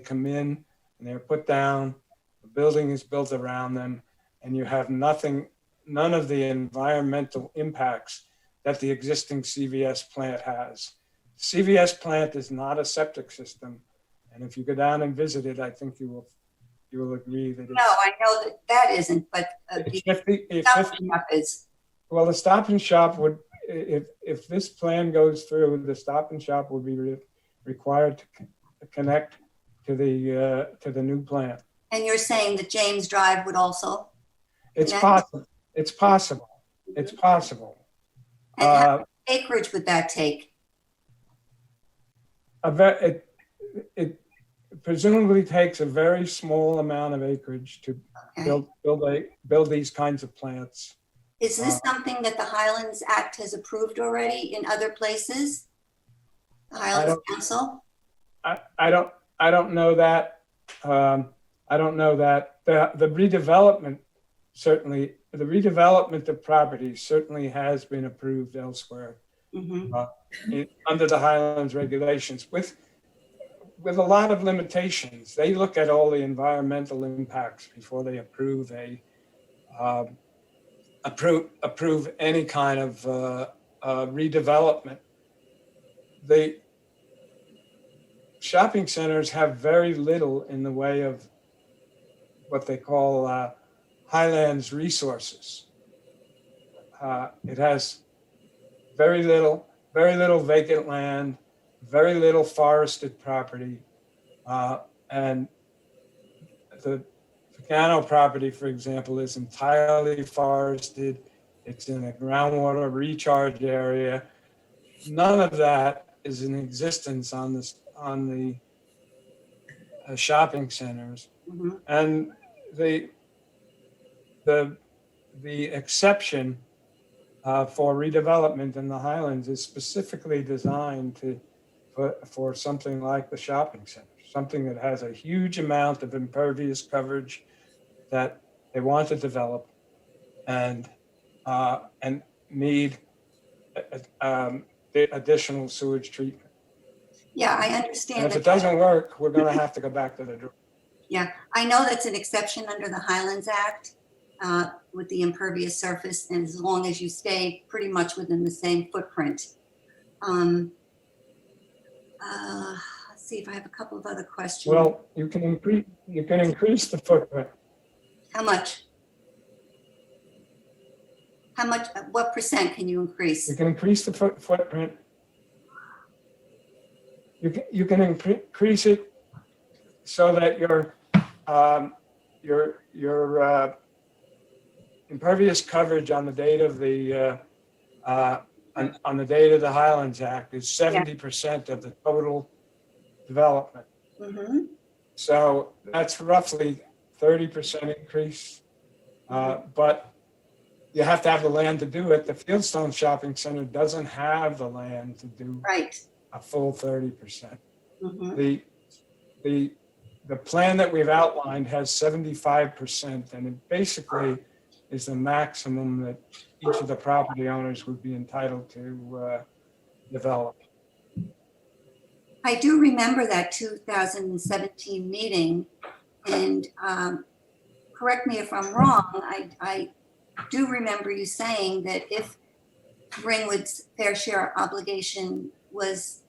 come in and they're put down, the building is built around them, and you have none of the environmental impacts that the existing CVS plant has. CVS plant is not a septic system. And if you go down and visit it, I think you will agree that it's. No, I know that isn't, but the Stop and Shop is. Well, the Stop and Shop would, if this plan goes through, the Stop and Shop would be required to connect to the new plant. And you're saying that James Drive would also? It's connect? possible. It's possible. It's possible. And how much acreage would that take? It presumably takes a very small amount of acreage to build these kinds of plants. Is this something that the Highlands Act has approved already in other places? The Highlands Council? I don't know that. I don't know that. The redevelopment certainly, the redevelopment of properties certainly has been approved elsewhere under the Highlands regulations with a lot of limitations. They look at all the environmental impacts before they approve approve any kind of redevelopment. The shopping centers have very little in the way of what they call Highlands resources. It has very little vacant land, very little forested property, and the Pagano property, for example, is entirely forested. It's in a groundwater recharge area. None of that is in existence on the shopping centers, and the exception for redevelopment in the Highlands is specifically designed for something like the shopping center, something that has a huge amount of impervious coverage that they want to develop and need the additional sewage treatment. Yeah, I And understand if it that. doesn't work, we're gonna have to go back to the drawing. Yeah, I know that's an exception under the Highlands Act with the impervious surface, and as long as you stay pretty much within the same footprint. Let's see if I have a couple of other questions. Well, you can increase the footprint. How much? What percent can you increase? You can increase the footprint. You can increase it so that your impervious coverage on the date of the on the date of the Highlands Act is 70% of the total development. Mm-hmm. So that's roughly 30% increase. But you have to have the land to do it. The Fieldstone Shopping Center doesn't have the land to do a full 30%. Mm-hmm. The plan that we've outlined has 75%, and it basically is the maximum that each of the property owners would be entitled to develop. I do remember that 2017 meeting, and correct me if I'm wrong, I do remember you saying that if Ringwood's fair share obligation was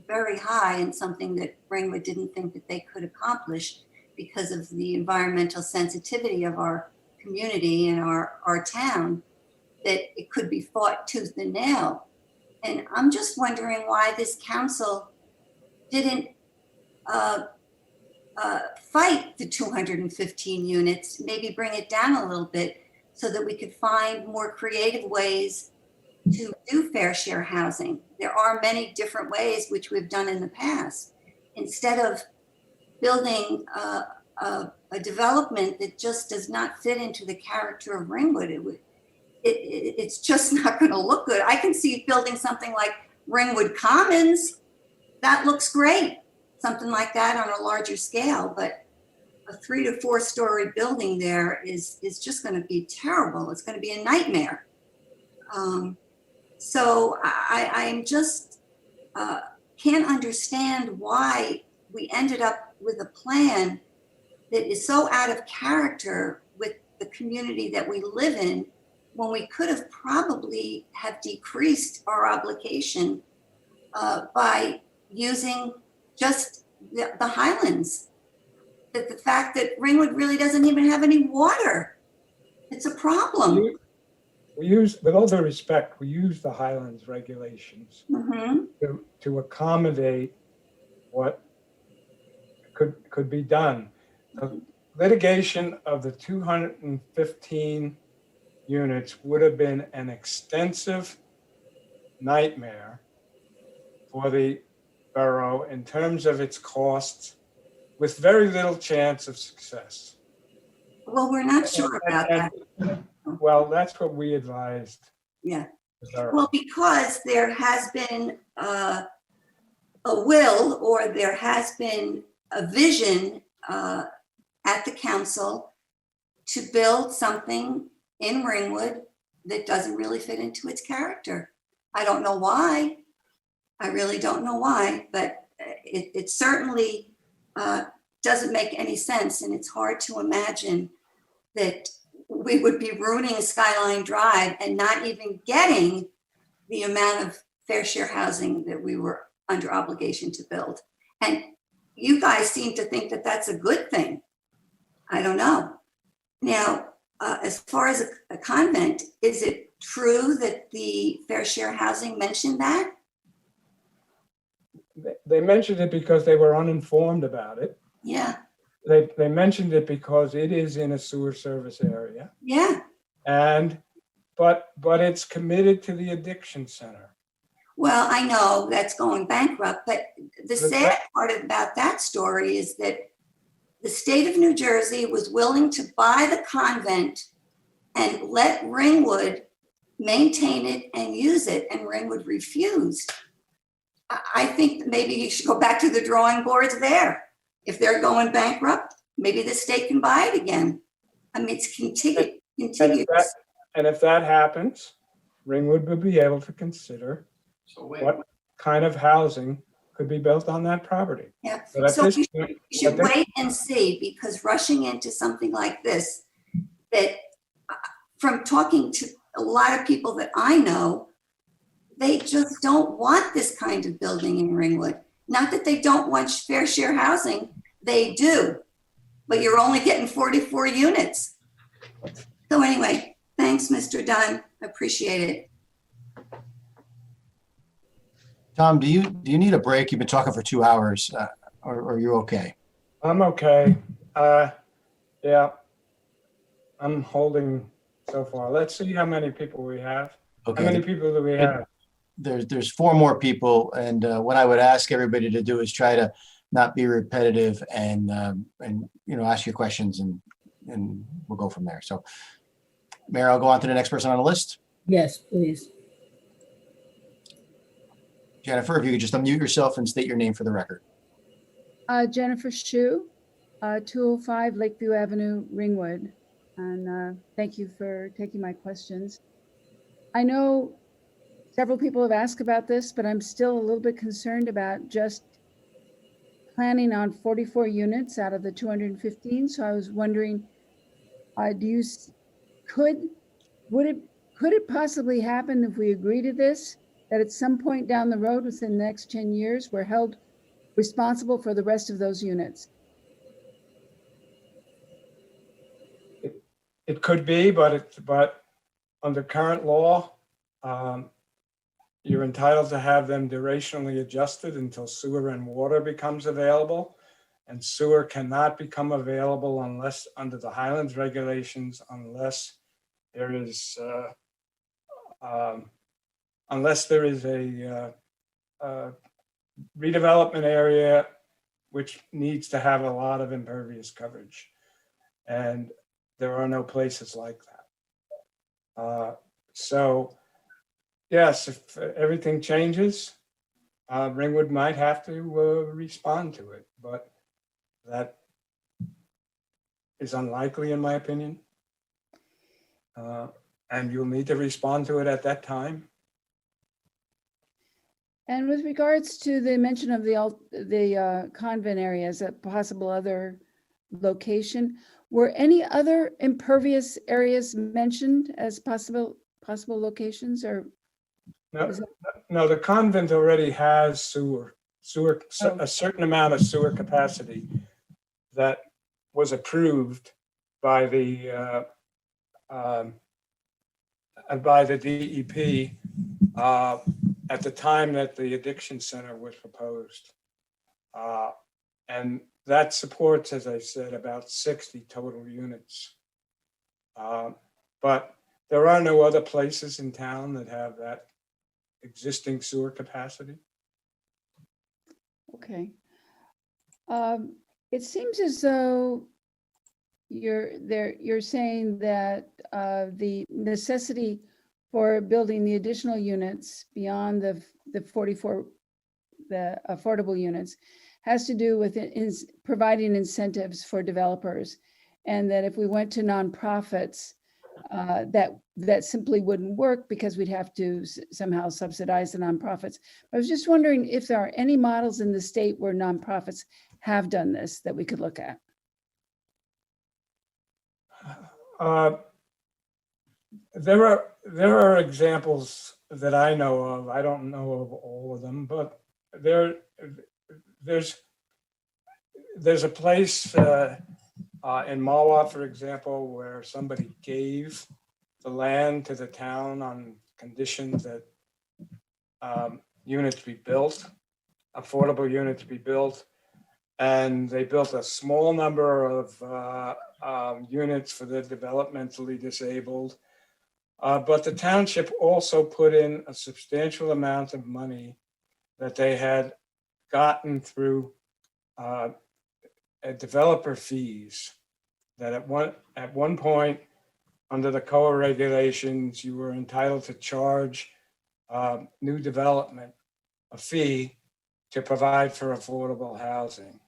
very high and something that Ringwood didn't think that they could accomplish because of the environmental sensitivity of our community and our town, that it could be fought tooth and nail. And I'm just wondering why this council didn't fight the 215 units, maybe bring it down a little bit so that we could find more creative ways to do fair share housing. There are many different ways which we've done in the past. Instead of building a development that just does not fit into the character of Ringwood, it's just not going to look good. I can see building something like Ringwood Commons. That looks great, something like that on a larger scale, but a 3 to 4 story building there is just going to be terrible. It's going to be a nightmare. So I'm just can't understand why we ended up with a plan that is so out of character with the community that we live in, when we could have probably have decreased our obligation by using just the Highlands. That the fact that Ringwood really doesn't even have any water, it's a problem. We use, with all due respect, we use the Highlands regulations Mm-hmm. to accommodate what could be done. The litigation of the 215 units would have been an extensive nightmare for the borough in terms of its costs, with very little chance of success. Well, we're not sure about that. Well, that's what we advised. Yeah. the borough. Well, because there has been a will, or there has been a vision at the council to build something in Ringwood that doesn't really fit into its character. I don't know why. I really don't know why, but it certainly doesn't make any sense. And it's hard to imagine that we would be ruining Skyline Drive and not even getting the amount of fair share housing that we were under obligation to build. And you guys seem to think that that's a good thing. I don't know. Now, as far as a convent, is it true that the fair share housing mentioned that? They mentioned it because they were uninformed about it. Yeah, They mentioned it because it is in a sewer service area. yeah. But it's committed to the addiction center. Well, I know that's going bankrupt, but the sad part about that story is that the state of New Jersey was willing to buy the convent and let Ringwood maintain it and use it, and Ringwood refused. I think that maybe you should go back to the drawing boards there. If they're going bankrupt, maybe the state can buy it again. I mean, it's And contiguous. if that happens, Ringwood would be able to consider what kind of housing could be built on that property. Yeah, But at so this you point- should at this- wait and see, because rushing into something like this, that from talking to a lot of people that I know, they just don't want this kind of building in Ringwood. Not that they don't want fair share housing, they do, but you're only getting 44 units. So anyway, thanks, Mr. Dunn, appreciate it. Tom, do you need a break? You've been talking for 2 hours, or you're okay? I'm okay. Yeah, I'm holding so far. Let's see how many people we have. Okay. How many people do we have? There's 4 more people, and what I would ask everybody to do is try to not be repetitive and ask your questions, and we'll go from there. So, Mayor, I'll go on to the next person on the list. Yes, please. Jennifer, if you could just unmute yourself and state your name for the record. Jennifer Shu, 205 Lakeview Avenue, Ringwood. And thank you for taking my questions. I know several people have asked about this, but I'm still a little bit concerned about just planning on 44 units out of the 215. So I was wondering, could it possibly happen if we agree to this, that at some point down the road within the next 10 years, we're held responsible for the rest of those units? It could be, but under current law, you're entitled to have them durationally adjusted until sewer and water becomes available. And sewer cannot become available unless, under the Highlands regulations, unless there is a redevelopment area which needs to have a lot of impervious coverage. And there are no places like that. So yes, if everything changes, Ringwood might have to respond to it, but that is unlikely in my opinion. And you'll need to respond to it at that time. And with regards to the mention of the convent area as a possible other location, were any other impervious areas mentioned as possible locations, or? No, the convent already has sewer, a certain amount of sewer capacity that was approved by the DEP at the time that the addiction center was proposed. And that supports, as I said, about 60 total units. But there are no other places in town that have that existing sewer capacity. Okay. It seems as though you're saying that the necessity for building the additional units beyond the 44, the affordable units, has to do with providing incentives for developers, and that if we went to nonprofits, that simply wouldn't work because we'd have to somehow subsidize the nonprofits. I was just wondering if there are any models in the state where nonprofits have done this that we could look at. There are examples that I know of. I don't know of all of them, but there's a place in Mawa, for example, where somebody gave the land to the town on conditions that units be built, affordable units be built, and they built a small number of units for the developmentally disabled. But the township also put in a substantial amount of money that they had gotten through developer fees. That at one point, under the COA regulations, you were entitled to charge new development a fee to provide for affordable housing.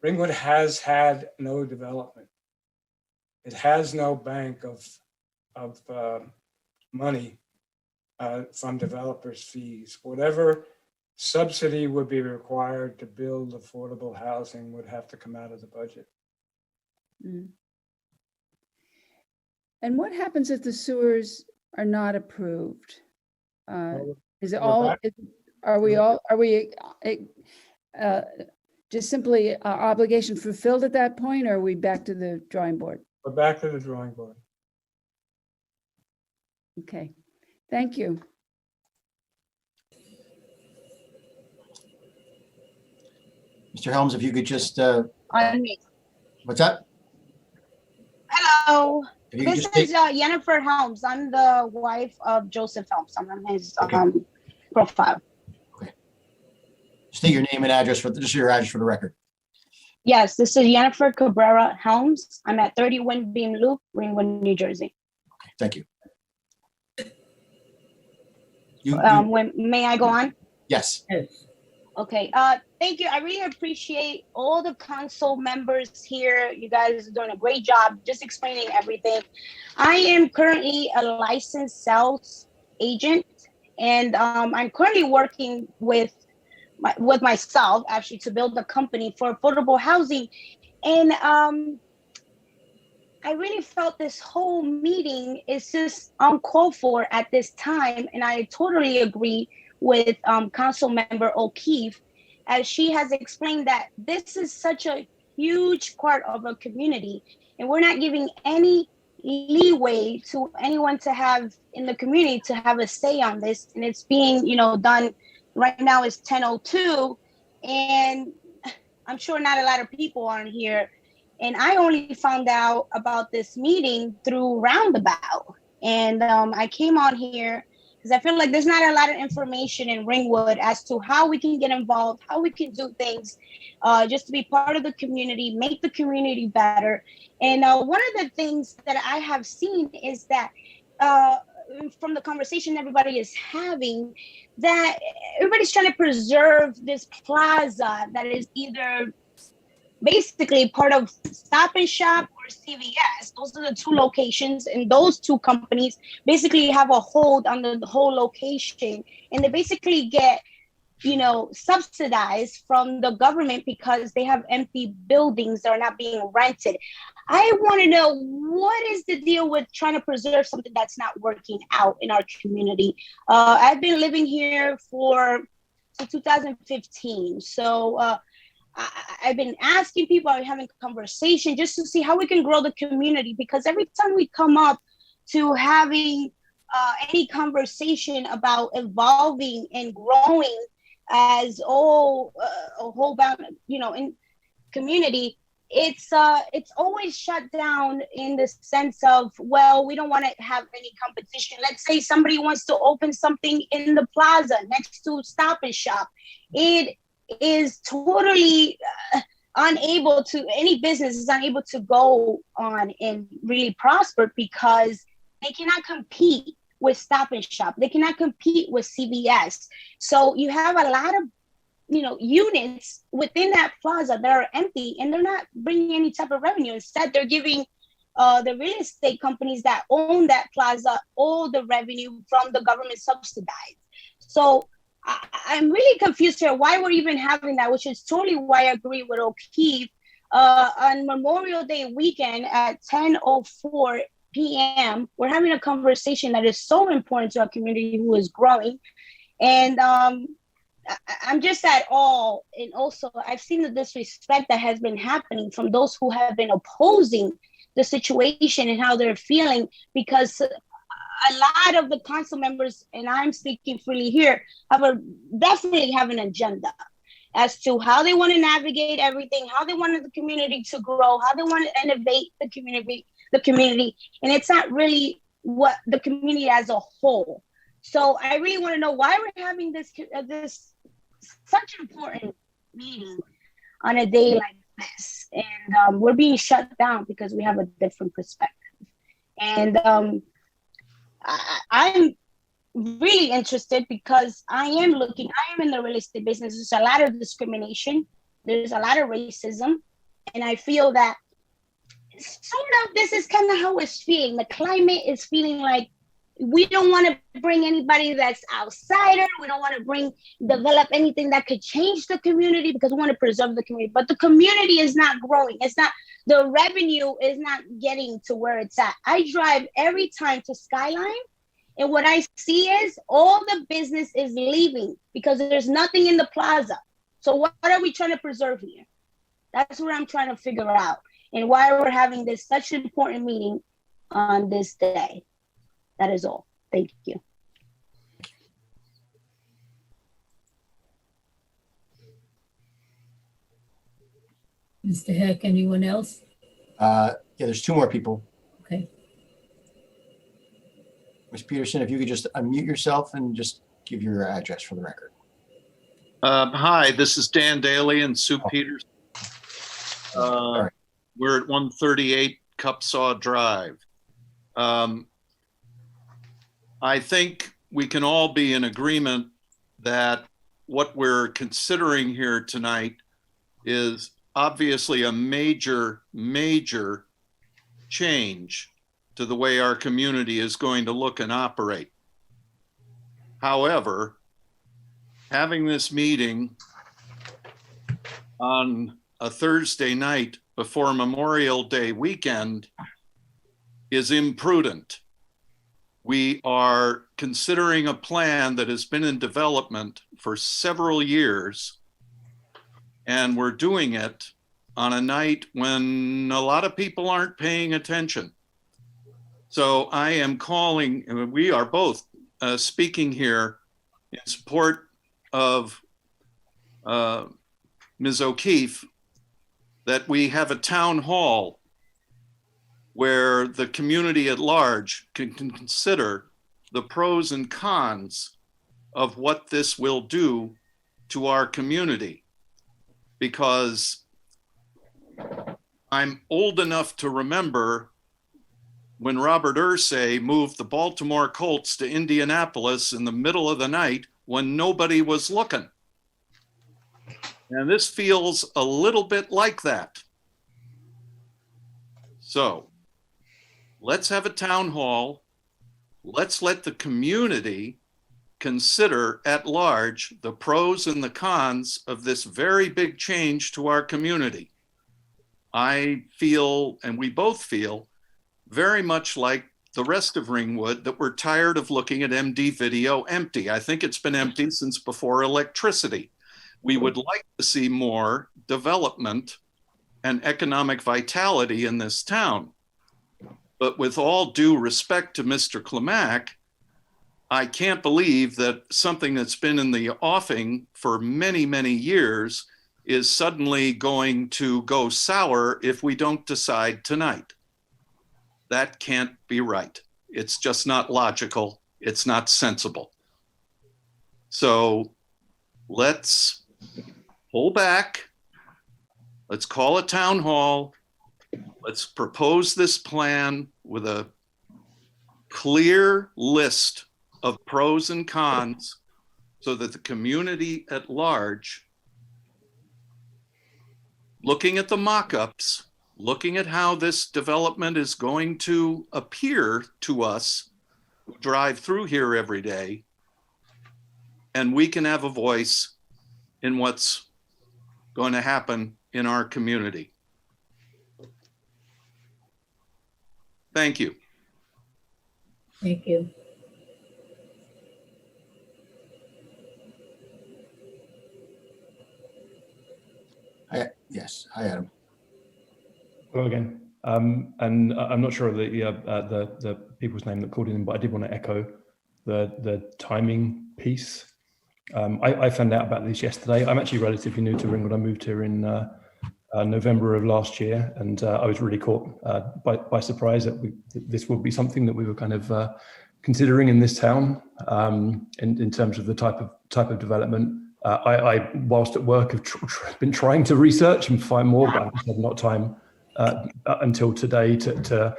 Ringwood has had no development It has no bank of money from developers' fees. Whatever subsidy would be required to build affordable housing would have to come out of the budget. Mm. And what happens if the sewers are not approved? Is it we're all, back- are we just simply our obligation fulfilled at that point, or are we back to the drawing board? We're back to the drawing board. Okay, thank you. Mr. Helms, if you could just, Unmute. what's that? Hello, If you could this just is take- Jennifer Helms. I'm the wife of Joseph Helms. I'm on his Okay. profile. State your name and address just your address for the record. Yes, this is Jennifer Cabrera Helms. I'm at 30 Windbeam Loop, Ringwood, New Jersey. Thank you. May I go on? Yes. Okay, thank you. I really appreciate all the council members here. You guys are doing a great job just explaining everything. I am currently a licensed sales agent, and I'm currently working with myself actually to build a company for affordable housing. And I really felt this whole meeting is just uncalled for at this time. And I totally agree with Council Member O'Keefe, as she has explained that this is such a huge part of a community, and we're not giving any leeway to anyone to have in the community to have a say on this. And it's being, done right now. Is 10:02, and I'm sure not a lot of people aren't here. And I only found out about this meeting through Roundabout, and I came on here because I feel like there's not a lot of information in Ringwood as to how we can get involved, how we can do things, just to be part of the community, make the community better. And one of the things that I have seen is that from the conversation everybody is having, that everybody's trying to preserve this plaza that is either basically part of Stop and Shop or CVS. Those are the two locations, and those two companies basically have a hold on the whole location, and they basically get subsidized from the government because they have empty buildings that are not being rented. I want to know, what is the deal with trying to preserve something that's not working out in our community? I've been living here since 2015, so I've been asking people, I'm having conversation just to see how we can grow the community, because every time we come up to having any conversation about evolving and growing as a whole in community, it's always shut down in the sense of, well, we don't want to have any competition. Let's say somebody wants to open something in the plaza next to Stop and Shop. It is totally any business is unable to go on and really prosper because they cannot compete with Stop and Shop. They cannot compete with CVS. So you have a lot of units within that plaza that are empty, and they're not bringing any type of revenue. Instead, they're giving the real estate companies that own that plaza all the revenue from the government subsidized. So I'm really confused here why we're even having that, which is totally why I agree with O'Keefe. On Memorial Day weekend at 10:04 p.m., we're having a conversation that is so important to our community who is growing. And I'm just at all. And also, I've seen the disrespect that has been happening from those who have been opposing the situation and how they're feeling, because a lot of the council members, and I'm speaking freely here, definitely have an agenda as to how they want to navigate everything, how they want the community to grow, how they want to innovate the community, and it's not really what the community as a whole. So I really want to know why we're having this such important meeting on a day like this, and we're being shut down because we have a different perspective. And I'm really interested because I am in the real estate business. There's a lot of discrimination. There's a lot of racism. And I feel that sort of this is kind of how it's feeling. The climate is feeling like we don't want to bring anybody that's outsider. We don't want to develop anything that could change the community because we want to preserve the community. But the community is not growing. The revenue is not getting to where it's at. I drive every time to Skyline, and what I see is all the business is leaving because there's nothing in the plaza. So what are we trying to preserve here? That's what I'm trying to figure out, and why we're having this such an important meeting on this day. That is all. Thank you. Mr. Heck, anyone else? Yeah, there's two more people. Okay. Ms. Peterson, if you could just unmute yourself and just give your address for the record. Hi, this is Dan Daly and Sue Peters. We're at 138 Cupsaw Drive. I think we can all be in agreement that what we're considering here tonight is obviously a major, major change to the way our community is going to look and operate. However, having this meeting on a Thursday night before Memorial Day weekend is imprudent. We are considering a plan that has been in development for several years, and we're doing it on a night when a lot of people aren't paying attention. So I am calling, and we are both speaking here in support of Ms. O'Keefe, that we have a town hall where the community at large can consider the pros and cons of what this will do to our community. Because I'm old enough to remember when Robert Irsay moved the Baltimore Colts to Indianapolis in the middle of the night when nobody was looking. And this feels a little bit like that. So let's have a town hall. Let's let the community consider at large the pros and the cons of this very big change to our community. I feel, and we both feel, very much like the rest of Ringwood, that we're tired of looking at MD Video empty. I think it's been empty since before electricity. We would like to see more development and economic vitality in this town. But with all due respect to Mr. Klimak, I can't believe that something that's been in the offing for many, many years is suddenly going to go sour if we don't decide tonight. That can't be right. It's just not logical. It's not sensible. So let's pull back. Let's call a town hall. Let's propose this plan with a clear list of pros and cons so that the community at large, looking at the mock-ups, looking at how this development is going to appear to us who drive through here every day, and we can have a voice in what's going to happen in our community. Thank you. Thank you. Yes, hi, Adam. Hello again. And I'm not sure of the people's name that called in, but I did want to echo the timing piece. I found out about this yesterday. I'm actually relatively new to Ringwood. I moved here in November of last year, and I was really caught by surprise that this would be something that we were kind of considering in this town in terms of the type of development. I whilst at work, have been trying to research and find more, but I just had not time until today to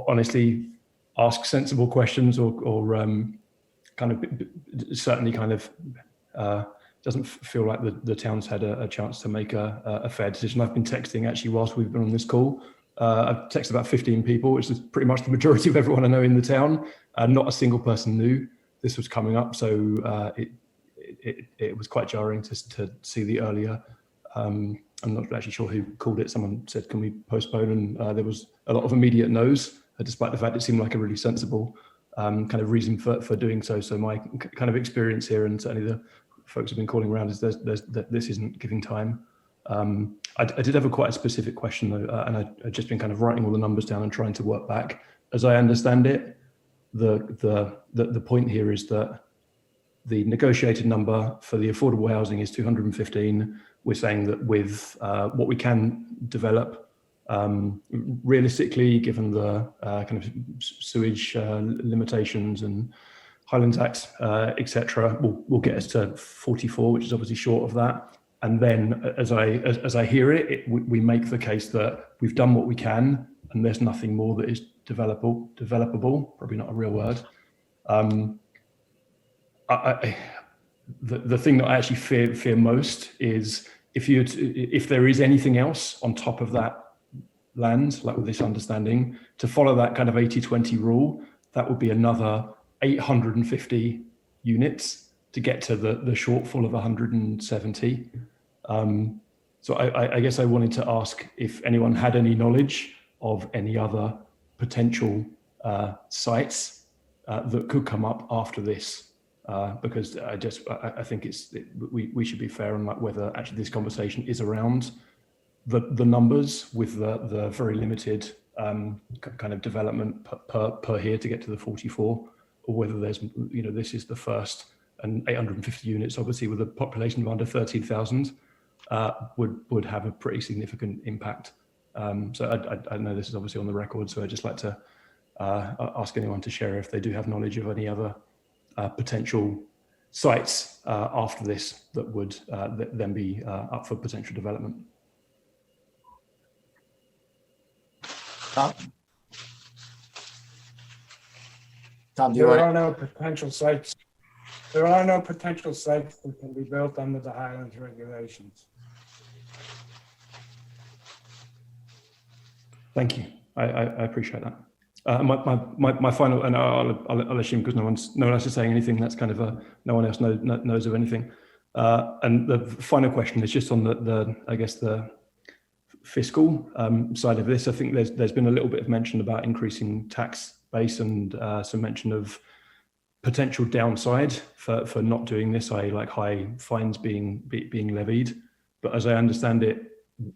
honestly ask sensible questions or kind of certainly kind of doesn't feel like the town's had a chance to make a fair decision. I've been texting actually whilst we've been on this call I've texted about 15 people, which is pretty much the majority of everyone I know in the town. Not a single person knew this was coming up, so it was quite jarring to see the earlier. I'm not actually sure who called it. Someone said, "Can we postpone?" And there was a lot of immediate no's, despite the fact it seemed like a really sensible kind of reason for doing so. So my kind of experience here, and certainly the folks have been calling around, is that this isn't giving time. I did have quite a specific question though, and I've just been kind of writing all the numbers down and trying to work back. As I understand it, the point here is that the negotiated number for the affordable housing is 215. We're saying that with what we can develop, realistically, given the kind of sewage limitations and Highlands Act, etc., will get us to 44, which is obviously short of that. And then, as I hear it, we make the case that we've done what we can, and there's nothing more that is developable. Probably not a real word. The thing that I actually fear most is if there is anything else on top of that land, like with this understanding, to follow that kind of 80-20 rule, that would be another 850 units to get to the shortfall of 170. So I guess I wanted to ask if anyone had any knowledge of any other potential sites that could come up after this, because I think we should be fair on like whether actually this conversation is around the numbers with the very limited kind of development per here to get to the 44, or whether there's, this is the first, and 850 units, obviously with a population of under 13,000, would have a pretty significant impact. So I know this is obviously on the record, so I'd just like to ask anyone to share if they do have knowledge of any other potential sites after this that would then be up for potential development. Tom, do you There want are no potential sites. There are no potential sites that can be built under the Highlands regulations. Thank you. I appreciate that. My final, and I'll assume because no one else is saying anything, that's kind of no one else knows of anything. And the final question is just on the I guess the fiscal side of this. I think there's been a little bit of mention about increasing tax base and some mention of potential downside for not doing this, i.e. like high fines being levied. But as I understand it,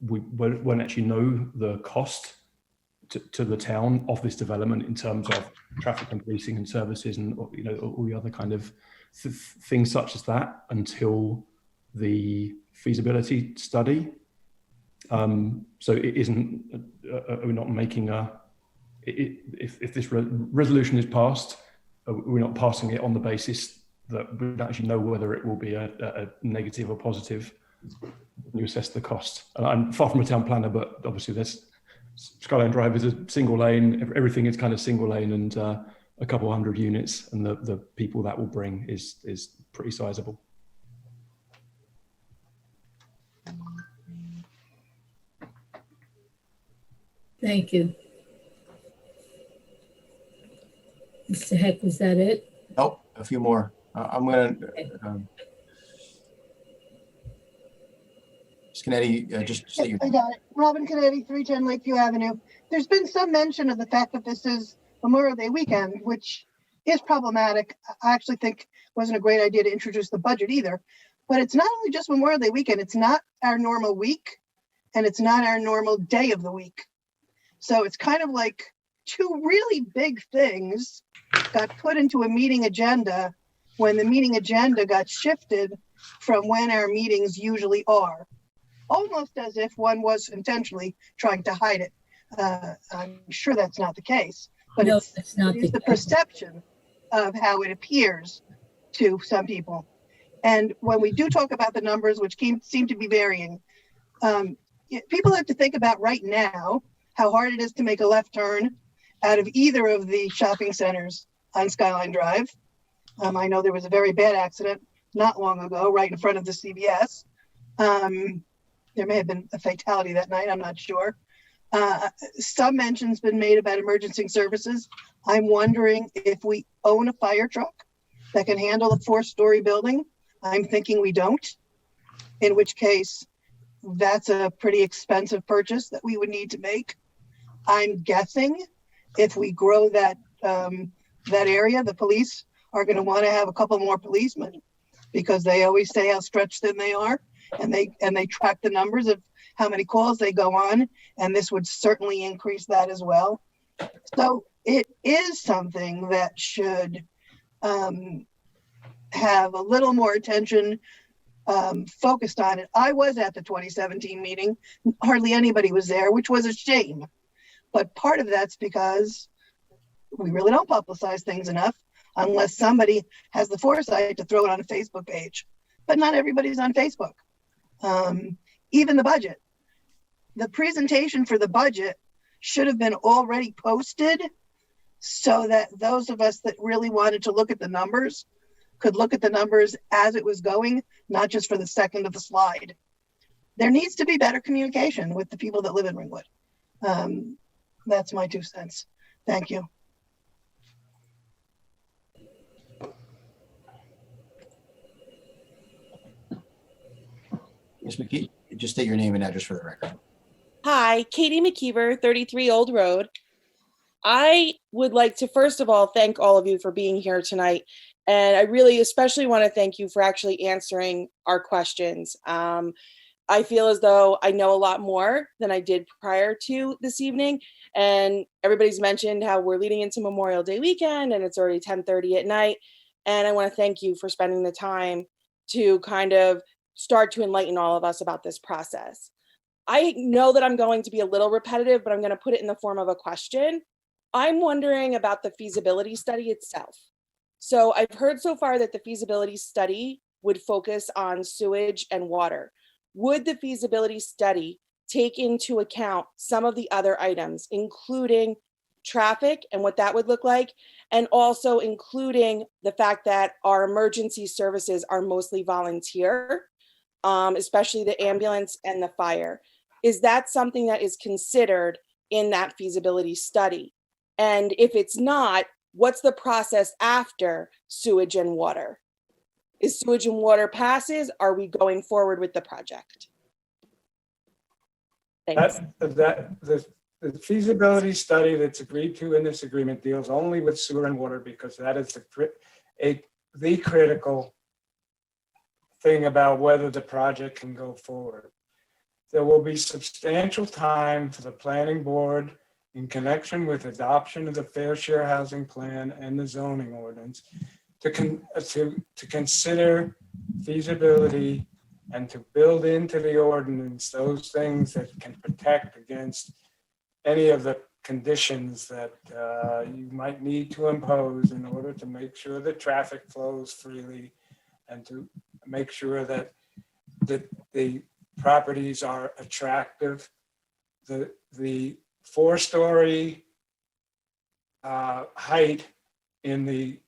we won't actually know the cost to the town of this development in terms of traffic and policing and services and all the other kind of things such as that until the feasibility study. So it isn't, we're not making if this resolution is passed, we're not passing it on the basis that we don't actually know whether it will be a negative or positive when you assess the cost. And I'm far from a town planner, but obviously Skyline Drive is a single lane, everything is kind of single lane, and a couple hundred units, and the people that will bring is pretty sizable. Thank you. Mr. Heck, was that it? Nope, a few more. I'm going to, Ms. Canetti, just say your I got it. Robin Canetti, 310 Lakeview Avenue. There's been some mention of the fact that this is Memorial Day weekend, which is problematic. I actually think it wasn't a great idea to introduce the budget either. But it's not only just Memorial Day weekend, it's not our normal week, and it's not our normal day of the week. So it's kind of like two really big things got put into a meeting agenda when the meeting agenda got shifted from when our meetings usually are. Almost as if one was intentionally trying to hide it. I'm sure that's not the case, but No, it's the perception of how it appears to some people. And when we do talk about the numbers, which seem to be varying, people have to think about right now how hard it is to make a left turn out of either of the shopping centers on Skyline Drive. I know there was a very bad accident not long ago, right in front of the CVS. There may have been a fatality that night, I'm not sure. Some mention's been made about emergency services. I'm wondering if we own a fire truck that can handle a 4-story building. I'm thinking we don't, in which case that's a pretty expensive purchase that we would need to make. I'm guessing if we grow that area, the police are going to want to have a couple more policemen, because they always say how stretched thin they are, and they track the numbers of how many calls they go on, and this would certainly increase that as well. So it is something that should have a little more attention focused on it. I was at the 2017 meeting. Hardly anybody was there, which was a shame. But part of that's because we really don't publicize things enough unless somebody has the foresight to throw it on a Facebook page. But not everybody's on Facebook. Even the budget. The presentation for the budget should have been already posted so that those of us that really wanted to look at the numbers could look at the numbers as it was going, not just for the second of the slide. There needs to be better communication with the people that live in Ringwood. That's my 2 cents. Thank you. Ms. McKee, just state your name and address for the record. Hi, Katie McKeever, 33 Old Road. I would like to first of all thank all of you for being here tonight. And I really especially want to thank you for actually answering our questions. I feel as though I know a lot more than I did prior to this evening. And everybody's mentioned how we're leading into Memorial Day weekend and it's already 10:30 at night. And I want to thank you for spending the time to kind of start to enlighten all of us about this process. I know that I'm going to be a little repetitive, but I'm going to put it in the form of a question. I'm wondering about the feasibility study itself. So I've heard so far that the feasibility study would focus on sewage and water. Would the feasibility study take into account some of the other items, including traffic and what that would look like, and also including the fact that our emergency services are mostly volunteer, especially the ambulance and the fire? Is that something that is considered in that feasibility study? And if it's not, what's the process after sewage and water? Is sewage and water passes? Are we going forward with the project? Thanks. The feasibility study that's agreed to in this agreement deals only with sewer and water, because that is the critical thing about whether the project can go forward. There will be substantial time for the planning board in connection with adoption of the Fair Share Housing Plan and the zoning ordinance to consider feasibility and to build into the ordinance those things that can protect against any of the conditions that you might need to impose in order to make sure that traffic flows freely and to make sure that the properties are attractive. The 4-story height in the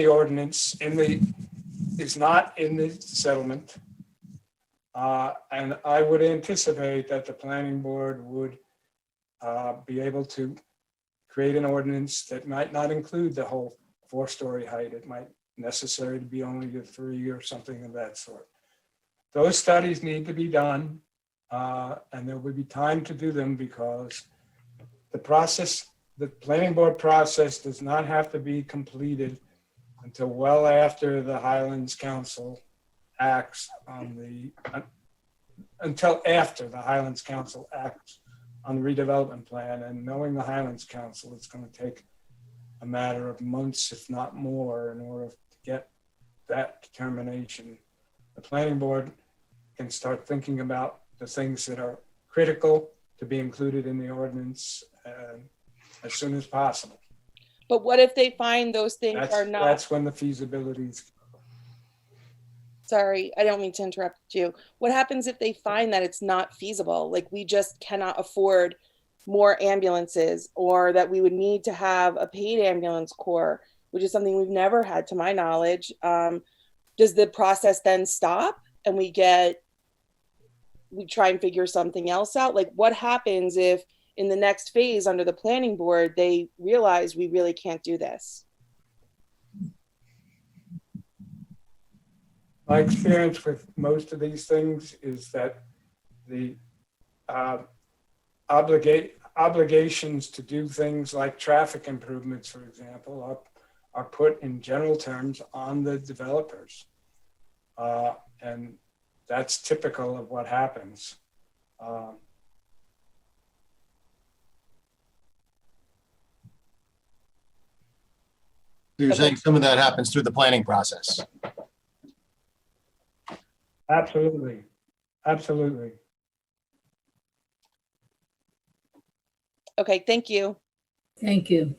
ordinance is not in the settlement, and I would anticipate that the planning board would be able to create an ordinance that might not include the whole 4-story height. It might necessary to be only a 3 or something of that sort. Those studies need to be done, and there will be time to do them, because the planning board process does not have to be completed until well after the Highlands Council acts on until after the Highlands Council acts on the redevelopment plan. And knowing the Highlands Council, it's going to take a matter of months, if not more, in order to get that determination. The planning board can start thinking about the things that are critical to be included in the ordinance as soon as possible. But what if they find those things are not? That's when the feasibilities. Sorry, I don't mean to interrupt you. What happens if they find that it's not feasible? Like we just cannot afford more ambulances, or that we would need to have a paid ambulance corps, which is something we've never had to my knowledge. Does the process then stop and we get we try and figure something else out? Like, what happens if in the next phase under the planning board, they realize we really can't do this? My experience with most of these things is that the obligations to do things like traffic improvements, for example, are put in general terms on the developers. And that's typical of what happens. You're saying some of that happens through the planning process. Absolutely. Absolutely. Okay, thank you. Thank you.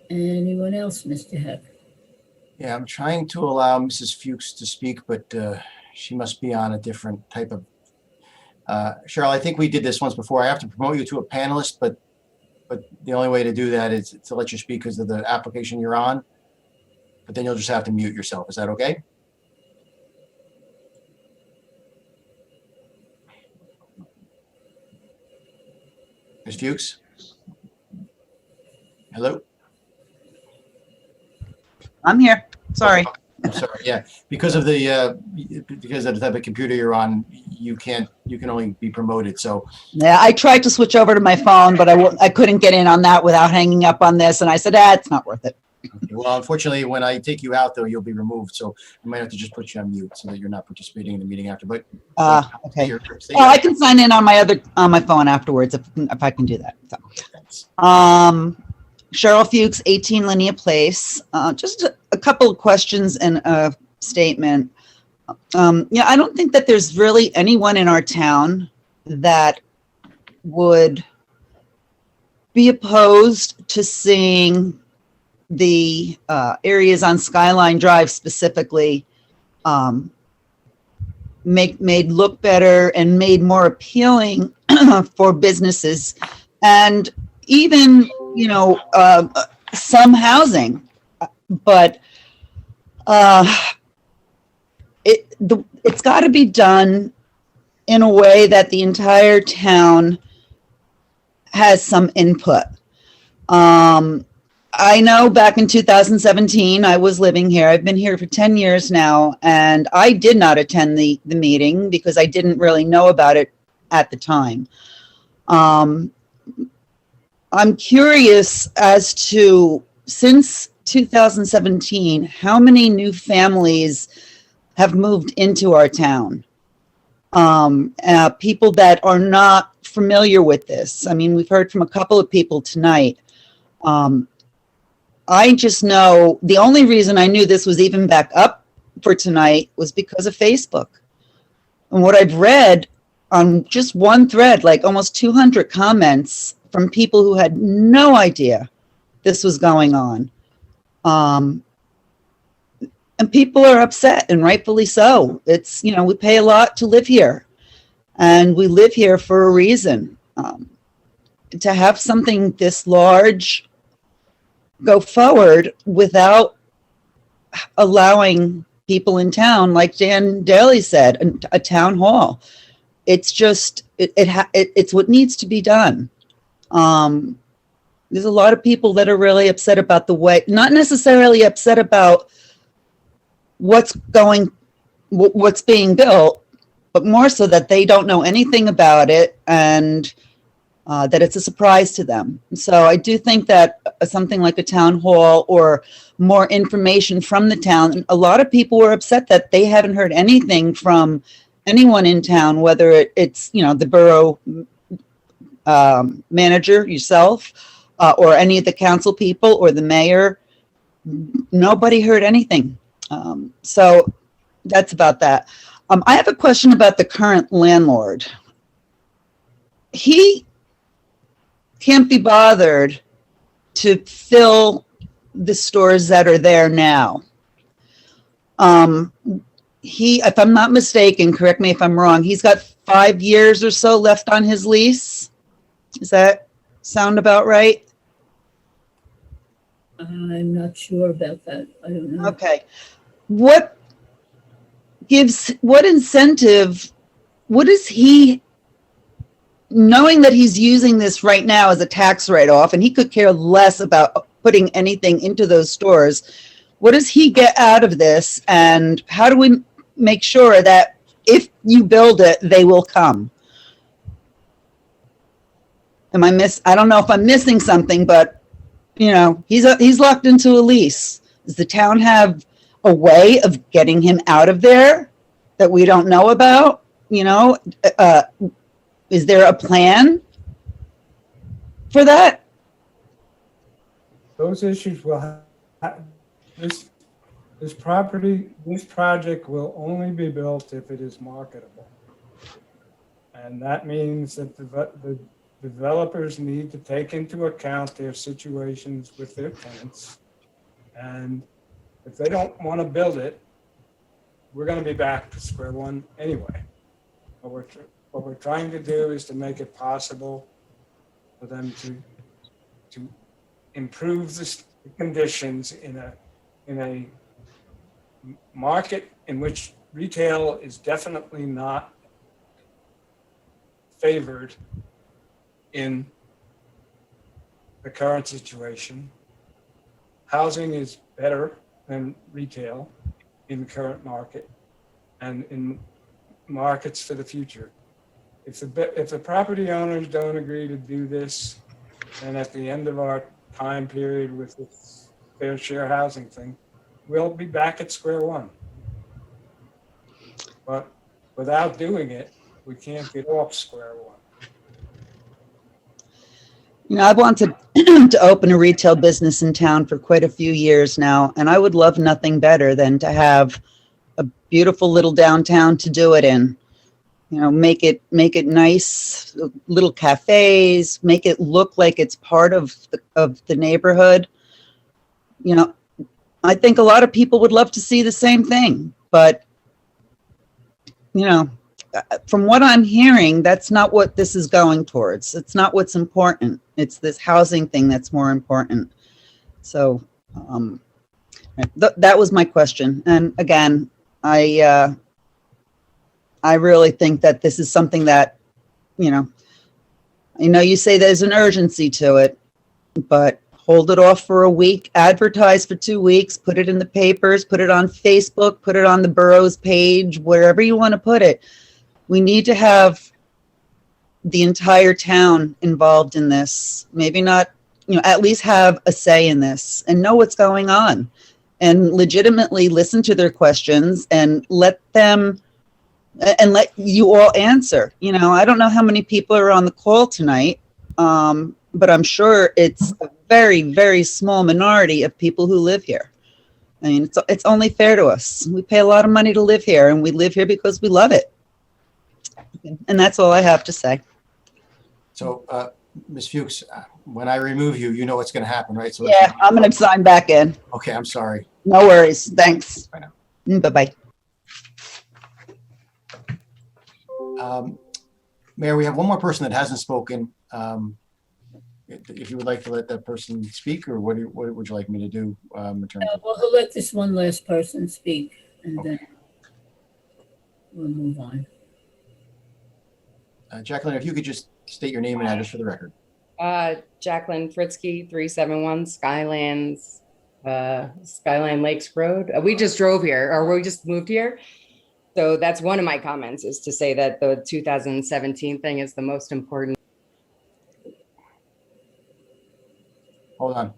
Anyone else, Mr. Heck? Yeah, I'm trying to allow Mrs. Fuchs to speak, but she must be on a different type of. Cheryl, I think we did this once before. I have to promote you to a panelist, but the only way to do that is to let you speak because of the application you're on. But then you'll just have to mute yourself. Is that okay? Ms. Fuchs? Hello? I'm here. Sorry. I'm sorry. Yeah, because of the type of computer you're on, you can only be promoted. So Yeah, I tried to switch over to my phone, but I couldn't get in on that without hanging up on this. And I said, it's not worth it. okay, well, unfortunately, when I take you out, though, you'll be removed. So I might have to just put you on mute so that you're not participating in the meeting after. But Okay. stay Well, I can sign in on my phone afterwards if I can do that. So. Thanks. Cheryl Fuchs, 18 Linnea Place. Just a couple of questions and a statement. Yeah, I don't think that there's really anyone in our town that would be opposed to seeing the areas on Skyline Drive specifically made look better and made more appealing for businesses, and even some housing, but it's got to be done in a way that the entire town has some input. I know back in 2017, I was living here. I've been here for 10 years now, and I did not attend the meeting because I didn't really know about it at the time. I'm curious as to, since 2017, how many new families have moved into our town? People that are not familiar with this. I mean, we've heard from a couple of people tonight. I just know the only reason I knew this was even back up for tonight was because of Facebook. And what I've read on just one thread, like almost 200 comments from people who had no idea this was going on. And people are upset, and rightfully so. It's, we pay a lot to live here, and we live here for a reason. To have something this large go forward without allowing people in town, like Dan Daly said, a town hall. It's just, it's what needs to be done. There's a lot of people that are really upset about the way, not necessarily upset about what's being built, but more so that they don't know anything about it, and that it's a surprise to them. So I do think that something like a town hall or more information from the town, a lot of people were upset that they haven't heard anything from anyone in town, whether it's, the borough manager, yourself, or any of the council people or the mayor. Nobody heard anything. So that's about that. I have a question about the current landlord. He can't be bothered to fill the stores that are there now. If I'm not mistaken, correct me if I'm wrong, he's got 5 years or so left on his lease. Does that sound about right? I'm not sure about that. I don't know. Okay. What what incentive, what is he, knowing that he's using this right now as a tax write-off and he could care less about putting anything into those stores, what does he get out of this? And how do we make sure that if you build it, they will come? I don't know if I'm missing something, but you know, he's locked into a lease. Does the town have a way of getting him out of there that we don't know about? You know, is there a plan for that? Those issues will have, this project will only be built if it is marketable. And that means that the developers need to take into account their situations with their tenants. And if they don't want to build it, we're going to be back to square one anyway. What we're trying to do is to make it possible for them to improve the conditions in a market in which retail is definitely not favored in the current situation. Housing is better than retail in the current market and in markets for the future. If the property owners don't agree to do this, then at the end of our time period with this fair share housing thing, we'll be back at square one. But without doing it, we can't get off square one. You know, I've wanted to open a retail business in town for quite a few years now, and I would love nothing better than to have a beautiful little downtown to do it in. You know, make it nice, little cafes, make it look like it's part of the neighborhood. You know, I think a lot of people would love to see the same thing, but you know, from what I'm hearing, that's not what this is going towards. It's not what's important. It's this housing thing that's more important. So that was my question. And again, I really think that this is something that, you know you say there's an urgency to it, but hold it off for a week, advertise for 2 weeks, put it in the papers, put it on Facebook, put it on the borough's page, wherever you want to put it. We need to have the entire town involved in this. Maybe not, at least have a say in this and know what's going on and legitimately listen to their questions and let you all answer. I don't know how many people are on the call tonight, but I'm sure it's a very, very small minority of people who live here. I mean, it's only fair to us. We pay a lot of money to live here, and we live here because we love it. And that's all I have to say. So, Ms. Fuchs, when I remove you, you know what's going to happen, right? So yeah, I'm going to sign back in. Okay, I'm sorry. No worries. Thanks. Bye now. Bye-bye. Mayor, we have one more person that hasn't spoken. If you would like to let that person speak, or what would you like me to do in terms of? Well, he'll let this one last person speak, and then we'll move on. Jacqueline, if you could just state your name and address for the record. Jacqueline Fritzky, 371 Skyline Lakes Road. We just drove here, or we just moved here. So that's one of my comments, is to say that the 2017 thing is the most important. Hold on.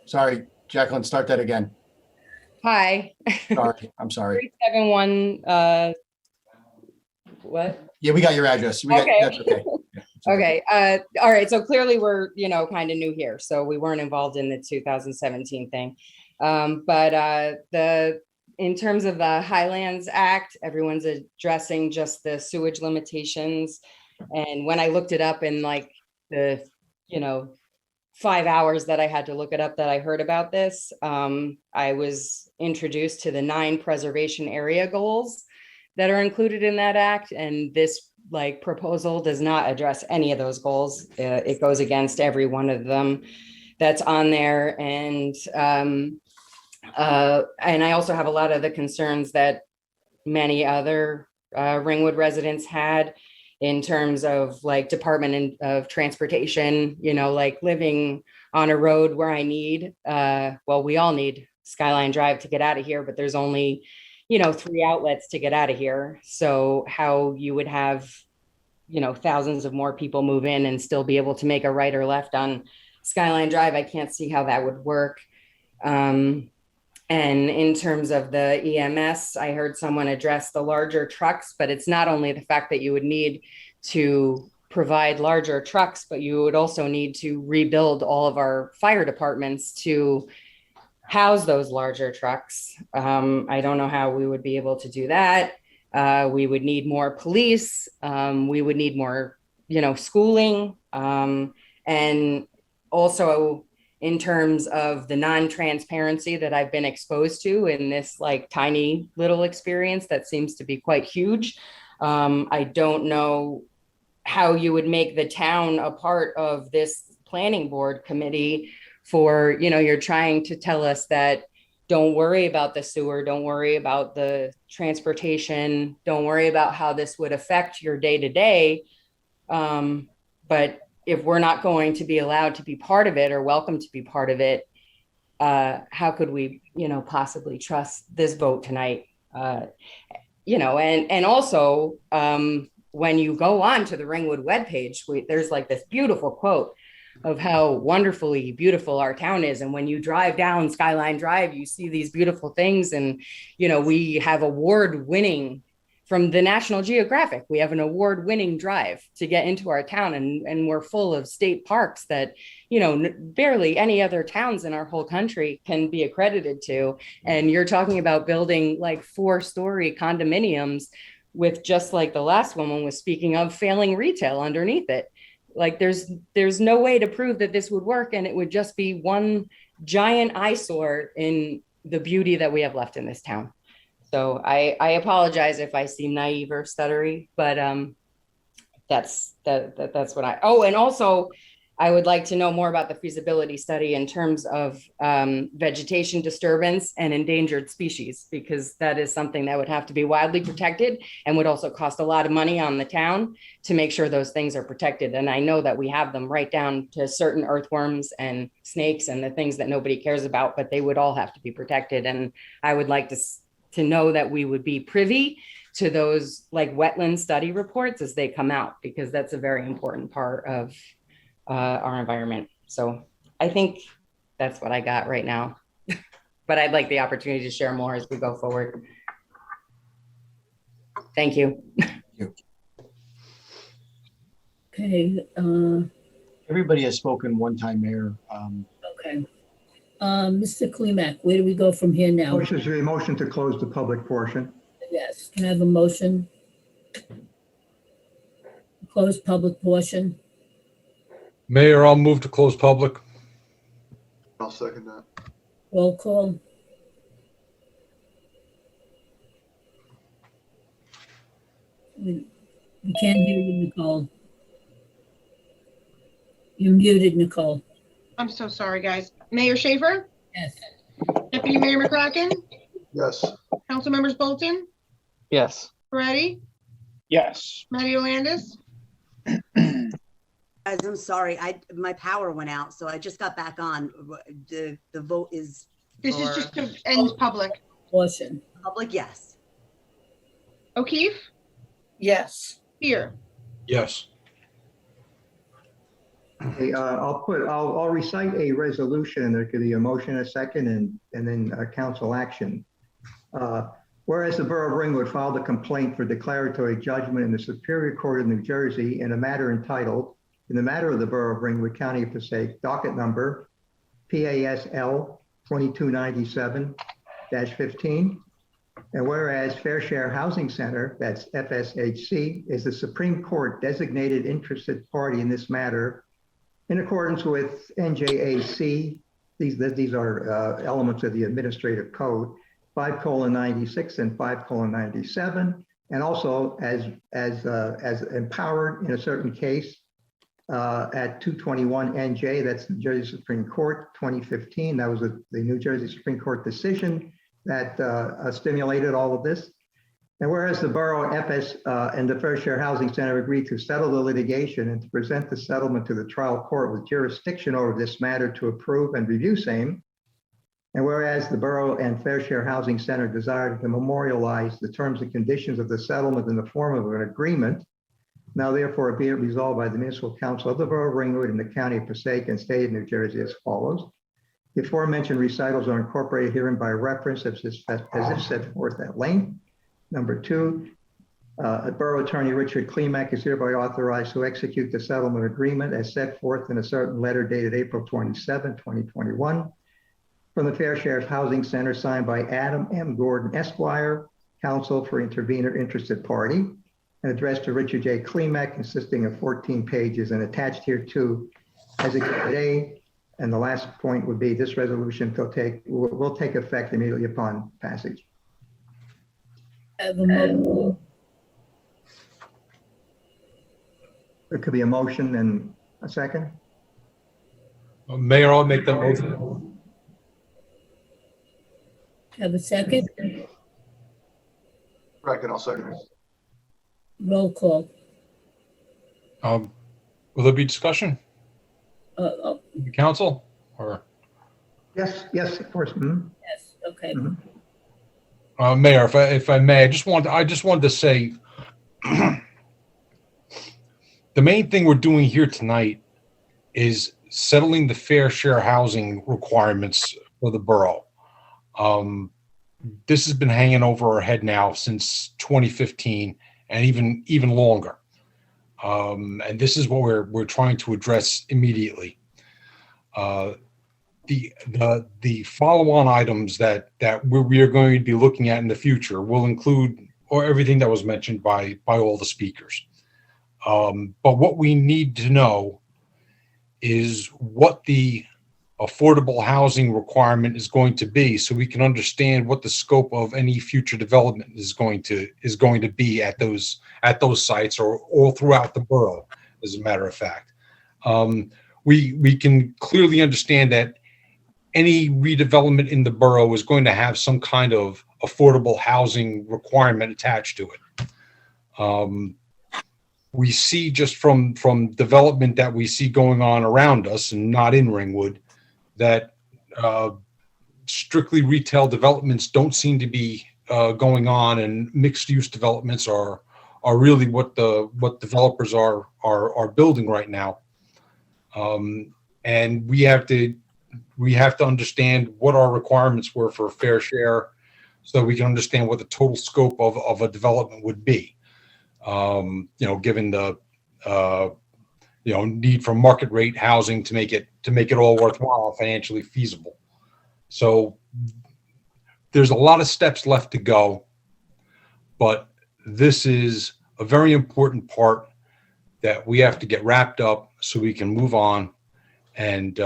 Sorry, Jacqueline, start that again. Hi. Sorry, I'm sorry. 371, what? Yeah, we got your address. Okay. That's okay. Yeah, okay. All right. So clearly we're, kind of new here. So we weren't involved in the 2017 thing. But in terms of the Highlands Act, everyone's addressing just the sewage limitations. And when I looked it up in like the, 5 hours that I had to look it up that I heard about this, I was introduced to the 9 preservation area goals that are included in that act. And this proposal does not address any of those goals. It goes against every one of them that's on there. And And I also have a lot of the concerns that many other Ringwood residents had in terms of like of Transportation, you know, like living on a road where I need, well, we all need Skyline Drive to get out of here, but there's only, you know, 3 outlets to get out of here. So how you would have, you know, thousands of more people move in and still be able to make a right or left on Skyline Drive, I can't see how that would work. And in terms of the EMS, I heard someone address the larger trucks, but it's not only the fact that you would need to provide larger trucks, but you would also need to rebuild all of our fire departments to house those larger trucks. I don't know how we would be able to do that. We would need more police. We would need more, you know, schooling. And also in terms of the non-transparency that I've been exposed to in this like tiny little experience that seems to be quite huge. I don't know how you would make the town a part of this planning board committee for, you know, you're trying to tell us that don't worry about the sewer, don't worry about the transportation, don't worry about how this would affect your day to day. But if we're not going to be allowed to be part of it or welcome to be part of it, how could we, you know, possibly trust this vote tonight? You know, and also when you go on to the Ringwood webpage, there's like this beautiful quote of how wonderfully beautiful our town is. And when you drive down Skyline Drive, you see these beautiful things. And, you know, we have award-winning from the National Geographic. We have an award-winning drive to get into our town, and we're full of state parks that, you know, barely any other towns in our whole country can be accredited to. And you're talking about building like 4-story condominiums with, just like the last woman was speaking of, failing retail underneath it. Like there's no way to prove that this would work, and it would just be one giant eyesore in the beauty that we have left in this town. So I apologize if I seem naive or stuttery, but that's what and also I would like to know more about the feasibility study in terms of vegetation disturbance and endangered species, because that is something that would have to be wildly protected and would also cost a lot of money on the town to make sure those things are protected. And I know that we have them right down to certain earthworms and snakes and the things that nobody cares about, but they would all have to be protected. And I would like to know that we would be privy to those like wetland study reports as they come out, because that's a very important part of our environment. So I think that's what I got right now, but I'd like the opportunity to share more as we go forward. Thank you. Okay. Everybody has spoken one time, Mayor. Okay. Mr. Klimek, where do we go from here now? Motion to close the public portion. Yes, can I have a motion? Close public portion. Mayor, I'll move to close public. I'll second that. Roll call. We can't hear you, Nicole. You're muted, Nicole. I'm so sorry, guys. Mayor Schaefer? Yes. Deputy Mayor McCracken? Yes. Council members Bolton? Yes. Peretti? Yes. Matty Landis? Guys, I'm sorry. My power went out, so I just got back on. The vote is. This is just to end public. Portion. Public, yes. O'Keefe? Yes. Here. Yes. Okay, I'll recite a resolution. There could be a motion, a second, and then a council action. Whereas the Borough of Ringwood filed a complaint for declaratory judgment in the Superior Court of New Jersey in a matter entitled, in the matter of the Borough of Ringwood, County of Passaic, docket number PASL 2297-15. And whereas Fair Share Housing Center, that's FSHC, is the Supreme Court designated interested party in this matter, in accordance with NJAC, these are elements of the administrative code, 5:96 and 5:97, and also as empowered in a certain case at 221 NJ, that's New Jersey Supreme Court, 2015. That was the New Jersey Supreme Court decision that stimulated all of this. And whereas the borough, FS, and the Fair Share Housing Center agreed to settle the litigation and to present the settlement to the trial court with jurisdiction over this matter to approve and review same. And whereas the borough and Fair Share Housing Center desired to memorialize the terms and conditions of the settlement in the form of an agreement, now therefore be it resolved by the Municipal Council of the Borough of Ringwood in the County of Passaic and State of New Jersey as follows. The aforementioned recitals are incorporated herein by reference as if set forth at length. Number two, Borough Attorney Richard Klimek is hereby authorized to execute the settlement agreement as set forth in a certain letter dated April 27, 2021, from the Fair Share Housing Center signed by Adam M. Gordon, Esquire, counsel for intervener interested party, and addressed to Richard J. Klimek, consisting of 14 pages and attached here too as Exhibit A. And the last point would be this resolution will take effect immediately upon passage. Have a motion. There could be a motion and a second. Mayor, I'll make that motion. Have a second? Second, I'll second it. Roll call. Will there be discussion? The council or? Yes, of course. Mhm. Yes, okay. Mayor, if I may, I just wanted to say the main thing we're doing here tonight is settling the fair share housing requirements for the borough. This has been hanging over our head now since 2015 and even longer. And this is what we're trying to address immediately. The follow-on items that we are going to be looking at in the future will include everything that was mentioned by all the speakers. But what we need to know is what the affordable housing requirement is going to be, so we can understand what the scope of any future development is going to be at those sites or all throughout the borough. As a matter of fact, we can clearly understand that any redevelopment in the borough is going to have some kind of affordable housing requirement attached to it. We see just from development that we see going on around us and not in Ringwood, that strictly retail developments don't seem to be going on, and mixed use developments are really what developers are building right now. And we have to understand what our requirements were for a fair share, so that we can understand what the total scope of a development would be. Given the need for market rate housing to make it all worthwhile, financially feasible. So there's a lot of steps left to go, but this is a very important part that we have to get wrapped up so we can move on and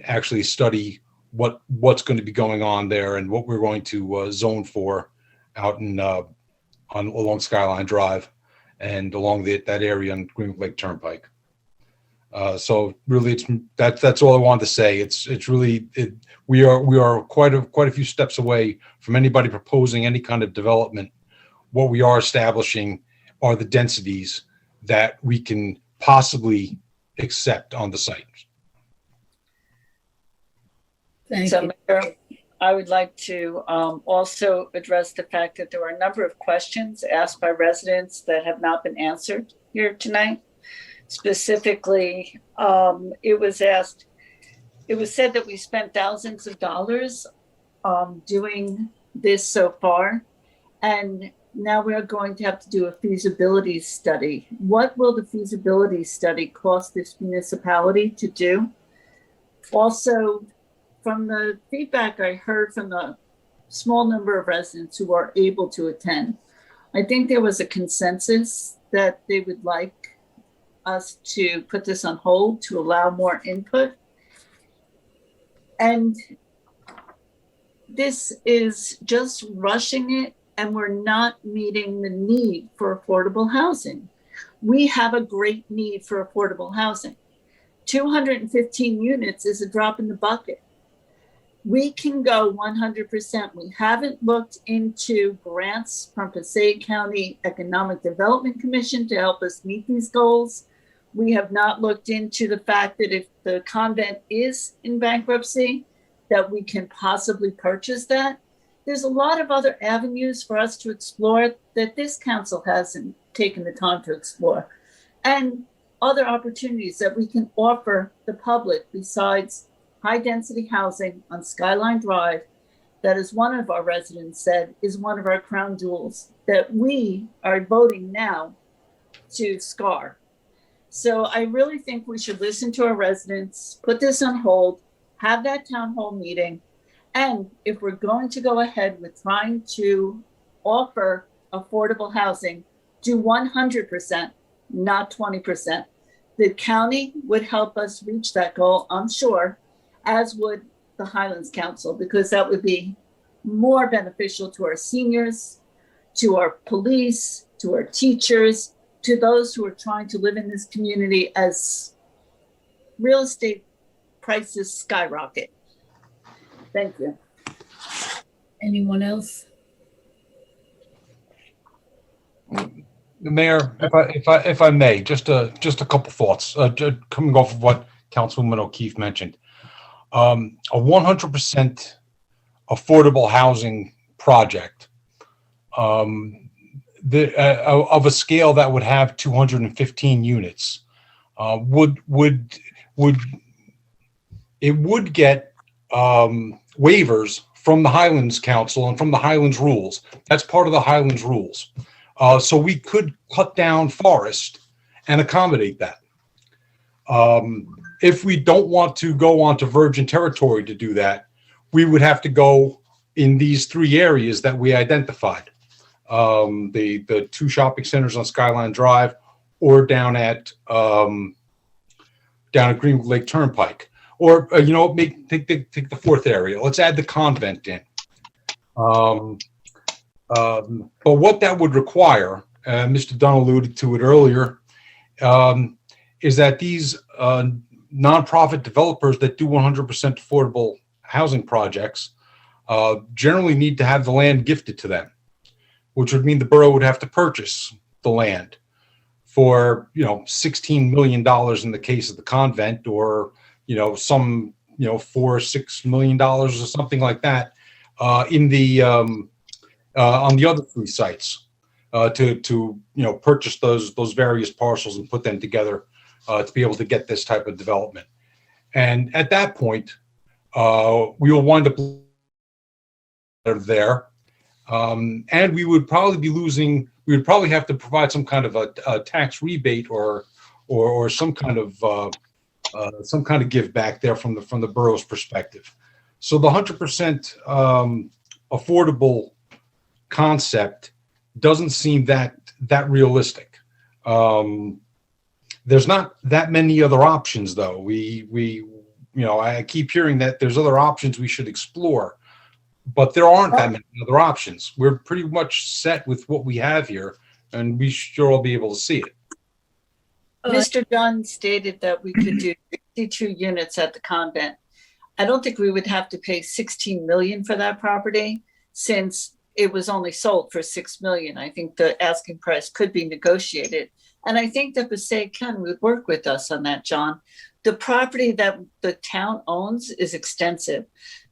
actually study what's going to be going on there and what we're going to zone for out in along Skyline Drive and along that area on Greenwood Lake Turnpike. So really, that's all I wanted to say. We are quite a few steps away from anybody proposing any kind of development. What we are establishing are the densities that we can possibly accept on the site. Thank you. Mayor, I would like to also address the fact that there were a number of questions asked by residents that have not been answered here tonight. Specifically, it was said that we spent thousands of dollars doing this so far, and now we're going to have to do a feasibility study. What will the feasibility study cost this municipality to do? Also, from the feedback I heard from the small number of residents who are able to attend, I think there was a consensus that they would like us to put this on hold to allow more input. And this is just rushing it, and we're not meeting the need for affordable housing. We have a great need for affordable housing. 215 units is a drop in the bucket. We can go 100%. We haven't looked into grants from Passaic County Economic Development Commission to help us meet these goals. We have not looked into the fact that if the convent is in bankruptcy, that we can possibly purchase that. There's a lot of other avenues for us to explore that this council hasn't taken the time to explore, and other opportunities that we can offer the public besides high density housing on Skyline Drive. That is one of our residents said is one of our crown jewels that we are voting now to scar. So I really think we should listen to our residents, put this on hold, have that town hall meeting. And if we're going to go ahead with trying to offer affordable housing, do 100%, not 20%. The county would help us reach that goal, I'm sure, as would the Highlands Council, because that would be more beneficial to our seniors, to our police, to our teachers, to those who are trying to live in this community as real estate prices skyrocket. Thank you. Anyone else? Mayor, if I may, just a couple thoughts, coming off of what Councilwoman O'Keefe mentioned. A 100% affordable housing project of a scale that would have 215 units would get waivers from the Highlands Council and from the Highlands rules. That's part of the Highlands rules. So we could cut down forest and accommodate that. If we don't want to go onto virgin territory to do that, we would have to go in these three areas that we identified. The two shopping centers on Skyline Drive, or down at Greenwood Lake Turnpike, or take the fourth area. Let's add the convent in. But what that would require, Mr. Dunn alluded to it earlier, is that these nonprofit developers that do 100% affordable housing projects generally need to have the land gifted to them, which would mean the borough would have to purchase the land for $16 million in the case of the convent, or some $4-6 million or something like that in the on the other three sites to purchase those various parcels and put them together to be able to get this type of development. And at that point, we will wind up there, and we would probably be losing. We would probably have to provide some kind of a tax rebate or some kind of give back there from the borough's perspective. So the 100% affordable concept doesn't seem that realistic. There's not that many other options, though. I keep hearing that there's other options we should explore, but there aren't that many other options. We're pretty much set with what we have here, and we sure will be able to see it. Mr. Dunn stated that we could do 62 units at the convent. I don't think we would have to pay $16 million for that property, since it was only sold for $6 million. I think the asking price could be negotiated. And I think that Passaic County would work with us on that, John. The property that the town owns is extensive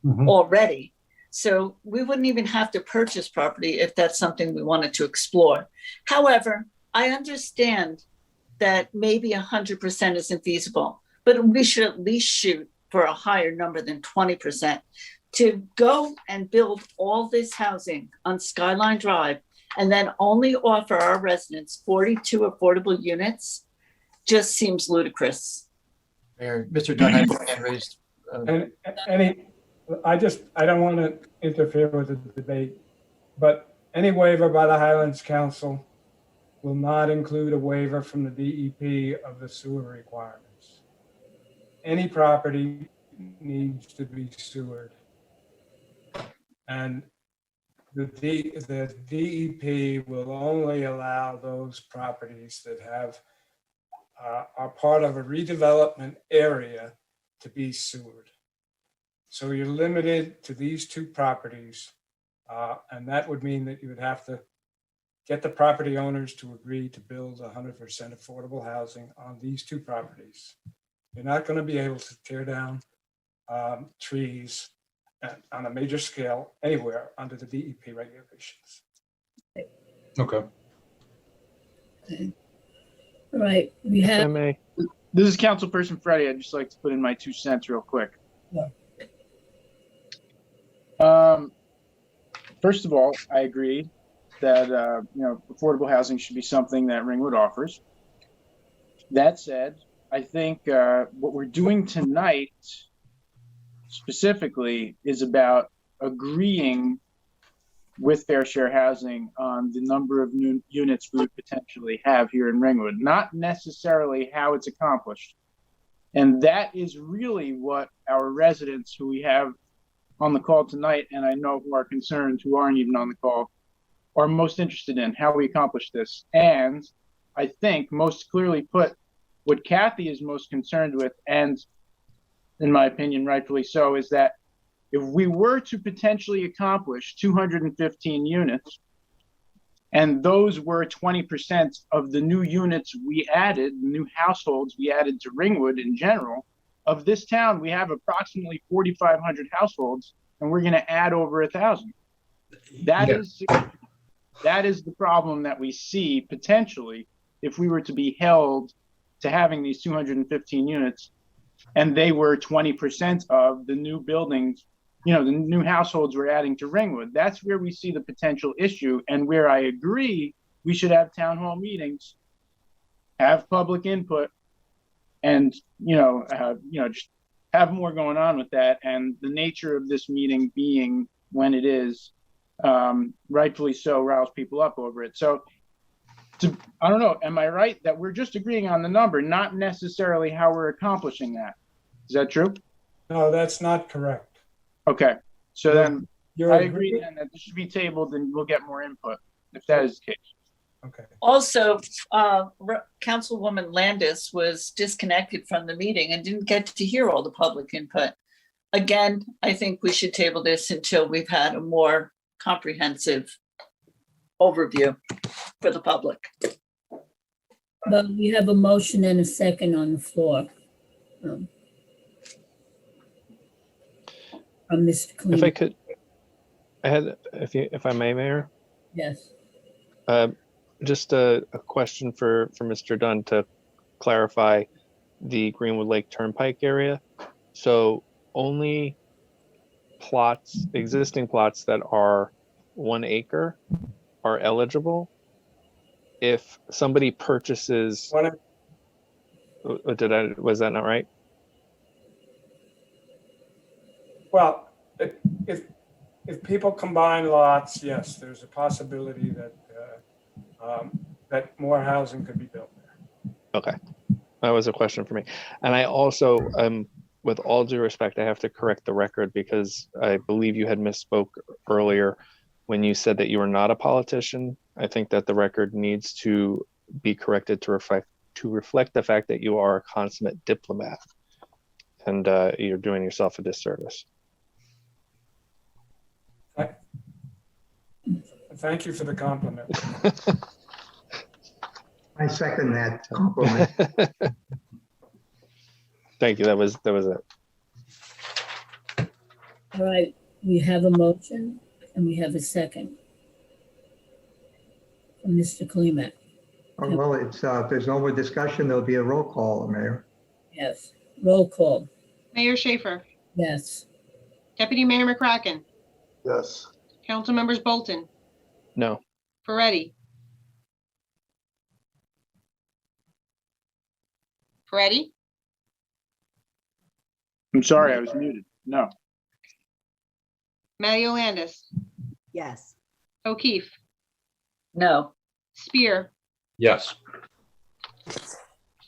already. So we wouldn't even have to purchase property if that's something we wanted to explore. However, I understand that maybe 100% isn't feasible, but we should at least shoot for a higher number than 20%. To go and build all this housing on Skyline Drive and then only offer our residents 42 affordable units just seems ludicrous. Mayor, Mr. Dunn had his hand raised. I don't want to interfere with the debate, but any waiver by the Highlands Council will not include a waiver from the DEP of the sewer requirements. Any property needs to be sewered. And the DEP will only allow those properties that have are part of a redevelopment area to be sewered. So you're limited to these two properties, and that would mean that you would have to get the property owners to agree to build 100% affordable housing on these two properties. You're not going to be able to tear down trees on a major scale anywhere under the DEP regulations. Okay. All right, we If I have, may, This is Councilperson Freddie. I'd just like to put in my 2 cents real quick. Yeah. First of all, I agree that affordable housing should be something that Ringwood offers. That said, I think what we're doing tonight specifically is about agreeing with Fair Share Housing on the number of new units we would potentially have here in Ringwood, not necessarily how it's accomplished. And that is really what our residents who we have on the call tonight, and I know who are concerned, who aren't even on the call, are most interested in, how we accomplish this. And I think most clearly put, what Kathy is most concerned with, and in my opinion, rightfully so, is that if we were to potentially accomplish 215 units, and those were 20% of the new units we added, new households we added to Ringwood in general, of this town, we have approximately 4,500 households, and we're going to add over 1,000. That is the problem that we see potentially if we were to be held to having these 215 units, and they were 20% of the new buildings, the new households we're adding to Ringwood. That's where we see the potential issue, and where I agree we should have town hall meetings, have public input, and just have more going on with that. And the nature of this meeting being when it is, rightfully so, riles people up over it. So I don't know, am I right that we're just agreeing on the number, not necessarily how we're accomplishing that? Is that true? No, that's not correct. Okay, so then You're I agree then that this should be tabled and we'll get more input if that is the case. Okay. Also, Councilwoman Landis was disconnected from the meeting and didn't get to hear all the public input. Again, I think we should table this until we've had a more comprehensive overview for the public. but we have a motion and a second on the floor. From Mr. if Clean. I could, if I may, Mayor, Yes, just a question for Mr. Dunn to clarify the Greenwood Lake Turnpike area. So only plots, existing plots that are 1 acre are eligible. If somebody purchases, was that not right? Well, if people combine lots, yes, there's a possibility that that more housing could be built there. Okay, that was a question for me. And I also, with all due respect, I have to correct the record because I believe you had misspoke earlier when you said that you were not a politician. I think that the record needs to be corrected to reflect the fact that you are a consummate diplomat, and you're doing yourself a disservice. Thank you for the compliment. I second that compliment. Thank you. That was it. all right, we have a motion and we have a second. From Mr. Klimek. Well, it's, if there's no more discussion, there'll be a roll call, Mayor. Yes, roll call. Mayor Schaefer, Yes, Deputy Mayor McCracken, Yes. Council Members Bolton, No. Ferretti. Ferretti, I'm sorry, I was muted. No. Mario Landis, Yes. O'Keefe, No. Spear. Yes.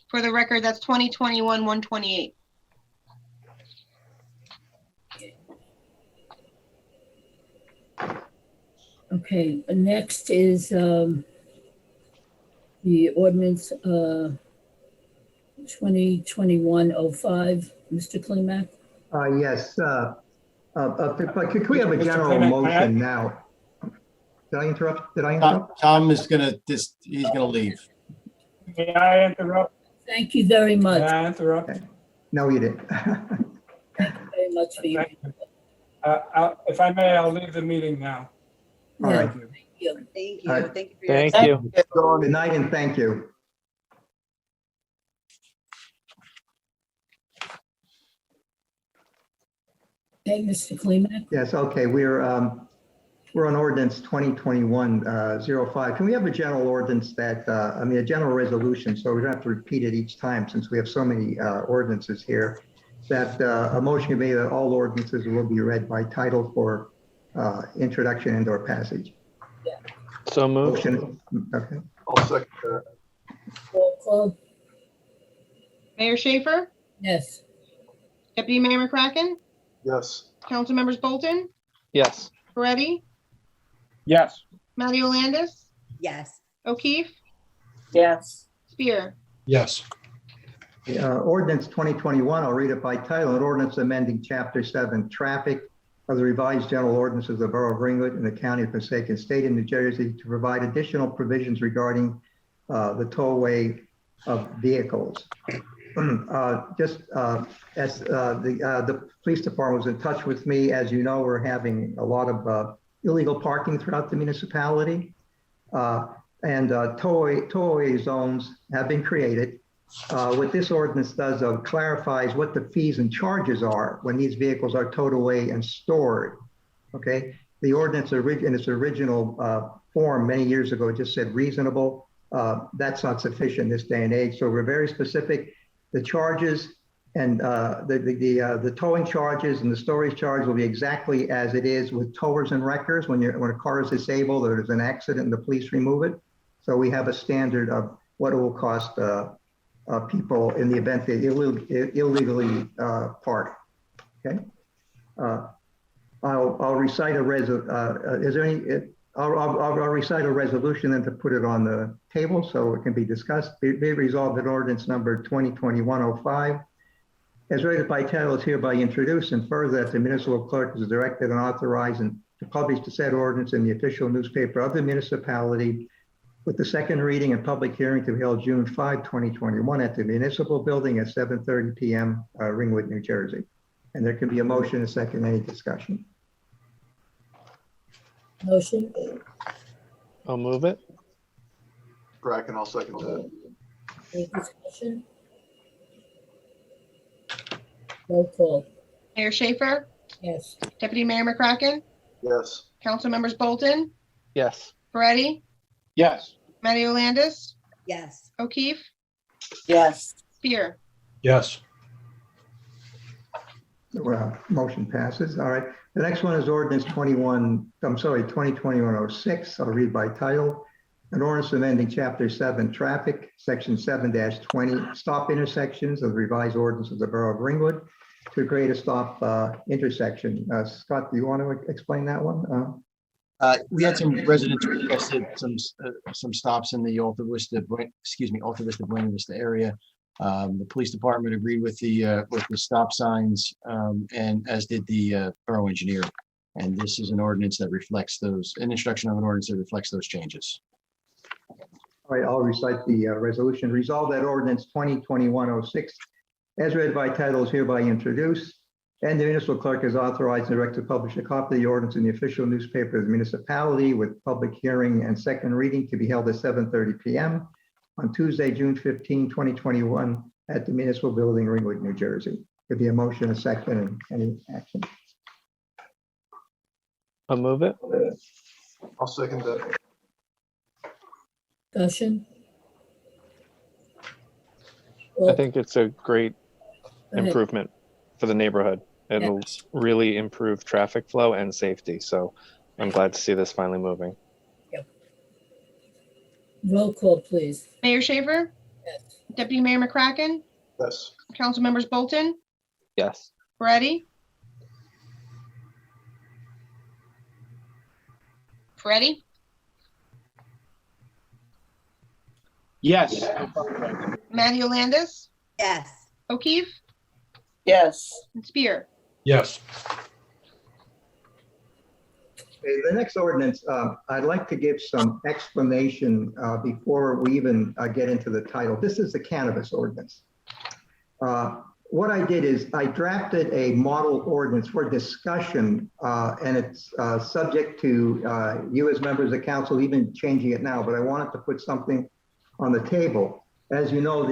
For the record, that's 2021-128. Okay, next is the ordinance 2021-05. Mr. Klimak? Yes, but could we have a Mr. general Clement, motion now? Did I interrupt? Did I interrupt? Tom is he's gonna leave. May I interrupt? Thank you very much. May I interrupt? No, you didn't. Very much for you. If I may, I'll leave the meeting now. All right. Thank you. Thank All you. right. Thank you for your. Thank you. Good night and thank you. Okay, Mr. Klimak? Yes, okay, we're on ordinance 2021-05. Can we have a general ordinance that, a general resolution, so we don't have to repeat it each time since we have so many ordinances here, that a motion be made that all ordinances will be read by title for introduction and or passage. So moved. Motion, okay. I'll second that. Roll call? Mayor Schaefer, Yes. Deputy Mayor McCracken, Yes. Council Members Bolton, Yes. Moretti, Yes. Matty Landis, Yes. O'Keefe, Yes. Spear. Yes. Ordinance 2021, I'll read it by title, an ordinance amending Chapter 7 Traffic of the revised general ordinances of the Borough of Ringwood in the County of Passaic and State of New Jersey to provide additional provisions regarding the tollway of vehicles. As the police department was in touch with me, as you know, we're having a lot of illegal parking throughout the municipality. And tollway zones have been created. What this ordinance does clarifies what the fees and charges are when these vehicles are towed away and stored. Okay, the ordinance in its original form many years ago just said reasonable. That's not sufficient in this day and age. So we're very specific. The charges and the towing charges and the storage charge will be exactly as it is with towers and wreckers. When a car is disabled or there's an accident and the police remove it. So we have a standard of what it will cost people in the event they illegally park. Okay. I'll recite a I'll recite a resolution and to put it on the table so it can be discussed. Be resolved that ordinance number 2021-05 as rated by title is hereby introduced, and further that the municipal clerk is directed and authorized and to publish the said ordinance in the official newspaper of the municipality with the second reading and public hearing to be held June 5, 2021 at the municipal building at 7:30 p.m. Ringwood, New Jersey. And there can be a motion, a second, any discussion. Motion? I'll move it. Bracken, I'll second that. Any discussion? Roll call? Mayor Schaefer, Yes. Deputy Mayor McCracken, Yes. Council Members Bolton, Yes. Moretti, Yes. Matty Landis, Yes. O'Keefe, Yes. Spear. Yes. Motion passes. All right. The next one is ordinance 2021-06. I'll read by title. An ordinance amending Chapter 7 Traffic, Section 7-20, stop intersections of the revised ordinance of the Borough of Ringwood to create a stop intersection. Scott, do you want to explain that one? We had some residents requested some stops in the Alta Vista, Buena Vista area. The police department agreed with the stop signs, and as did the borough engineer. And this is an ordinance that reflects an introduction of an ordinance that reflects those changes. All right, I'll recite the resolution. Resolve that ordinance 2021-06 as read by title is hereby introduced, and the municipal clerk is authorized and directed to publish a copy of the ordinance in the official newspaper of the municipality with public hearing and second reading to be held at 7:30 p.m. on Tuesday, June 15, 2021 at the municipal building, Ringwood, New Jersey. Could be a motion, a second, and any action. I'll move it. I'll second that. Discussion? I think it's a great Go ahead. improvement for the neighborhood. It'll really improve traffic flow and safety. So I'm glad to see this finally moving. Roll call, please. Mayor Schaefer, Yes. Deputy Mayor McCracken, Yes. Council Members Bolton, Yes. Moretti, Moretti, Yes. Matthew Landis, Yes. O'Keefe, Yes. and Spear. Yes. Okay, the next ordinance, I'd like to give some explanation before we even get into the title. This is the cannabis ordinance. What I did is I drafted a model ordinance for discussion, and it's subject to you as members of council even changing it now, but I wanted to put something on the table. As you know,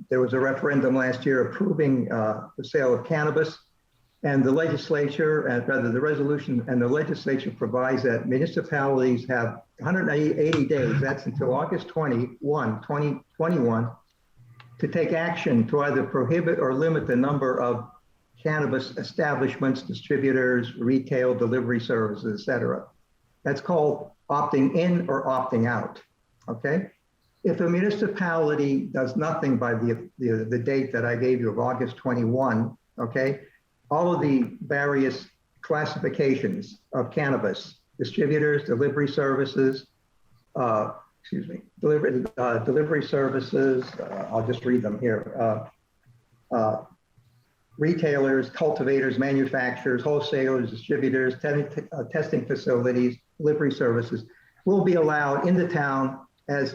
there was a referendum last year approving the sale of cannabis. And the legislature, rather the resolution and the legislature provides that municipalities have 180 days, that's until August 21, 2021, to take action to either prohibit or limit the number of cannabis establishments, distributors, retail, delivery services, et cetera. That's called opting in or opting out, okay? If a municipality does nothing by the date that I gave you of August 21, okay, all of the various classifications of cannabis, distributors, delivery services, delivery services, I'll just read them here. Retailers, cultivators, manufacturers, wholesalers, distributors, testing facilities, delivery services will be allowed in the town as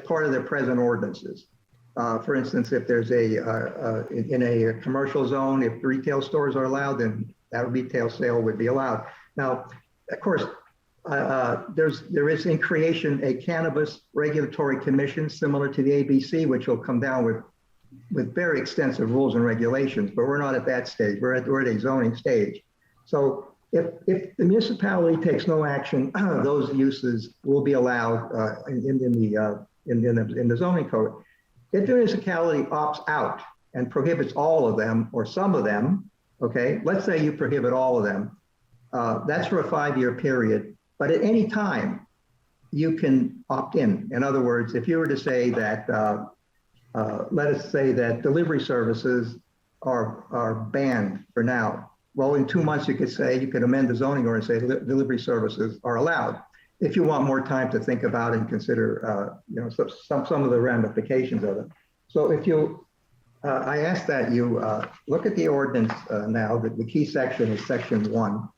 part of their present ordinances. For instance, if there's in a commercial zone, if retail stores are allowed, then that retail sale would be allowed. Now, of course, there is in creation a cannabis regulatory commission similar to the ABC, which will come down with very extensive rules and regulations, but we're not at that stage. We're at a zoning stage. So if the municipality takes no action, those uses will be allowed in the zoning code. If the municipality opts out and prohibits all of them or some of them, okay, let's say you prohibit all of them, that's for a 5-year period, but at any time you can opt in. In other words, if you were to say that, let us say that delivery services are banned for now. Well, in 2 months, you could amend the zoning ordinance and say delivery services are allowed. If you want more time to think about and consider, some of the ramifications of it. So if I ask that you look at the ordinance now. The key section is section 1,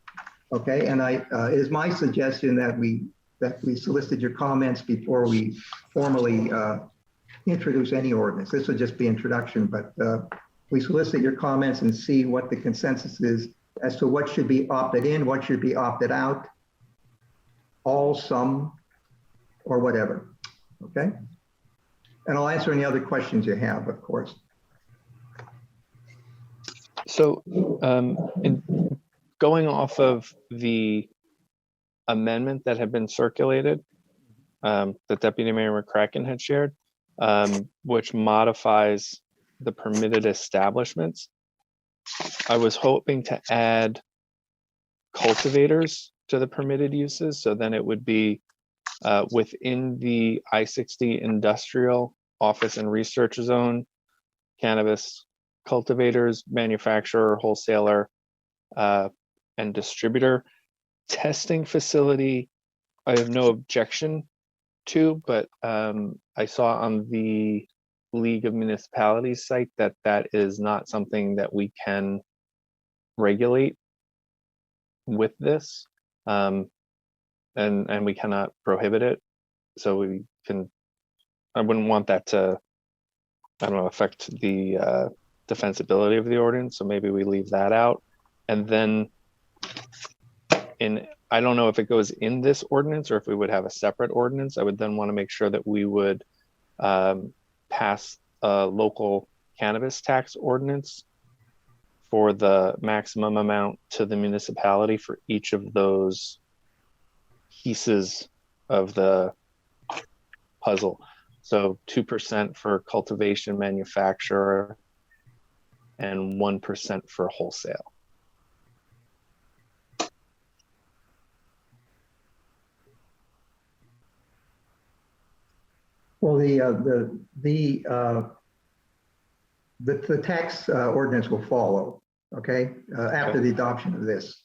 okay? And it is my suggestion that we solicit your comments before we formally introduce any ordinance. This would just be introduction, but we solicit your comments and see what the consensus is as to what should be opted in, what should be opted out. All, some, or whatever, okay? And I'll answer any other questions you have, of course. So going off of the amendment that had been circulated, that Deputy Mayor McCracken had shared, which modifies the permitted establishments, I was hoping to add cultivators to the permitted uses. So then it would be within the I-60 industrial office and research zone, cannabis cultivators, manufacturer, wholesaler, and distributor. Testing facility, I have no objection to, but I saw on the League of Municipalities site that is not something that we can regulate with this. And we cannot prohibit it. So I wouldn't want that to, affect the defensibility of the ordinance. So maybe we leave that out. And then I don't know if it goes in this ordinance or if we would have a separate ordinance. I would then want to make sure that we would pass a local cannabis tax ordinance for the maximum amount to the municipality for each of those pieces of the puzzle. So 2% for cultivation, manufacturer, and 1% for wholesale. Well, the tax ordinance will follow, okay, after the adoption of this.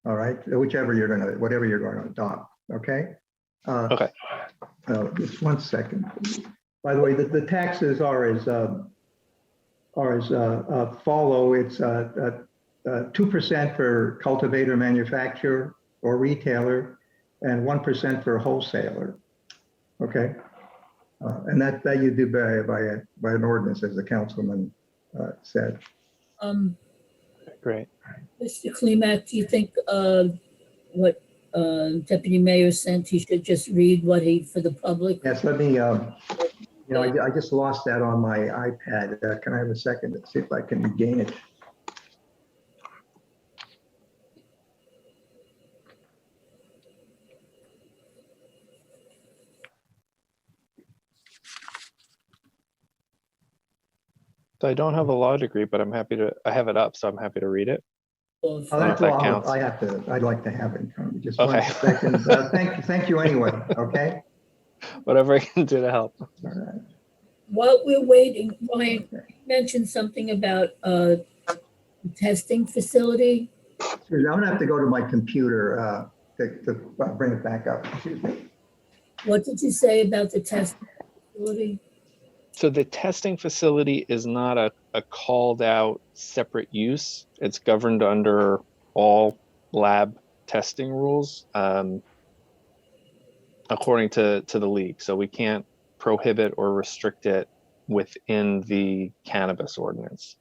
All right, whatever you're going to adopt, okay? Okay. Just 1 second. By the way, the taxes are as follow. It's 2% for cultivator, manufacturer, or retailer, and 1% for wholesaler. Okay, and that you do by an ordinance, as the councilman said. Great. Mr. Klimak, do you think what Deputy Mayor sent, he should just read what he, for the public? Yes, let me, I just lost that on my iPad. Can I have a second to see if I can regain it? So I don't have a law degree, but I have it up, so I'm happy to read it. Oh, If that's that all. counts. I'd like to have it in front of me. Just Okay. 1 second. Thank you anyway, okay? Whatever I can do to help. All right. While we're waiting, Ryan mentioned something about the testing facility. I'm gonna have to go to my computer to bring it back up. Excuse me. What did you say about the testing facility? So the testing facility is not a called out separate use. It's governed under all lab testing rules according to the league. So we can't prohibit or restrict it within the cannabis ordinance.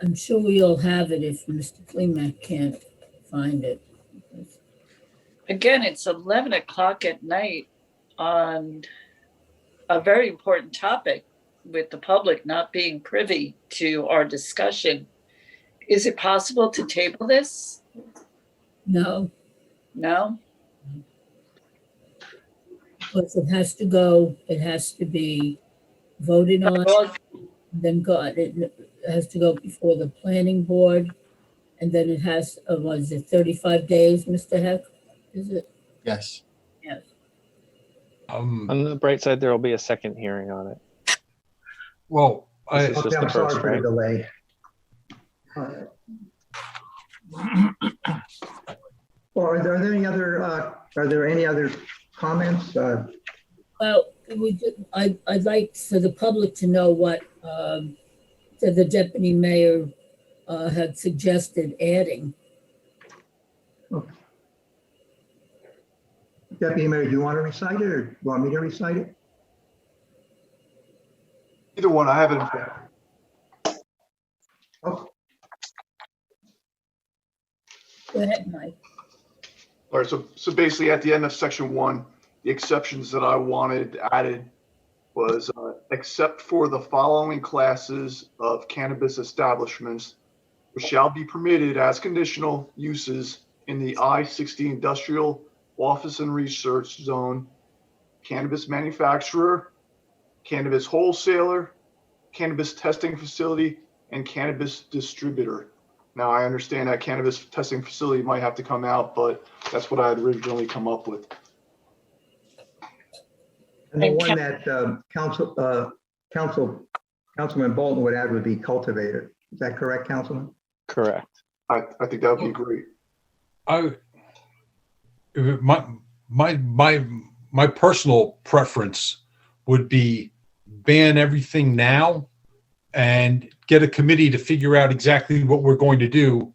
I'm sure we all have it if Mr. Klimak can't find it. Again, it's 11 o'clock at night on a very important topic with the public not being privy to our discussion. Is it possible to table this? No, No? because it has to be voted on, then it has to go before the planning board, and then it has, was it 35 days, Mr. Heck? Is it? Yes. Yes. On the bright side, there will be a second hearing on it. Well, This is just Okay, the I'm sorry first, for the right? delay. Well, are there any other comments? Well, I'd like for the public to know what the deputy mayor had suggested adding. Deputy Mayor, do you want to recite it, or do you want me to recite it? Either one, I have it in front. Oh, Go ahead, Mike. All right, so basically at the end of section 1, the exceptions that I wanted added was except for the following classes of cannabis establishments, which shall be permitted as conditional uses in the I-60 industrial office and research zone: cannabis manufacturer, cannabis wholesaler, cannabis testing facility, and cannabis distributor. Now, I understand that cannabis testing facility might have to come out, but that's what I had originally come up with. and the one that Councilman Bolton would add would be cultivator. Is that correct, Councilman? Correct. I think that would be great. My personal preference would be ban everything now and get a committee to figure out exactly what we're going to do.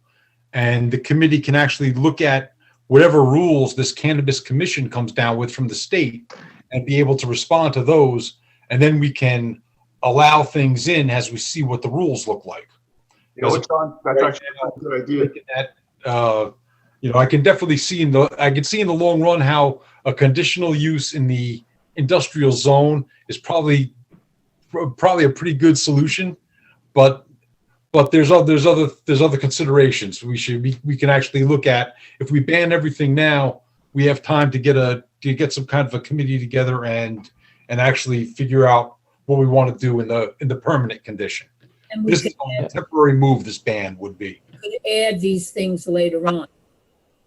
And the committee can actually look at whatever rules this cannabis commission comes down with from the state and be able to respond to those. And then we can allow things in as we see what the rules look like. John, that's actually a good idea. I can definitely see in the long run how a conditional use in the industrial zone is probably a pretty good solution, but there's other considerations we can actually look at. If we ban everything now, we have time to get some kind of a committee together and actually figure out what we want to do in the permanent condition. And we This could is a temporary move. This ban would be. add these things later on.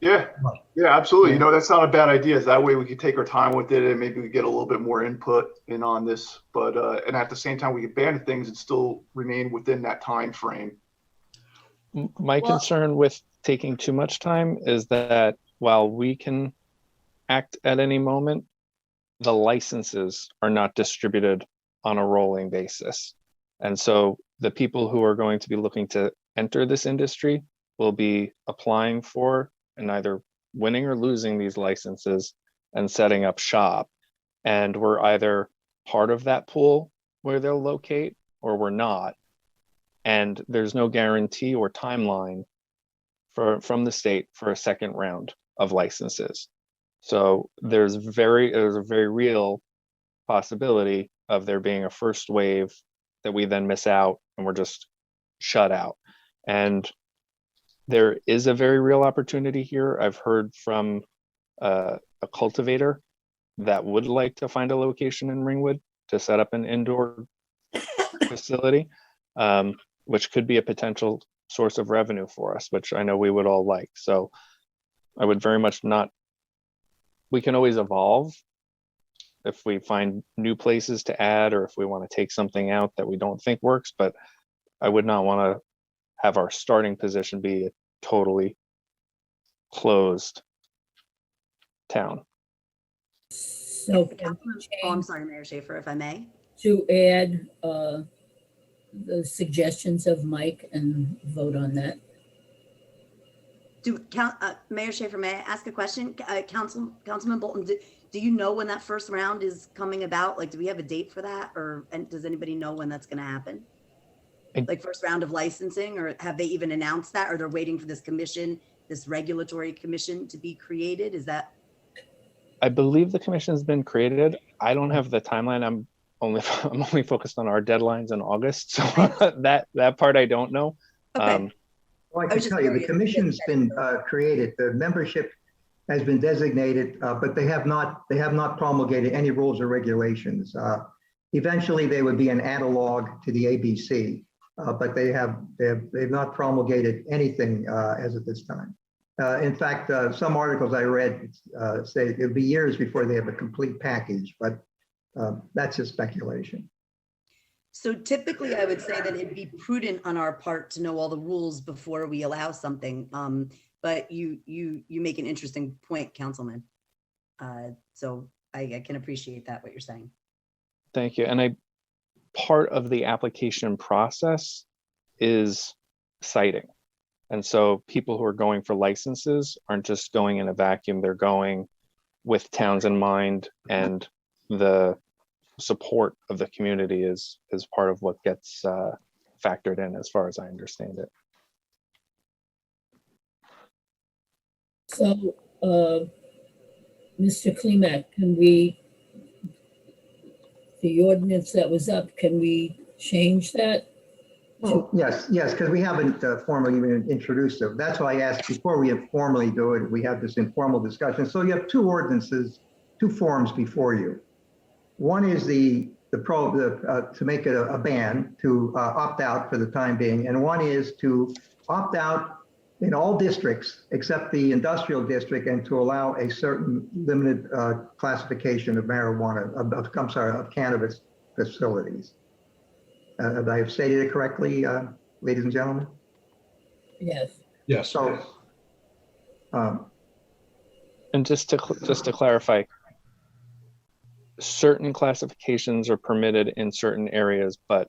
Yeah, yeah, absolutely. You know, that's not a bad idea. That way we could take our time with it and maybe we get a little bit more input in on this. But and at the same time, we could ban things and still remain within that time frame. My concern with taking too much time is that while we can act at any moment, the licenses are not distributed on a rolling basis. And so the people who are going to be looking to enter this industry will be applying for and either winning or losing these licenses and setting up shop. And we're either part of that pool where they'll locate or we're not. And there's no guarantee or timeline from the state for a second round of licenses. So there's a very real possibility of there being a first wave that we then miss out and we're just shut out. And there is a very real opportunity here. I've heard from a cultivator that would like to find a location in Ringwood to set up an indoor facility, which could be a potential source of revenue for us, which I know we would all like. So I would very much not, we can always evolve if we find new places to add or if we want to take something out that we don't think works, but I would not want to have our starting position be a totally closed town. So I'm sorry, Mayor Schaefer, if I may. To add the suggestions of Mike and vote on that. Mayor Schaefer, may I ask a question? Councilman Bolton, do you know when that first round is coming about? Like, do we have a date for that? And does anybody know when that's going to happen? Like first round of licensing, or have they even announced that? Or they're waiting for this commission, this regulatory commission to be created? Is that? I believe the commission's been created. I don't have the timeline. I'm only focused on our deadlines in August. So that part I don't know. Okay. Well, I can tell you, the commission's been created. The membership has been designated, but they have not promulgated any rules or regulations. Eventually, they would be an analog to the ABC, but they've not promulgated anything as of this time. In fact, some articles I read say it'll be years before they have a complete package, but that's just speculation. So typically, I would say that it'd be prudent on our part to know all the rules before we allow something. But you make an interesting point, Councilman. So I can appreciate that, what you're saying. Thank you. And part of the application process is citing. And so people who are going for licenses aren't just going in a vacuum. They're going with towns in mind, and the support of the community is part of what gets factored in, as far as I understand it. So, Mr. Klimek, the ordinance that was up, can we change that? Oh, yes, because we haven't formally even introduced it. That's why I asked before we formally do it, we have this informal discussion. So you have two ordinances, two forms before you. One is to make it a ban, to opt out for the time being, and one is to opt out in all districts except the industrial district, and to allow a certain limited classification of marijuana, of cannabis facilities. Have I stated it correctly, ladies and gentlemen? Yes. Yes. So, and just to clarify, certain classifications are permitted in certain areas, but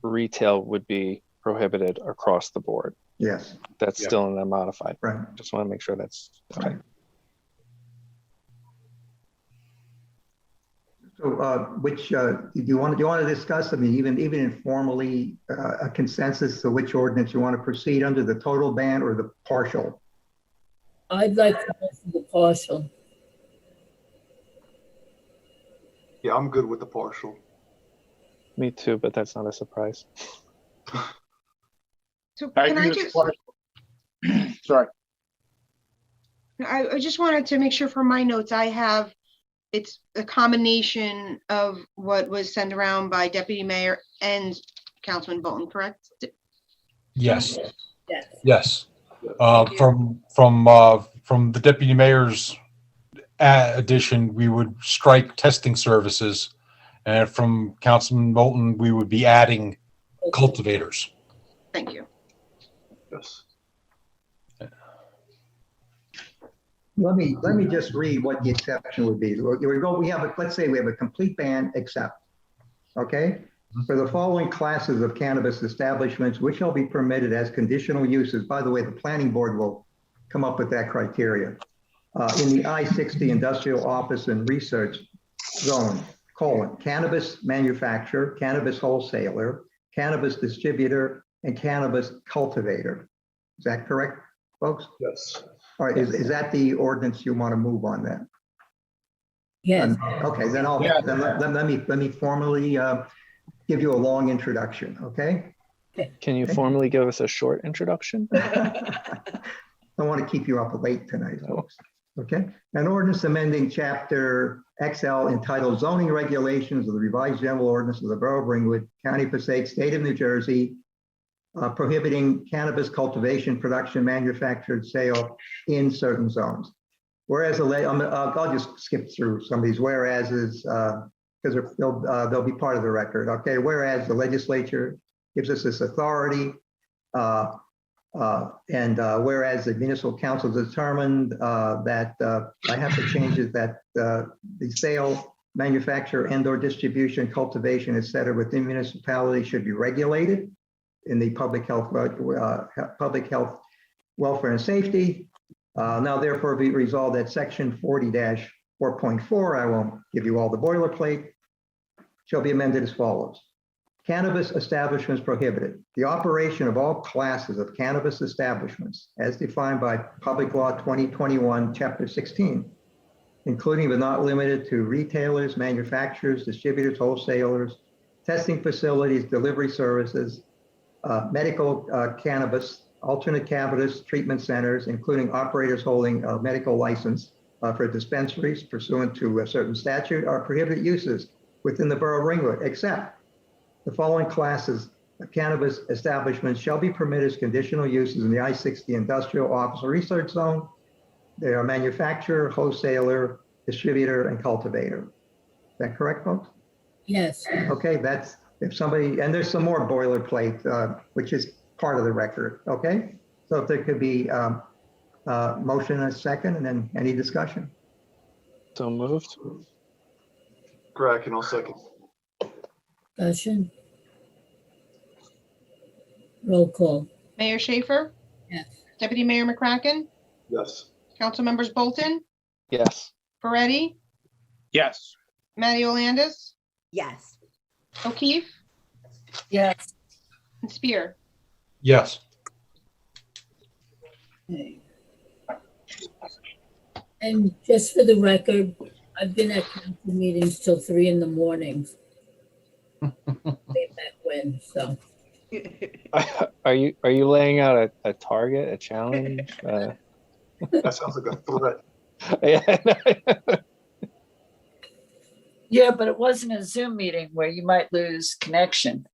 retail would be prohibited across the board. Yes. That's still in the modified. Right. Just want to make sure that's okay. So, which do you want to discuss? I mean, even informally, a consensus to which ordinance you want to proceed under, the total ban or the partial? I'd like to go for the partial. Yeah, I'm good with the partial. Me too, but that's not a surprise. So I can agree I with just, partial. Sorry. I just wanted to make sure for my notes, I have, it's a combination of what was sent around by Deputy Mayor and Councilman Bolton, correct? Yes, Yes. yes. From the deputy mayor's addition, we would strike testing services. And from Councilman Moulton, we would be adding cultivators. Thank you. Yes. Let me just read what the exception would be. We have let's say we have a complete ban except, okay? For the following classes of cannabis establishments, which shall be permitted as conditional uses. By the way, the planning board will come up with that criteria. In the I-60 industrial office and research zone, cannabis manufacturer, cannabis wholesaler, cannabis distributor, and cannabis cultivator. Is that correct, folks? Yes. All right, is that the ordinance you want to move on then? Yes. Okay, then let me formally give you a long introduction, okay? Can you formally give us a short introduction? Don't want to keep you up late tonight, folks. Okay, an ordinance amending chapter XL entitled Zoning Regulations of the Revised General Ordinance of the Borough of Ringwood, County of Passaic, State of New Jersey, prohibiting cannabis cultivation, production, manufactured, sale in certain zones. Whereas, I'll just skip through some of these whereases because they'll be part of the record. Okay, whereas the legislature gives us this authority, and whereas the municipal council determined that I have to change it that the sale, manufacture, and/or distribution, cultivation, et cetera, within municipality should be regulated in the public health, welfare, and safety. Now, therefore, be resolved that section 40-4.4, I won't give you all the boilerplate, shall be amended as follows. Cannabis establishments prohibited. The operation of all classes of cannabis establishments as defined by Public Law 2021, Chapter 16, including but not limited to retailers, manufacturers, distributors, wholesalers, testing facilities, delivery services, medical cannabis, alternate cannabis treatment centers, including operators holding a medical license for dispensaries pursuant to a certain statute, are prohibited uses within the Borough of Ringwood, except the following classes of cannabis establishments shall be permitted as conditional uses in the I-60 industrial office or research zone. They are manufacturer, wholesaler, distributor, and cultivator. Is that correct, folks? Yes. Okay, that's if somebody, and there's some more boilerplate, which is part of the record, okay? So if there could be motion and a second, and then any discussion. So moved. Correct, and I'll second. Discussion. Roll call. Mayor Schaefer, Yes. Deputy Mayor McCracken, Yes. Council Members Bolton, Yes. Ferretti, Yes. Mario Landis, Yes. O'Keefe, Yes. and Spear. Yes. Okay. And just for the record, I've been at council meetings till 3 a.m. Way back when, so. Are you laying out a target, a challenge? That sounds like a threat. Yeah. Yeah, but it wasn't a Zoom meeting where you might lose connection.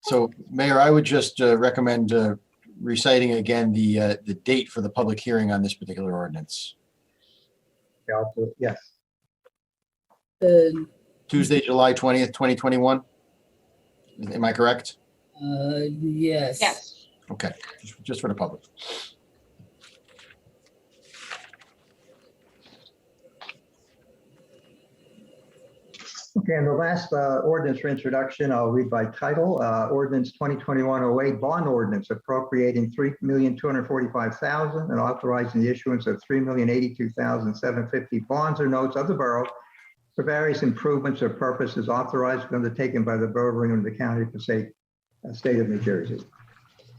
So, Mayor, I would just recommend reciting again the date for the public hearing on this particular ordinance. Yeah, I'll do it. Yes. Tuesday, July 20th, 2021. Am I correct? Yes. Yes. Okay, just for the public. Okay, and the last ordinance for introduction, I'll read by title. Ordinance 2021-08, bond ordinance appropriating $3,245,000 and authorizing the issuance of $3,082,750 bonds or notes of the borough for various improvements or purposes authorized and undertaken by the Borough of Ringwood, the County of Passaic, State of New Jersey.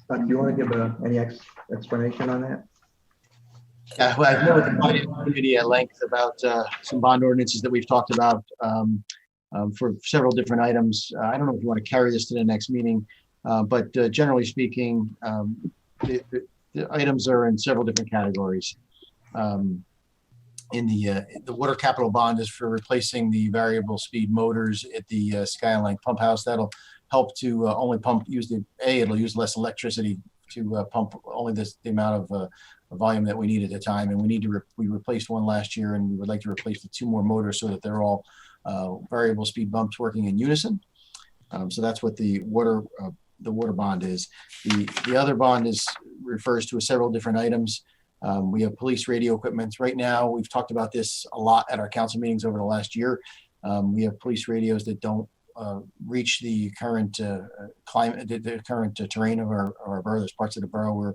Do you want to give any explanation on that? Yeah, well, I've met with the finance committee at length about some bond ordinances that we've talked about for several different items. I don't know if you want to carry this to the next meeting, but generally speaking, the items are in several different categories. In the water capital bond is for replacing the variable speed motors at the Skyline Pump House. That'll help to only pump, it'll use less electricity to pump only the amount of volume that we need at the time. And we replaced one last year, and we would like to replace the 2 more motors so that they're all variable speed bumps working in unison. So that's what the water bond is. The other bond refers to several different items. We have police radio equipment. Right now, we've talked about this a lot at our council meetings over the last year. We have police radios that don't reach the current climate, the current terrain of our borough. There's parts of the borough where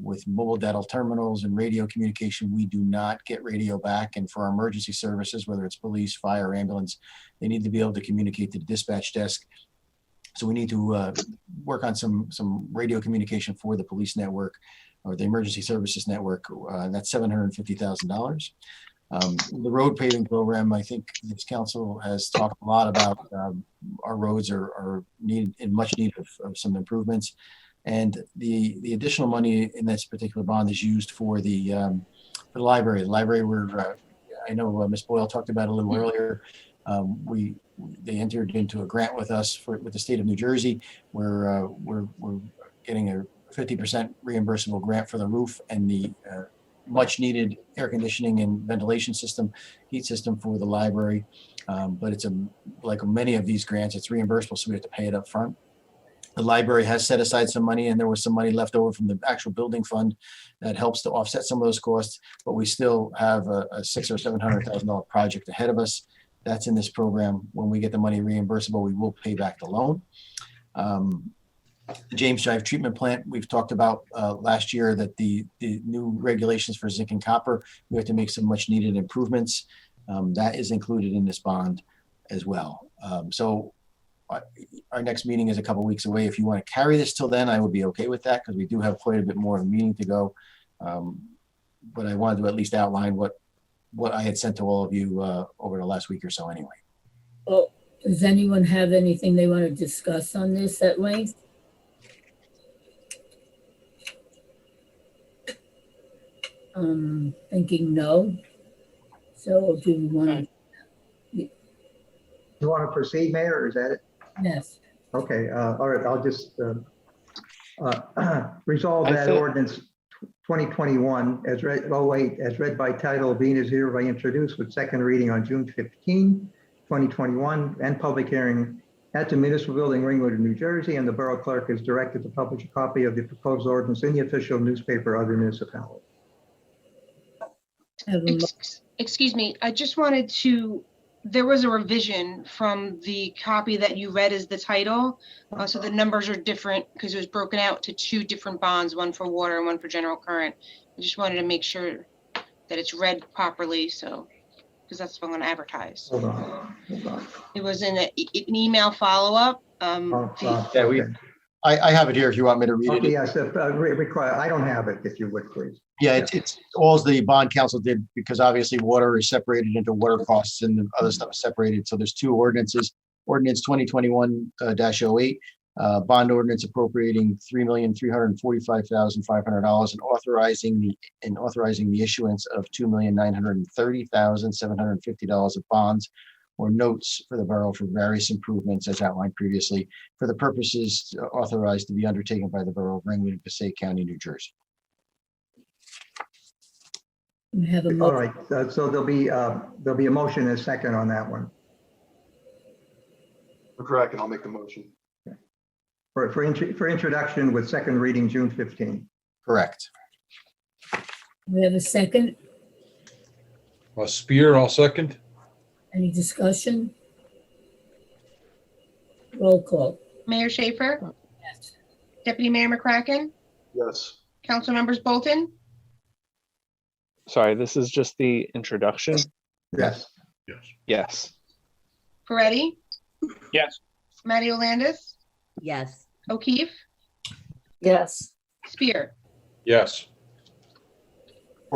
with mobile data terminals and radio communication, we do not get radio back. And for our emergency services, whether it's police, fire, ambulance, they need to be able to communicate to the dispatch desk. So we need to work on some radio communication for the police network or the emergency services network. That's $750,000. The road paving program, I think this council has talked a lot about. Our roads are in much need of some improvements, and the additional money in this particular bond is used for the library. The library, I know Ms. Boyle talked about it a little earlier. They entered into a grant with us with the state of New Jersey, where we're getting a 50% reimbursable grant for the roof and the much needed air conditioning and ventilation system, heat system for the library. But it's like many of these grants, it's reimbursable, so we have to pay it up front. The library has set aside some money, and there was some money left over from the actual building fund that helps to offset some of those costs, but we still have a $600,000 or $700,000 project ahead of us. That's in this program. When we get the money reimbursable, we will pay back the loan. The James Drive treatment plant, we've talked about last year that the new regulations for zinc and copper, we have to make some much needed improvements. That is included in this bond as well. So our next meeting is a couple weeks away. If you want to carry this till then, I would be okay with that, because we do have quite a bit more of a meeting to go. But I wanted to at least outline what I had sent to all of you over the last week or so anyway. Well, does anyone have anything they want to discuss on this at length? Thinking no. So do we want to? You want to proceed, Mayor, or is that it? Yes. Okay, all right, I'll just resolve that ordinance 2021 as read by title, being is hereby introduced with second reading on June 15, 2021, and public hearing at the Municipal Building, Ringwood, New Jersey, and the Borough Clerk is directed to publish a copy of the proposed ordinance in the official newspaper of the municipality. Excuse me, I just wanted to, there was a revision from the copy that you read as the title. So the numbers are different because it was broken out to 2 different bonds, one for water and one for general current. I just wanted to make sure that it's read properly, so, because that's what I'm gonna advertise. Hold on. It was in an email follow-up. I have it here if you want me to read it. Okay, yes, I don't have it, if you would, please. Yeah, it's all the bond council did, because obviously water is separated into water costs and the other stuff is separated. So there's 2 ordinances. Ordinance 2021-08, bond ordinance appropriating $3,345,500 and authorizing the issuance of $2,930,750 of bonds or notes for the borough for various improvements as outlined previously, for the purposes authorized to be undertaken by the borough of Ringwood and Passaic County, New Jersey. We have a All right, so there'll be a motion and a second on that one. Correct, and I'll make the motion. For introduction with second reading June 15. Correct. We have a second. Spear, I'll second. Any discussion? Roll call. Mayor Schaefer? Yes. Deputy Mayor McCracken? Yes. Council members Bolton? Sorry, this is just the introduction. Yes. Yes. Peretti? Yes. Matty Olandis? Yes. O'Keefe? Yes. Spear? Yes.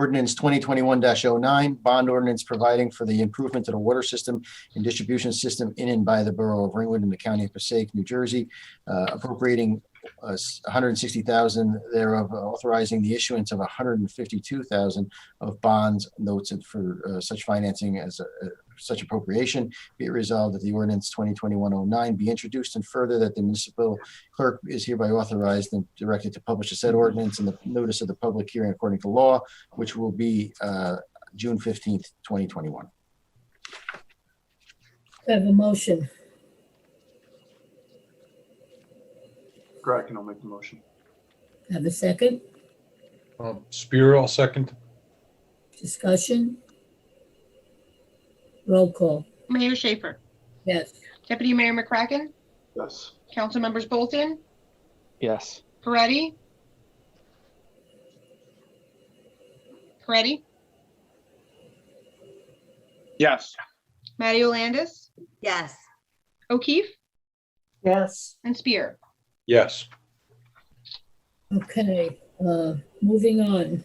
Ordinance 2021-09, bond ordinance providing for the improvement to the water system and distribution system in and by the borough of Ringwood in the county of Passaic, New Jersey, appropriating $160,000 thereof, authorizing the issuance of $152,000 of bonds, notes for such financing as such appropriation. Be it resolved that the ordinance 2021-09 be introduced, and further that the municipal clerk is hereby authorized and directed to publish a said ordinance in the notice of the public hearing according to law, which will be June 15th, 2021. I have a motion. Kraken will make the motion. Have a second? Spear, I'll second. Discussion? Roll call. Mayor Schaefer, Yes. Deputy Mayor McCracken, Yes. Council Members Bolton, Yes. Peretti, Yes. Mario Landis, Yes. O'Keefe, Yes. and Spear. Yes. Okay, moving on.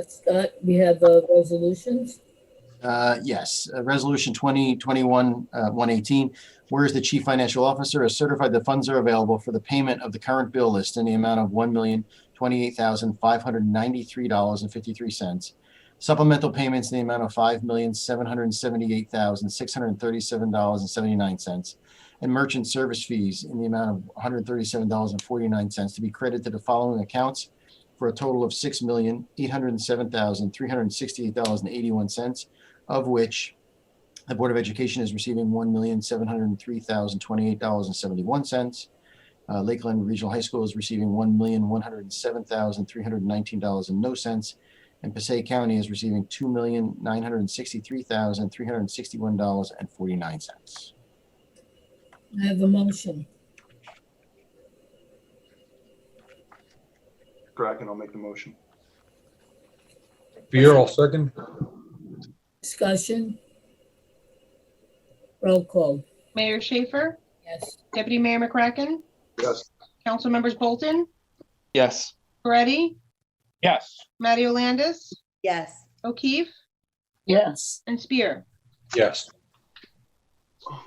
Scott, we have resolutions. Yes, Resolution 2021-118, whereas the Chief Financial Officer has certified the funds are available for the payment of the current bill list in the amount of $1,028,593.53. Supplemental payments in the amount of $5,778,637.79. And merchant service fees in the amount of $137.49 to be credited to the following accounts for a total of $6,807,368.81, of which the Board of Education is receiving $1,703,028.71. Lakeland Regional High School is receiving $1,107,319.00, and Passaic County is receiving $2,963,361.49. I have a motion. Kraken will make the motion. Spear, I'll second. Discussion? Roll call. Mayor Schaefer, Yes. Deputy Mayor McCracken, Yes. Council Members Bolton, Yes. Peretti, Yes. Mario Landis, Yes. O'Keefe, Yes. and Spear. Yes.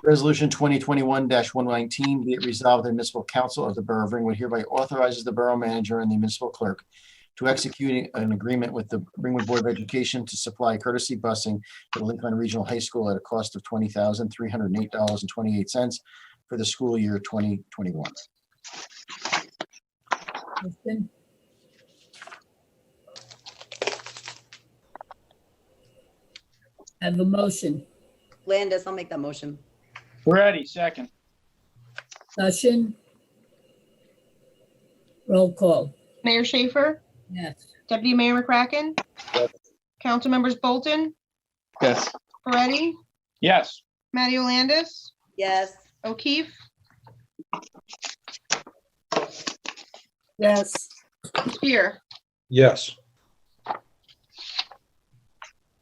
Resolution 2021-119, be it resolved, the municipal council of the Borough of Ringwood hereby authorizes the borough manager and the municipal clerk to execute an agreement with the Ringwood Board of Education to supply courtesy busing to the Lakeland Regional High School at a cost of $20,308.28 for the school year 2021. Motion? I have a motion. Landis, I'll make that motion. Ready, second. Discussion? Roll call. Mayor Schaefer, Yes. Deputy Mayor McCracken, Yes. Council Members Bolton, Yes. Peretti, Yes. Mario Landis, Yes. O'Keefe, Yes. and Spear. Yes.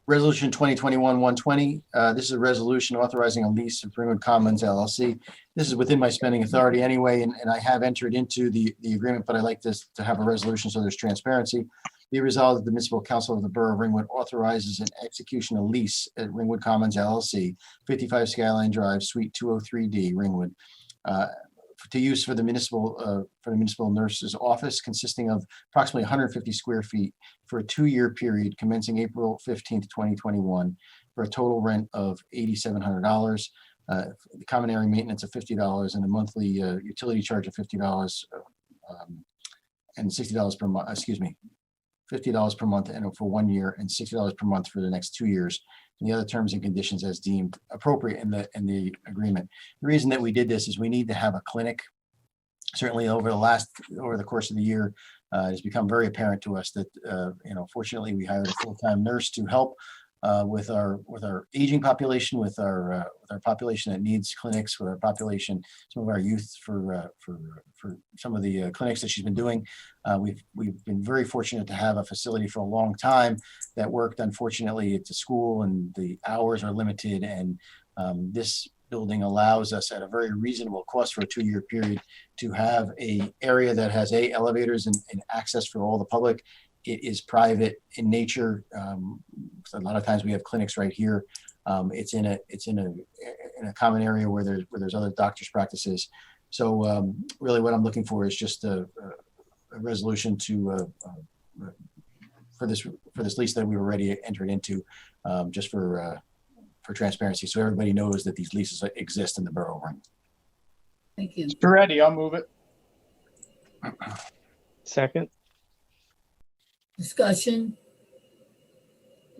Resolution 2021-120, this is a resolution authorizing a lease of Ringwood Commons LLC. This is within my spending authority anyway, and I have entered into the agreement, but I like this to have a resolution so there's transparency. Be resolved that the municipal council of the Borough of Ringwood authorizes an execution of lease at Ringwood Commons LLC, 55 Skyline Drive, Suite 203D, Ringwood, to use for the municipal nurse's office, consisting of approximately 150 square feet for a 2-year period commencing April 15th, 2021, for a total rent of $8,700, the common area maintenance of $50, and a monthly utility charge of $50 and $60 per month. $50 per month and for 1 year, and $60 per month for the next 2 years. And the other terms and conditions as deemed appropriate in the agreement. The reason that we did this is we need to have a clinic. Certainly over the course of the year, it's become very apparent to us that fortunately we hired a full-time nurse to help with our aging population, with our population that needs clinics, with our population, some of our youth for some of the clinics that she's been doing. We've been very fortunate to have a facility for a long time that worked. Unfortunately, it's a school and the hours are limited, and this building allows us at a very reasonable cost for a 2-year period to have a area that has elevators and access for all the public, It is private in nature. So a lot of times we have clinics right here. It's in a common area where there's other doctors' practices. So really what I'm looking for is just a resolution to for this lease that we already entered into, just for transparency, so everybody knows that these leases exist in the borough of Ringwood. Thank you. Mr. Reddy, I'll move it. Second, Discussion?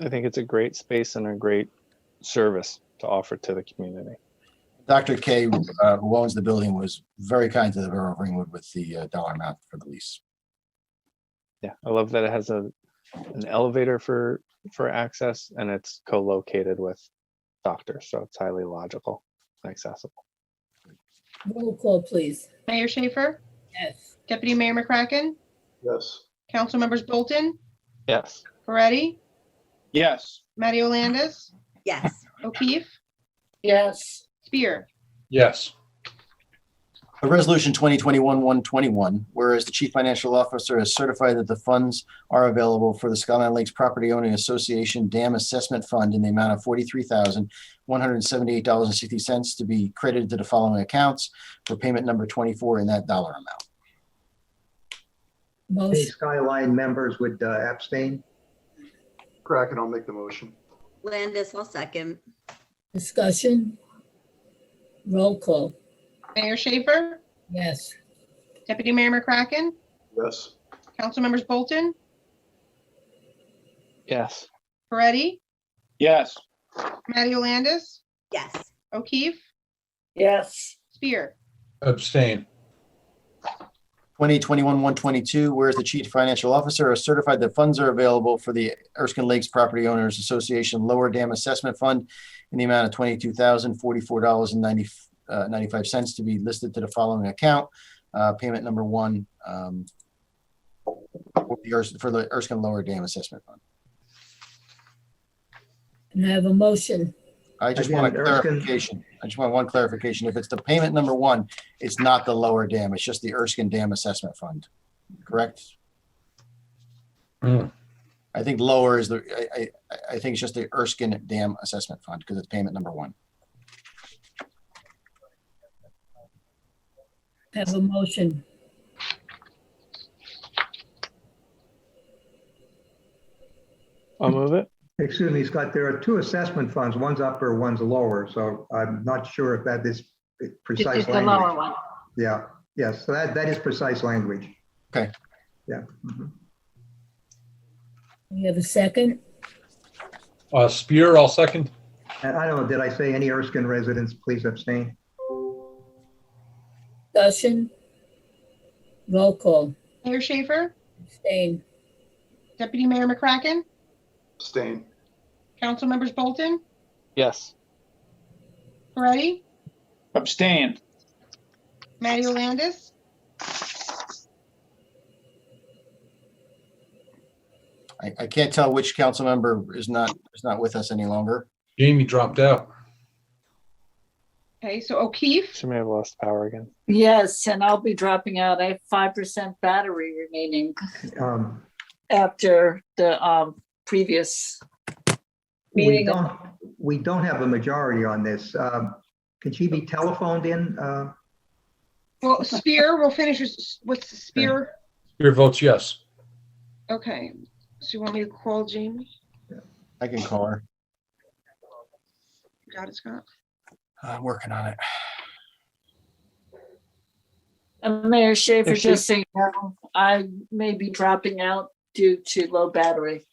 I think it's a great space and a great service to offer to the community. Dr. K, who owns the building, was very kind to the borough of Ringwood with the dollar amount for the lease. Yeah, I love that it has an elevator for access, and it's co-located with doctors, so it's highly logical and accessible. Roll call, please. Mayor Schaefer, Yes. Deputy Mayor McCracken, Yes. Council Members Bolton, Yes. Moretti, Yes. Mario Landis, Yes. O'Keefe, Yes. Spear. Yes. A resolution 2021-121, whereas the chief financial officer has certified that the funds are available for the Skyline Lakes Property Owning Association Dam Assessment Fund in the amount of $43,178.60 to be credited to the following accounts for payment number 24 in that dollar amount. Any Motion, Skyline members would abstain? Kraken, I'll make the motion. Landis, I'll second. discussion? Roll call. Mayor Schaefer, Yes. Deputy Mayor McCracken, Yes. Council Members Bolton, Yes. Moretti, Yes. Mario Landis, Yes. O'Keefe, Yes. Spear. Abstain. 2021-122, whereas the chief financial officer has certified that funds are available for the Erskine Lakes Property Owners Association Lower Dam Assessment Fund in the amount of $22,044.95 to be listed to the following account. Payment number one for the Erskine Lower Dam Assessment Fund. Can I have a motion? I just Again, want a Erskine- clarification. I just want one clarification. If it's the payment number one, it's not the lower dam. It's just the Erskine Dam Assessment Fund, correct? Mm. I think lower is I think it's just the Erskine Dam Assessment Fund because it's payment number one. Have a motion. I'll move it. Excuse me, Scott, there are two assessment funds, one's upper, one's lower, so I'm not sure if that is precise It's the lower language. one. Yeah, yes, so that is precise language. Okay. Yeah. Mhm. We have a second? Spear, I'll second. And I don't know, did I say any Erskine residents, please abstain? Discussion? Roll call. Mayor Schaefer, Abstain. Deputy Mayor McCracken, Abstain. Council Members Bolton, Yes. Moretti, Abstain. Mario Landis, I can't tell which council member is not with us any longer. Jamie dropped out. okay, so O'Keefe, She may have lost power again. Yes, and I'll be dropping out. I have 5% battery remaining Um, after the previous We meeting. don't have a majority on this. Can she be telephoned in? well, Spear, we'll finish with Spear. Spear votes yes. Okay, so you want me to call Jamie? I can call her. Got it, Scott? I'm working on it. Mayor Schaefer, If she- just so you know, I may be dropping out due to low battery.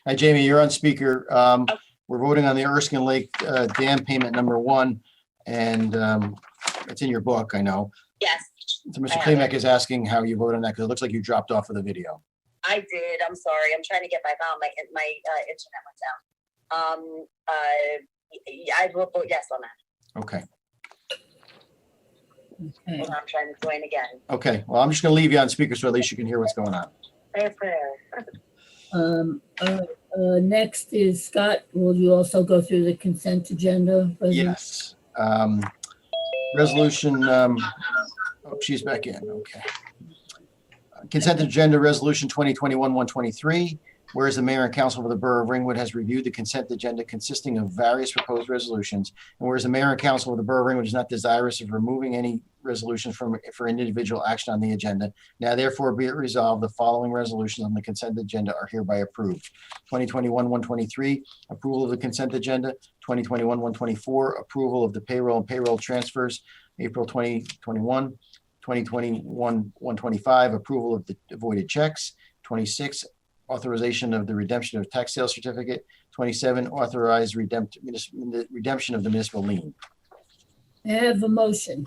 Hi, Jamie, you're on speaker. We're voting on the Erskine Lake Dam payment number one, and it's in your book, I know. Yes, So Mr. I have Klimek it. is asking how you vote on that because it looks like you dropped off of the video. I did. I'm sorry. I'm trying to get back on. My internet went down. I will vote yes on that. Okay. Okay. Hold on, I'm trying to join again. Okay, well, I'm just gonna leave you on speaker so at least you can hear what's going on. Prayer, prayer. Next is Scott. Will you also go through the consent agenda? President? Yes. Resolution, oh, she's back in, okay. Consent agenda resolution 2021-123. Whereas the mayor and council of the borough of Ringwood has reviewed the consent agenda consisting of various proposed resolutions. And whereas the mayor and council of the borough of Ringwood is not desirous of removing any resolutions for individual action on the agenda. Now therefore be it resolved, the following resolutions on the consent agenda are hereby approved. 2021-123, approval of the consent agenda. 2021-124, approval of the payroll and payroll transfers, April 2021. 2021-125, approval of the voided checks. 26, authorization of the redemption of tax sale certificate. 27, authorized redemption of the municipal lien. I have a motion.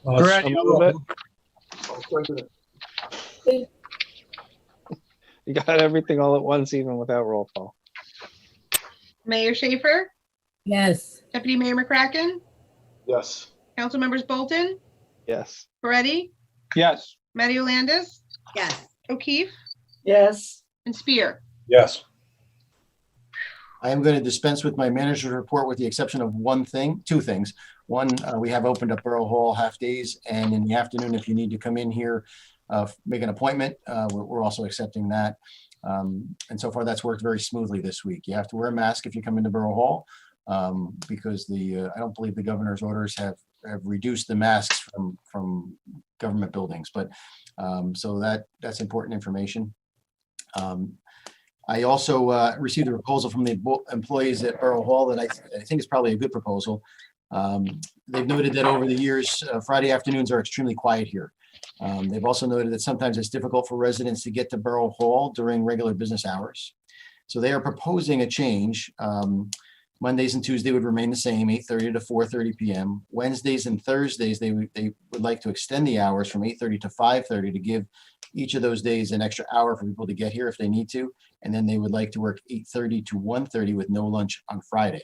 Moretti, I'll move it. You got everything all at once, even without roll call. Mayor Schaefer, Yes. Deputy Mayor McCracken, Yes. Council Members Bolton, Yes. Moretti, Yes. Matty Landis, Yes. O'Keefe, Yes. and Spear. Yes. I am going to dispense with my manager's report with the exception of two things. One, we have opened up Borough Hall half days, and in the afternoon, if you need to come in here, make an appointment, we're also accepting that. And so far that's worked very smoothly this week. You have to wear a mask if you come into Borough Hall, because I don't believe the governor's orders have reduced the masks from government buildings, but so that's important information. I also received a proposal from the employees at Borough Hall that I think is probably a good proposal. They've noted that over the years, Friday afternoons are extremely quiet here. They've also noted that sometimes it's difficult for residents to get to Borough Hall during regular business hours. So they are proposing a change. Mondays and Tuesdays would remain the same, 8:30 to 4:30 p.m. Wednesdays and Thursdays, they would like to extend the hours from 8:30 to 5:30 to give each of those days an extra hour for people to get here if they need to. And then they would like to work 8:30 to 1:30 with no lunch on Friday.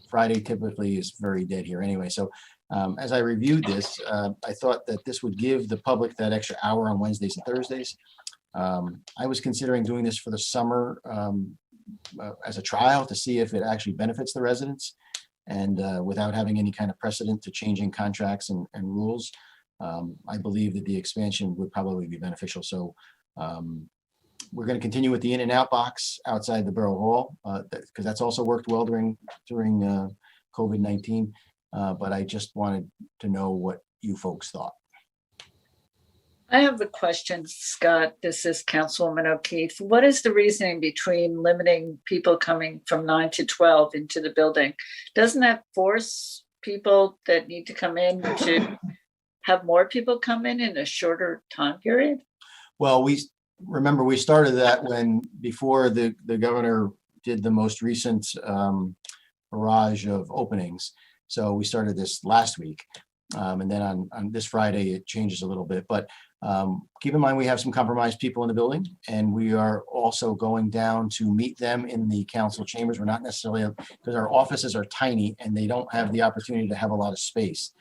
Friday typically is very dead here anyway. So as I reviewed this, I thought that this would give the public that extra hour on Wednesdays and Thursdays. I was considering doing this for the summer as a trial to see if it actually benefits the residents, and without having any kind of precedent to changing contracts and rules. I believe that the expansion would probably be beneficial. So we're going to continue with the in and out box outside the Borough Hall, because that's also worked well during COVID-19. But I just wanted to know what you folks thought. I have a question, Scott. This is Councilwoman O'Keefe. What is the reasoning between limiting people coming from 9 to 12 into the building? Doesn't that force people that need to come in to have more people come in a shorter time period? Well, we started that before the governor did the most recent barrage of openings. So we started this last week. And then on this Friday, it changes a little bit. But keep in mind, we have some compromised people in the building, and we are also going down to meet them in the council chambers. We're not necessarily, because our offices are tiny and they don't have the opportunity to have a lot of space.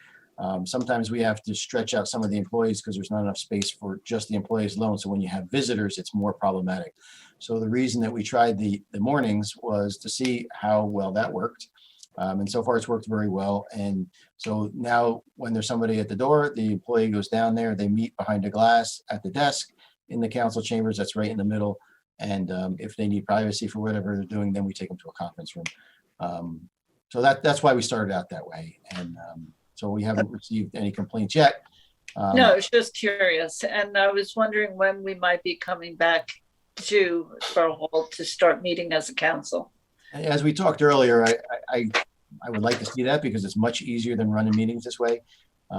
Sometimes we have to stretch out some of the employees because there's not enough space for just the employees alone. So when you have visitors, it's more problematic. So the reason that we tried the mornings was to see how well that worked. And so far it's worked very well. And so now when there's somebody at the door, the employee goes down there, they meet behind a glass at the desk in the council chambers, that's right in the middle. And if they need privacy for whatever they're doing, then we take them to a conference room. So that's why we started out that way. And so we haven't received any complaints yet. No, I was just curious. And I was wondering when we might be coming back to Borough Hall to start meeting as a council. As we talked earlier, I would like to see that because it's much easier than running meetings this way.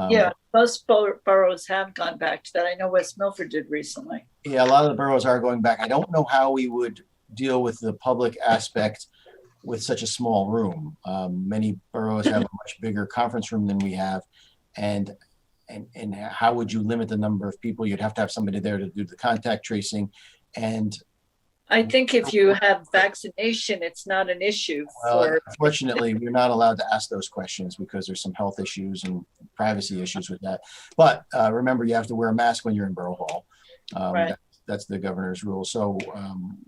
Yeah, most boroughs have gone back to that. I know West Milford did recently. Yeah, a lot of the boroughs are going back. I don't know how we would deal with the public aspect with such a small room. Many boroughs have a much bigger conference room than we have. And how would you limit the number of people? You'd have to have somebody there to do the contact tracing. And I think if you have vaccination, it's not an issue. Unfortunately, we're not allowed to ask those questions because there's some health issues and privacy issues with that. But remember, you have to wear a mask when you're in Borough Hall. Right. That's the governor's rule. So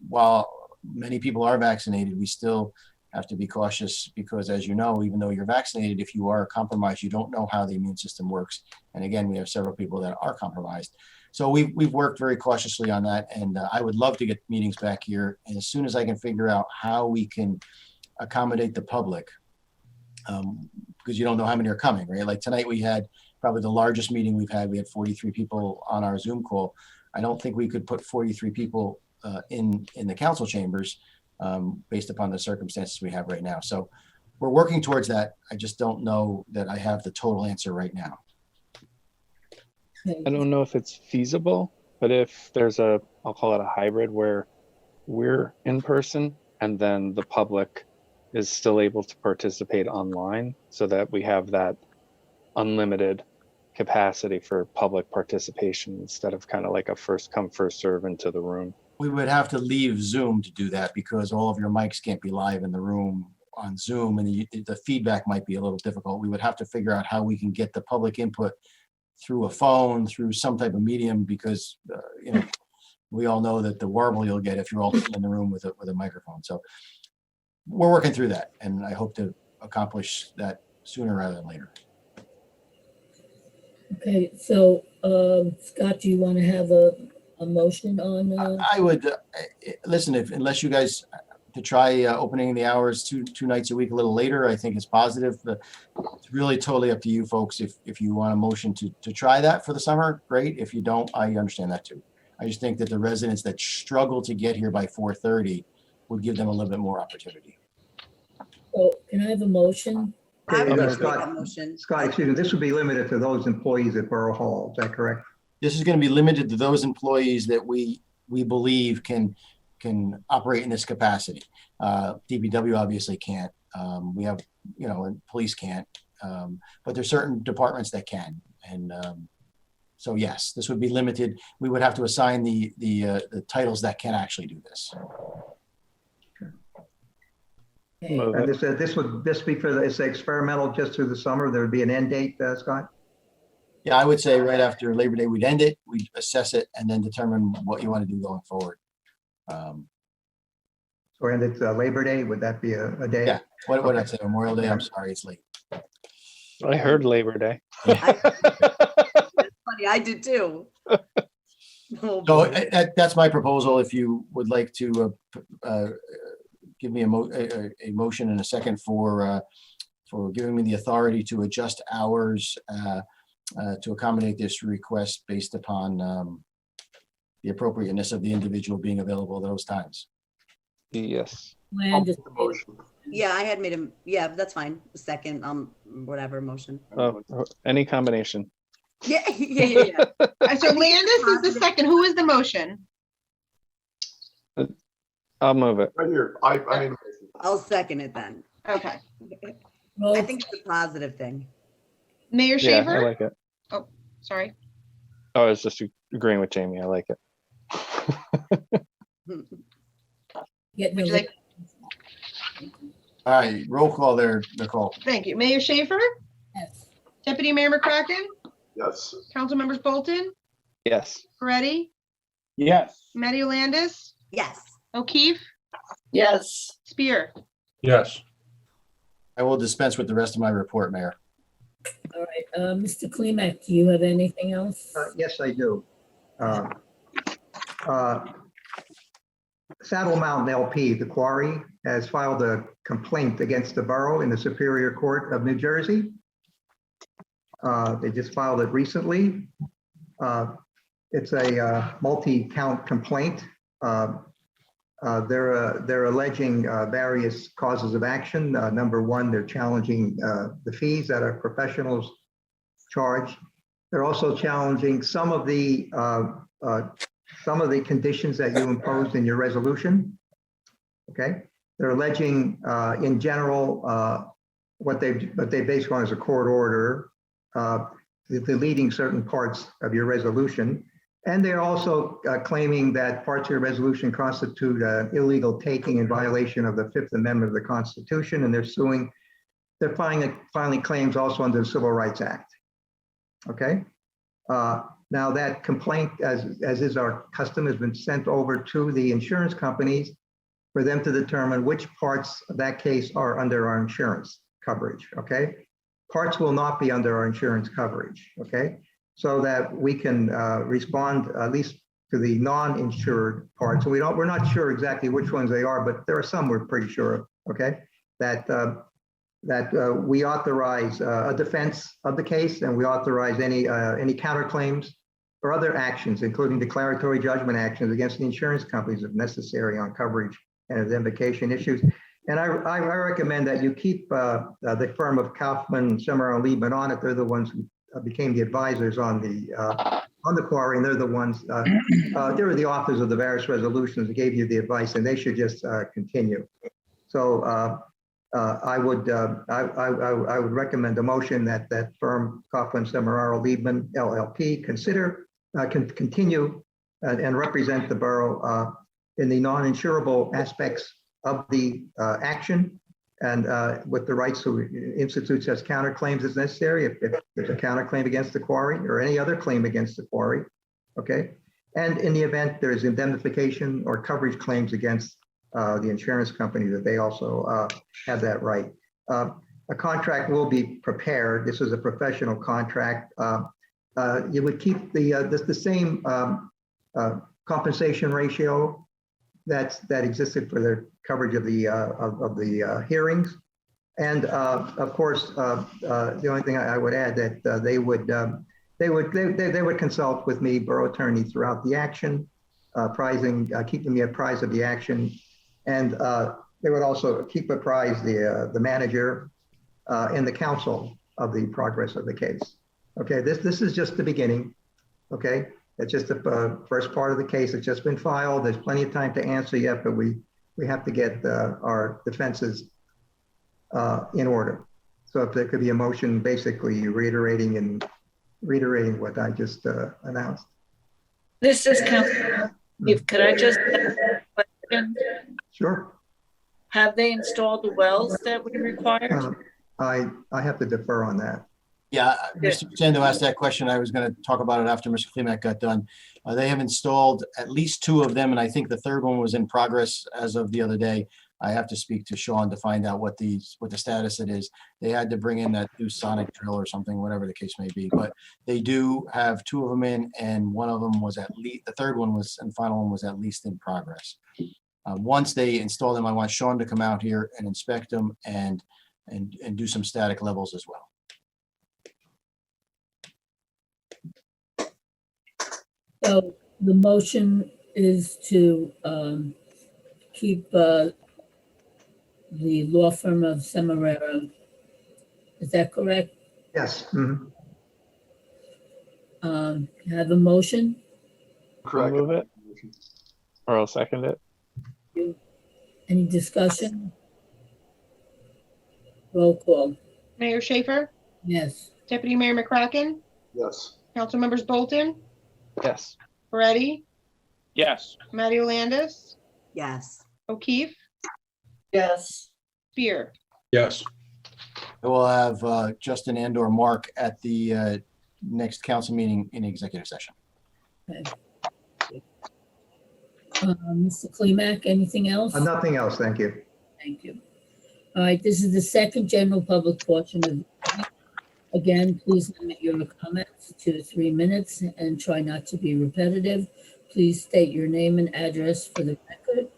while many people are vaccinated, we still have to be cautious because, as you know, even though you're vaccinated, if you are compromised, you don't know how the immune system works. And again, we have several people that are compromised. So we've worked very cautiously on that, and I would love to get meetings back here. And as soon as I can figure out how we can accommodate the public, because you don't know how many are coming, right? Like tonight we had probably the largest meeting we've had. We had 43 people on our Zoom call. I don't think we could put 43 people in the council chambers based upon the circumstances we have right now. So we're working towards that. I just don't know that I have the total answer right now. I don't know if it's feasible, but if there's a, I'll call it a hybrid where we're in person and then the public is still able to participate online so that we have that unlimited capacity for public participation instead of kind of like a first come, first serve into the room. We would have to leave Zoom to do that because all of your mics can't be live in the room on Zoom, and the feedback might be a little difficult. We would have to figure out how we can get the public input through a phone, through some type of medium, because we all know that the warble you'll get if you're all in the room with a microphone. So we're working through that, and I hope to accomplish that sooner rather than later. Okay, so Scott, do you want to have a motion on? I would listen, unless you guys to try opening the hours two nights a week a little later, I think it's positive. It's really totally up to you folks. If you want a motion to try that for the summer, great. If you don't, I understand that too. I just think that the residents that struggle to get here by 4:30 would give them a little bit more opportunity. So can I have a motion? I would like to make Scott, a motion. Scott, excuse me, this would be limited to those employees at Borough Hall, is that correct? This is going to be limited to those employees that we believe can operate in this capacity. DPW obviously can't. We have, and police can't. But there's certain departments that can. And so yes, this would be limited. We would have to assign the titles that can actually do this. And this would be for it's experimental just through the summer. There would be an end date, Scott? Yeah, I would say right after Labor Day, we'd end it, we'd assess it, and then determine what you want to do going forward. Or end it Labor Day, would that be a day? Yeah, what did I say, Memorial Day? I'm sorry, it's late. I heard Labor Day. That's funny, I did too. Oh, So boy. that's my proposal. If you would like to give me a motion and a second for giving me the authority to adjust hours to accommodate this request based upon the appropriateness of the individual being available at those times. Yes. Yeah, I had made him, yeah, that's fine. Second, whatever motion. Any combination. Yeah. So Landis is the second. Who is the motion? I'll move it. Right here, I mean, I'll second it then. Okay. I think it's a positive thing. Mayor Yeah, Shaver? I like it. Oh, sorry. I was just agreeing with Jamie. I like it. Would you like? All right, roll call there, Nicole. Thank you. Mayor Shaver? Yes. Deputy Mayor McCracken? yes. Council members Bolton? Yes. Peretti? Yes. Matty Landis? Yes. O'Keefe? Yes. Spear? Yes. I will dispense with the rest of my report, Mayor. All right, Mr. Klimek, do you have anything else? Yes, I do. Saddle Mountain LP, the quarry, has filed a complaint against the borough in the Superior Court of New Jersey. They just filed it recently. It's a multi-count complaint. They're alleging various causes of action. Number one, they're challenging the fees that our professionals charge. They're also challenging some of the conditions that you imposed in your resolution. Okay, they're alleging in general what they base on as a court order, deleting certain parts of your resolution. And they're also claiming that parts of your resolution constitute illegal taking in violation of the Fifth Amendment of the Constitution, and they're filing claims also under the Civil Rights Act. Okay. Now that complaint, as is our custom, has been sent over to the insurance companies, for them to determine which parts of that case are under our insurance coverage, okay? Parts will not be under our insurance coverage, okay? So that we can respond at least to the non-insured parts. And we're not sure exactly which ones they are, but there are some we're pretty sure of, okay? That we authorize a defense of the case, and we authorize any counterclaims or other actions, including declaratory judgment actions against the insurance companies if necessary on coverage and indemnification issues. And I recommend that you keep the firm of Kaufman, Semmer, and Liebman on it. They're the ones who became the advisors on the quarry, and they're the ones, they were the authors of the various resolutions that gave you the advice, and they should just continue. So I would recommend a motion that firm Kaufman, Semmer, Liebman, LLP continue and represent the borough in the non-insurable aspects of the action, and with the rights to institute such counterclaims as necessary if there's a counterclaim against the quarry or any other claim against the quarry, okay? And in the event there's indemnification or coverage claims against the insurance company, that they also have that right. A contract will be prepared. This is a professional contract. You would keep the same compensation ratio that existed for the coverage of the hearings, and of course the only thing I would add that they would consult with me, borough attorney, throughout the action, keeping me apprised of the action, and they would also keep apprised the manager and the council of the progress of the case. Okay, this is just the beginning. Okay. It's just the first part of the case. It's just been filed. There's plenty of time to answer yet, but we have to get our defenses in order. So if there could be a motion basically reiterating what I just announced. This is Councilor Steve. Could I just ask a question? Sure. Have they installed the wells that we required? I have to defer on that. Yeah, Mr. Sando asked that question. I was going to talk about it after Mr. Klimek got done. They have installed at least 2 of them, and I think the third one was in progress as of the other day. I have to speak to Sean to find out what the status it is. They had to bring in that new sonic drill or something, whatever the case may be. But they do have 2 of them in, and one of them was at least, the third one was, and final one was at least in progress. Once they install them, I want Sean to come out here and inspect them and do some static levels as well. So the motion is to keep the law firm of Semerara. Is that correct? Yes. Have a motion? Correct. Move it, or I'll second it. Any discussion? Roll call. Mayor Schaefer, Yes. Deputy Mayor McCracken, Yes. Council Members Bolton, Yes. Moretti, Yes. Matteo Landis, Yes. O'Keefe, Yes. Spear. Yes. I will have Justin and/or Mark at the next council meeting in executive session. Okay. Mr. Klimek, anything else? Nothing else. Thank you. Thank you. All right, this is the second general public portion of the meeting. Again, please limit your comments to 3 minutes and try not to be repetitive. Please state your name and address for the record.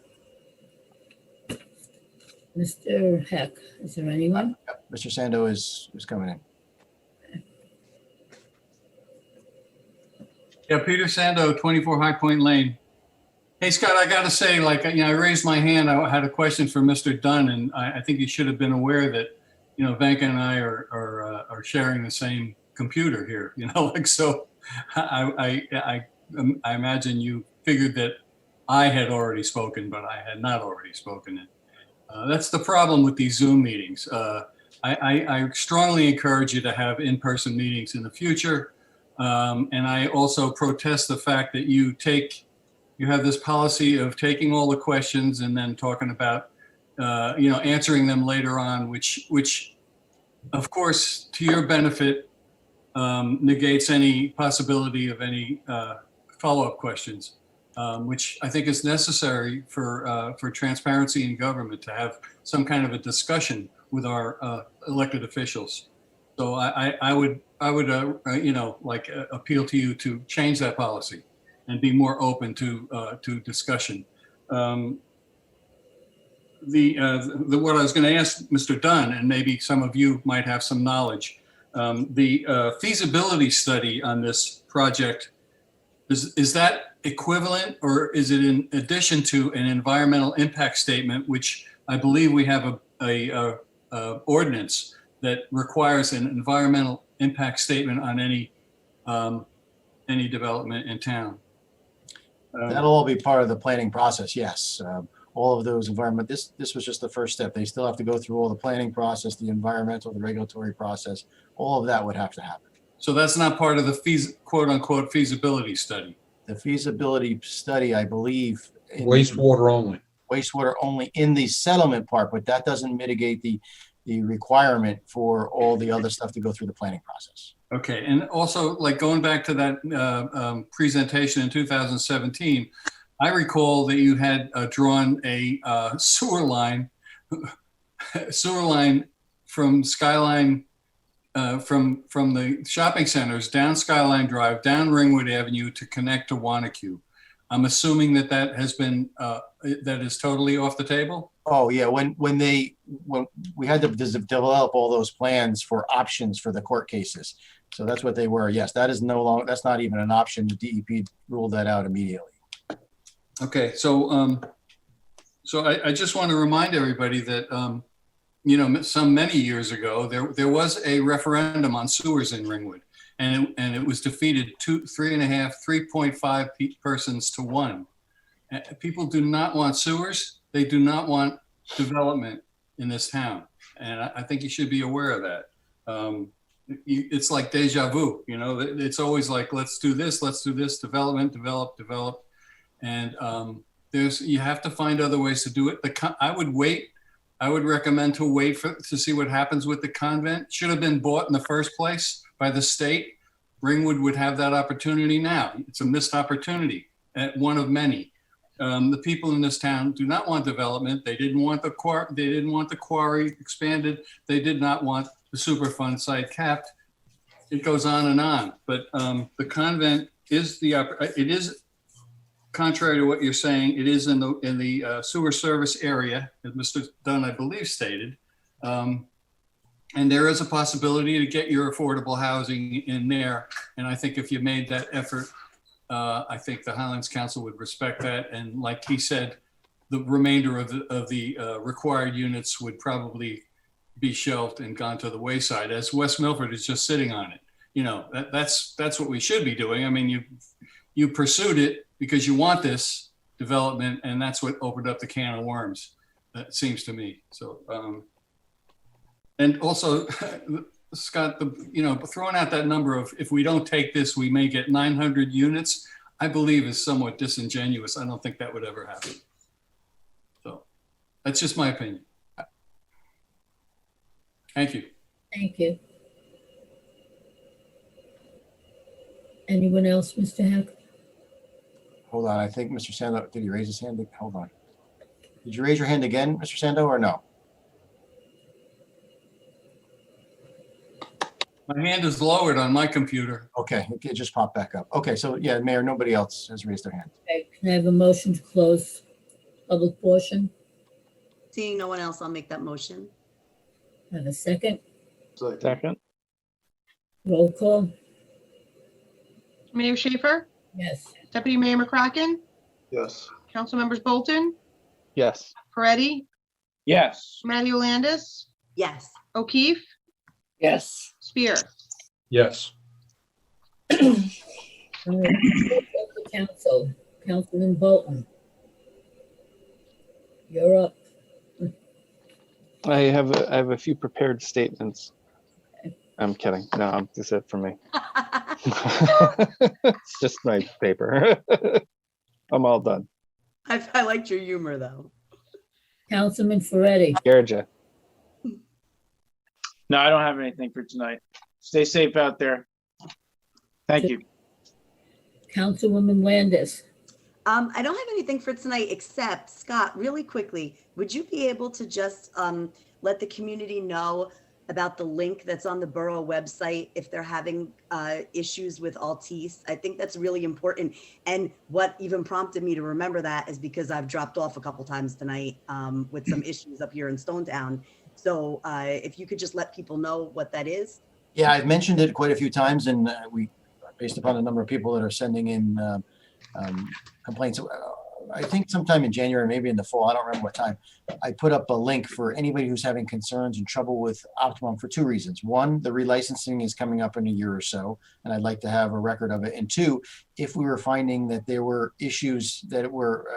Mr. Heck, is there anyone? Mr. Sando is coming in. Yeah, Peter Sando, 24 High Point Lane. Hey, Scott, I got to say, I raised my hand. I had a question for Mr. Dunn, and I think you should have been aware that, Venka and I are sharing the same computer here, so I imagine you figured that I had already spoken, but I had not already spoken. And that's the problem with these Zoom meetings. I strongly encourage you to have in-person meetings in the future. And I also protest the fact that you have this policy of taking all the questions and then talking about, answering them later on, which of course, to your benefit, negates any possibility of any follow-up questions. which I think is necessary for transparency in government, to have some kind of a discussion with our elected officials. So I would appeal to you to change that policy and be more open to discussion. What I was going to ask Mr. Dunn, and maybe some of you might have some knowledge, the feasibility study on this project, is that equivalent, or is it in addition to an environmental impact statement, which I believe we have a ordinance that requires an environmental impact statement on any development in town? That'll all be part of the planning process, yes. All of those this was just the first step. They still have to go through all the planning process, the environmental, the regulatory process. All of that would have to happen. So that's not part of the quote unquote feasibility study? The feasibility study, I believe. Wastewater only. Wastewater only in the settlement part, but that doesn't mitigate the requirement for all the other stuff to go through the planning process. Okay, and also, like, going back to that presentation in 2017, I recall that you had drawn a sewer line from Skyline, from the shopping centers down Skyline Drive, down Ringwood Avenue to connect to Wanacue. I'm assuming that has been that is totally off the table. Oh yeah, when we had to develop all those plans for options for the court cases, so that's what they were. Yes, that is no longer. That's not even an option. The DEP ruled that out immediately. Okay, so I just want to remind everybody that many years ago there was a referendum on sewers in Ringwood, and it was defeated 3.5 persons to 1. People do not want sewers. They do not want development in this town, and I think you should be aware of that. It's like deja vu, it's always like, let's do this, develop, and you have to find other ways to do it. I would recommend to wait to see what happens with the convent. Should have been bought in the first place by the state. Ringwood would have that opportunity now. It's a missed opportunity, one of many. The people in this town do not want development. They didn't want the quarry expanded. They did not want the Superfund site capped. It goes on and on. But the convent is it is, contrary to what you're saying, it is in the sewer service area, as Mr. Dunn, I believe, stated. And there is a possibility to get your affordable housing in there. And I think if you made that effort, I think the Highlands Council would respect that. And like he said, the remainder of the required units would probably be shelved and gone to the wayside, as West Milford is just sitting on it. That's what we should be doing. I mean, you pursued it because you want this development, and that's what opened up the can of worms. That seems to me. So, and also, Scott, throwing out that number of, if we don't take this, we may get 900 units, I believe is somewhat disingenuous. I don't think that would ever happen. So that's just my opinion. Thank you. Thank you. Anyone else, Mr. Hack? Hold on, I think Mr. Sando, did he raise his hand? Hold on. Did you raise your hand again, Mr. Sando, or no? My hand is lowered on my computer. Okay, it just popped back up. Okay, so yeah, Mayor, nobody else has raised their hand. Okay, can I have a motion to close public portion? Seeing no one else, I'll make that motion. Have a second? Second. Roll call? Mayor Schaefer, Yes. Deputy Mayor McCracken, Yes. Council Members Bolton, Yes. Peretti, Yes. Matthew Landis, Yes. O'Keefe, Yes. Spear. Yes. Council, Councilman Bolton. You're up. I have a few prepared statements. I'm kidding. No, that's it for me. It's just my paper. I'm all done. I liked your humor, though. Councilman Ferretti. Scared you. No, I don't have anything for tonight. Stay safe out there. Thank you. Councilwoman Landis. I don't have anything for tonight, except, Scott, really quickly, would you be able to just let the community know about the link that's on the borough website if they're having issues with Altice? I think that's really important. And what even prompted me to remember that is because I've dropped off a couple times tonight with some issues up here in Stone Town. So if you could just let people know what that is. Yeah, I've mentioned it quite a few times, and we, based upon the number of people that are sending in complaints, I think sometime in January, maybe in the fall, I don't remember what time, I put up a link for anybody who's having concerns and trouble with Optimum for two reasons. One, the relicensing is coming up in a year or so, and I'd like to have a record of it. And two, if we were finding that there were issues that were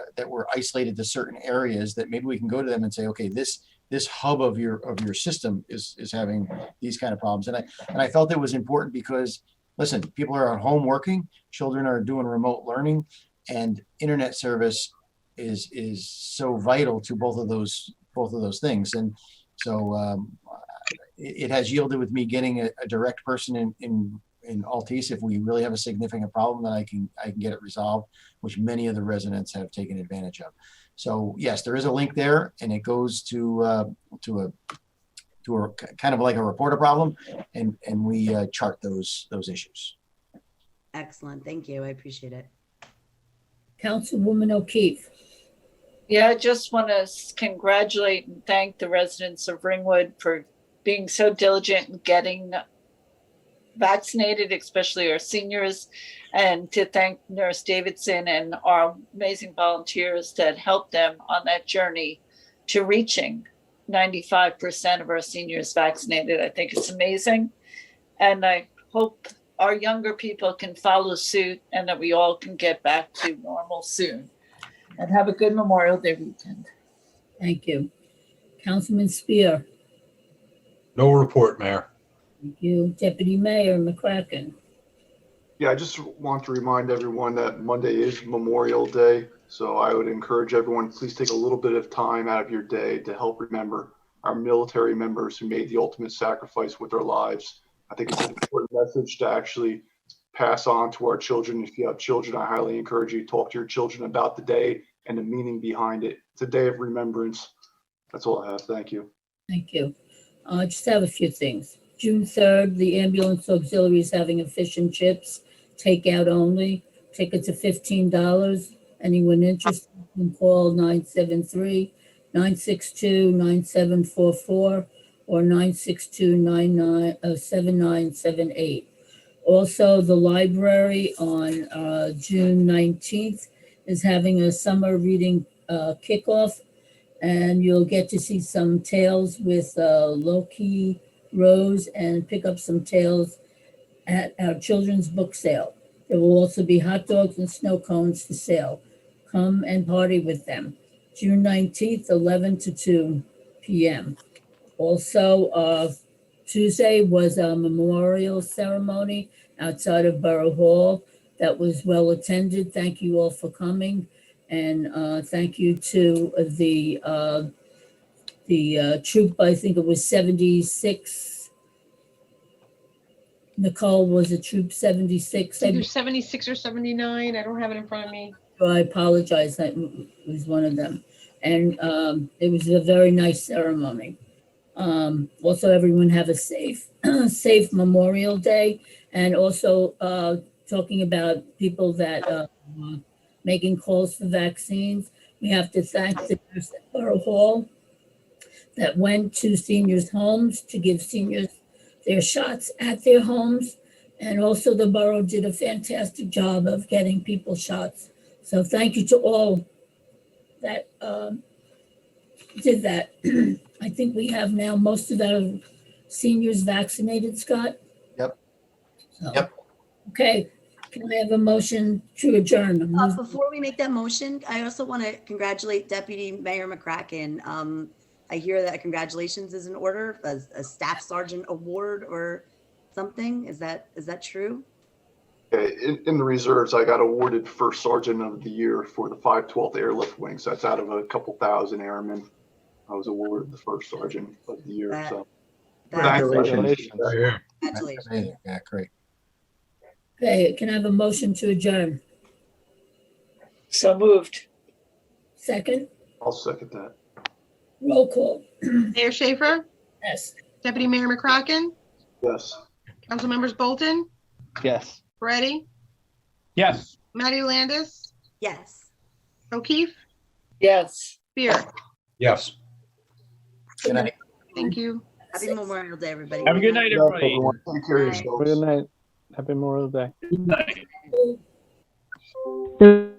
isolated to certain areas, that maybe we can go to them and say, okay, this hub of your system is having these kind of problems. And I felt it was important because, listen, people are at home working, children are doing remote learning, and internet service is so vital to both of those things. And so it has yielded with me getting a direct person in Altice. If we really have a significant problem, then I can get it resolved, which many of the residents have taken advantage of. So yes, there is a link there, and it goes to a kind of like a reporter problem, and we chart those issues. Excellent. Thank you. I appreciate it. Councilwoman O'Keefe. Yeah, I just want to congratulate and thank the residents of Ringwood for being so diligent in getting vaccinated, especially our seniors, and to thank Nurse Davidson and our amazing volunteers that helped them on that journey to reaching 95% of our seniors vaccinated. I think it's amazing. And I hope our younger people can follow suit and that we all can get back to normal soon. And have a good Memorial Day weekend. Thank you. Councilman Spear. No report, Mayor. Thank you. Deputy Mayor McCracken. Yeah, I just want to remind everyone that Monday is Memorial Day. So I would encourage everyone, please take a little bit of time out of your day to help remember our military members who made the ultimate sacrifice with their lives. I think it's an important message to actually pass on to our children. If you have children, I highly encourage you to talk to your children about the day and the meaning behind it. It's a day of remembrance. That's all I have. Thank you. Thank you. I just have a few things. June 3rd, the ambulance auxiliary is having a fish and chips, takeout only. Tickets are $15. Anyone interested can call 973-962-9744 or 962-7978. Also, the library on June 19th is having a summer reading kickoff, and you'll get to see some tales with Loki Rose and pick up some tales at our children's book sale. There will also be hot dogs and snow cones for sale. Come and party with them. June 19th, 11 to 2 p.m. Also, Tuesday was a memorial ceremony outside of Borough Hall that was well attended. Thank you all for coming. And thank you to the troop, I think it was 76. Nicole was a troop 76. Either 76 or 79. I don't have it in front of me. I apologize, that was one of them. And it was a very nice ceremony. Also, everyone have a safe Memorial Day. And also talking about people that making calls for vaccines. We have to thank the nurse at Borough Hall that went to seniors' homes to give seniors their shots at their homes. And also the borough did a fantastic job of getting people shots. So thank you to all that did that. I think we have now most of our seniors vaccinated, Scott? Yep. So, Yep. Okay, can I have a motion to adjourn? Before we make that motion, I also want to congratulate Deputy Mayor McCracken. I hear that congratulations is in order, a staff sergeant award or something. Is that true? In the reserves, I got awarded First Sergeant of the Year for the 512th Airlift Wings. That's out of a couple thousand airmen. I was awarded the First Sergeant of the Year. So Congratulations. Congratulations. Yeah, great. Okay, can I have a motion to adjourn? So moved. Second, I'll second that. roll call. Mayor Schaefer, Yes. Deputy Mayor McCracken, Yes. Council Members Bolton, Yes. Moretti, Yes. Matty Landis, Yes. O'Keefe, Yes. Beer. Yes. Good night. Thank you. Happy Memorial Day, everybody. Have a good night, everybody. Everyone, take care of Bye. yourselves. Good night. Happy Memorial Day. Good night. Oh.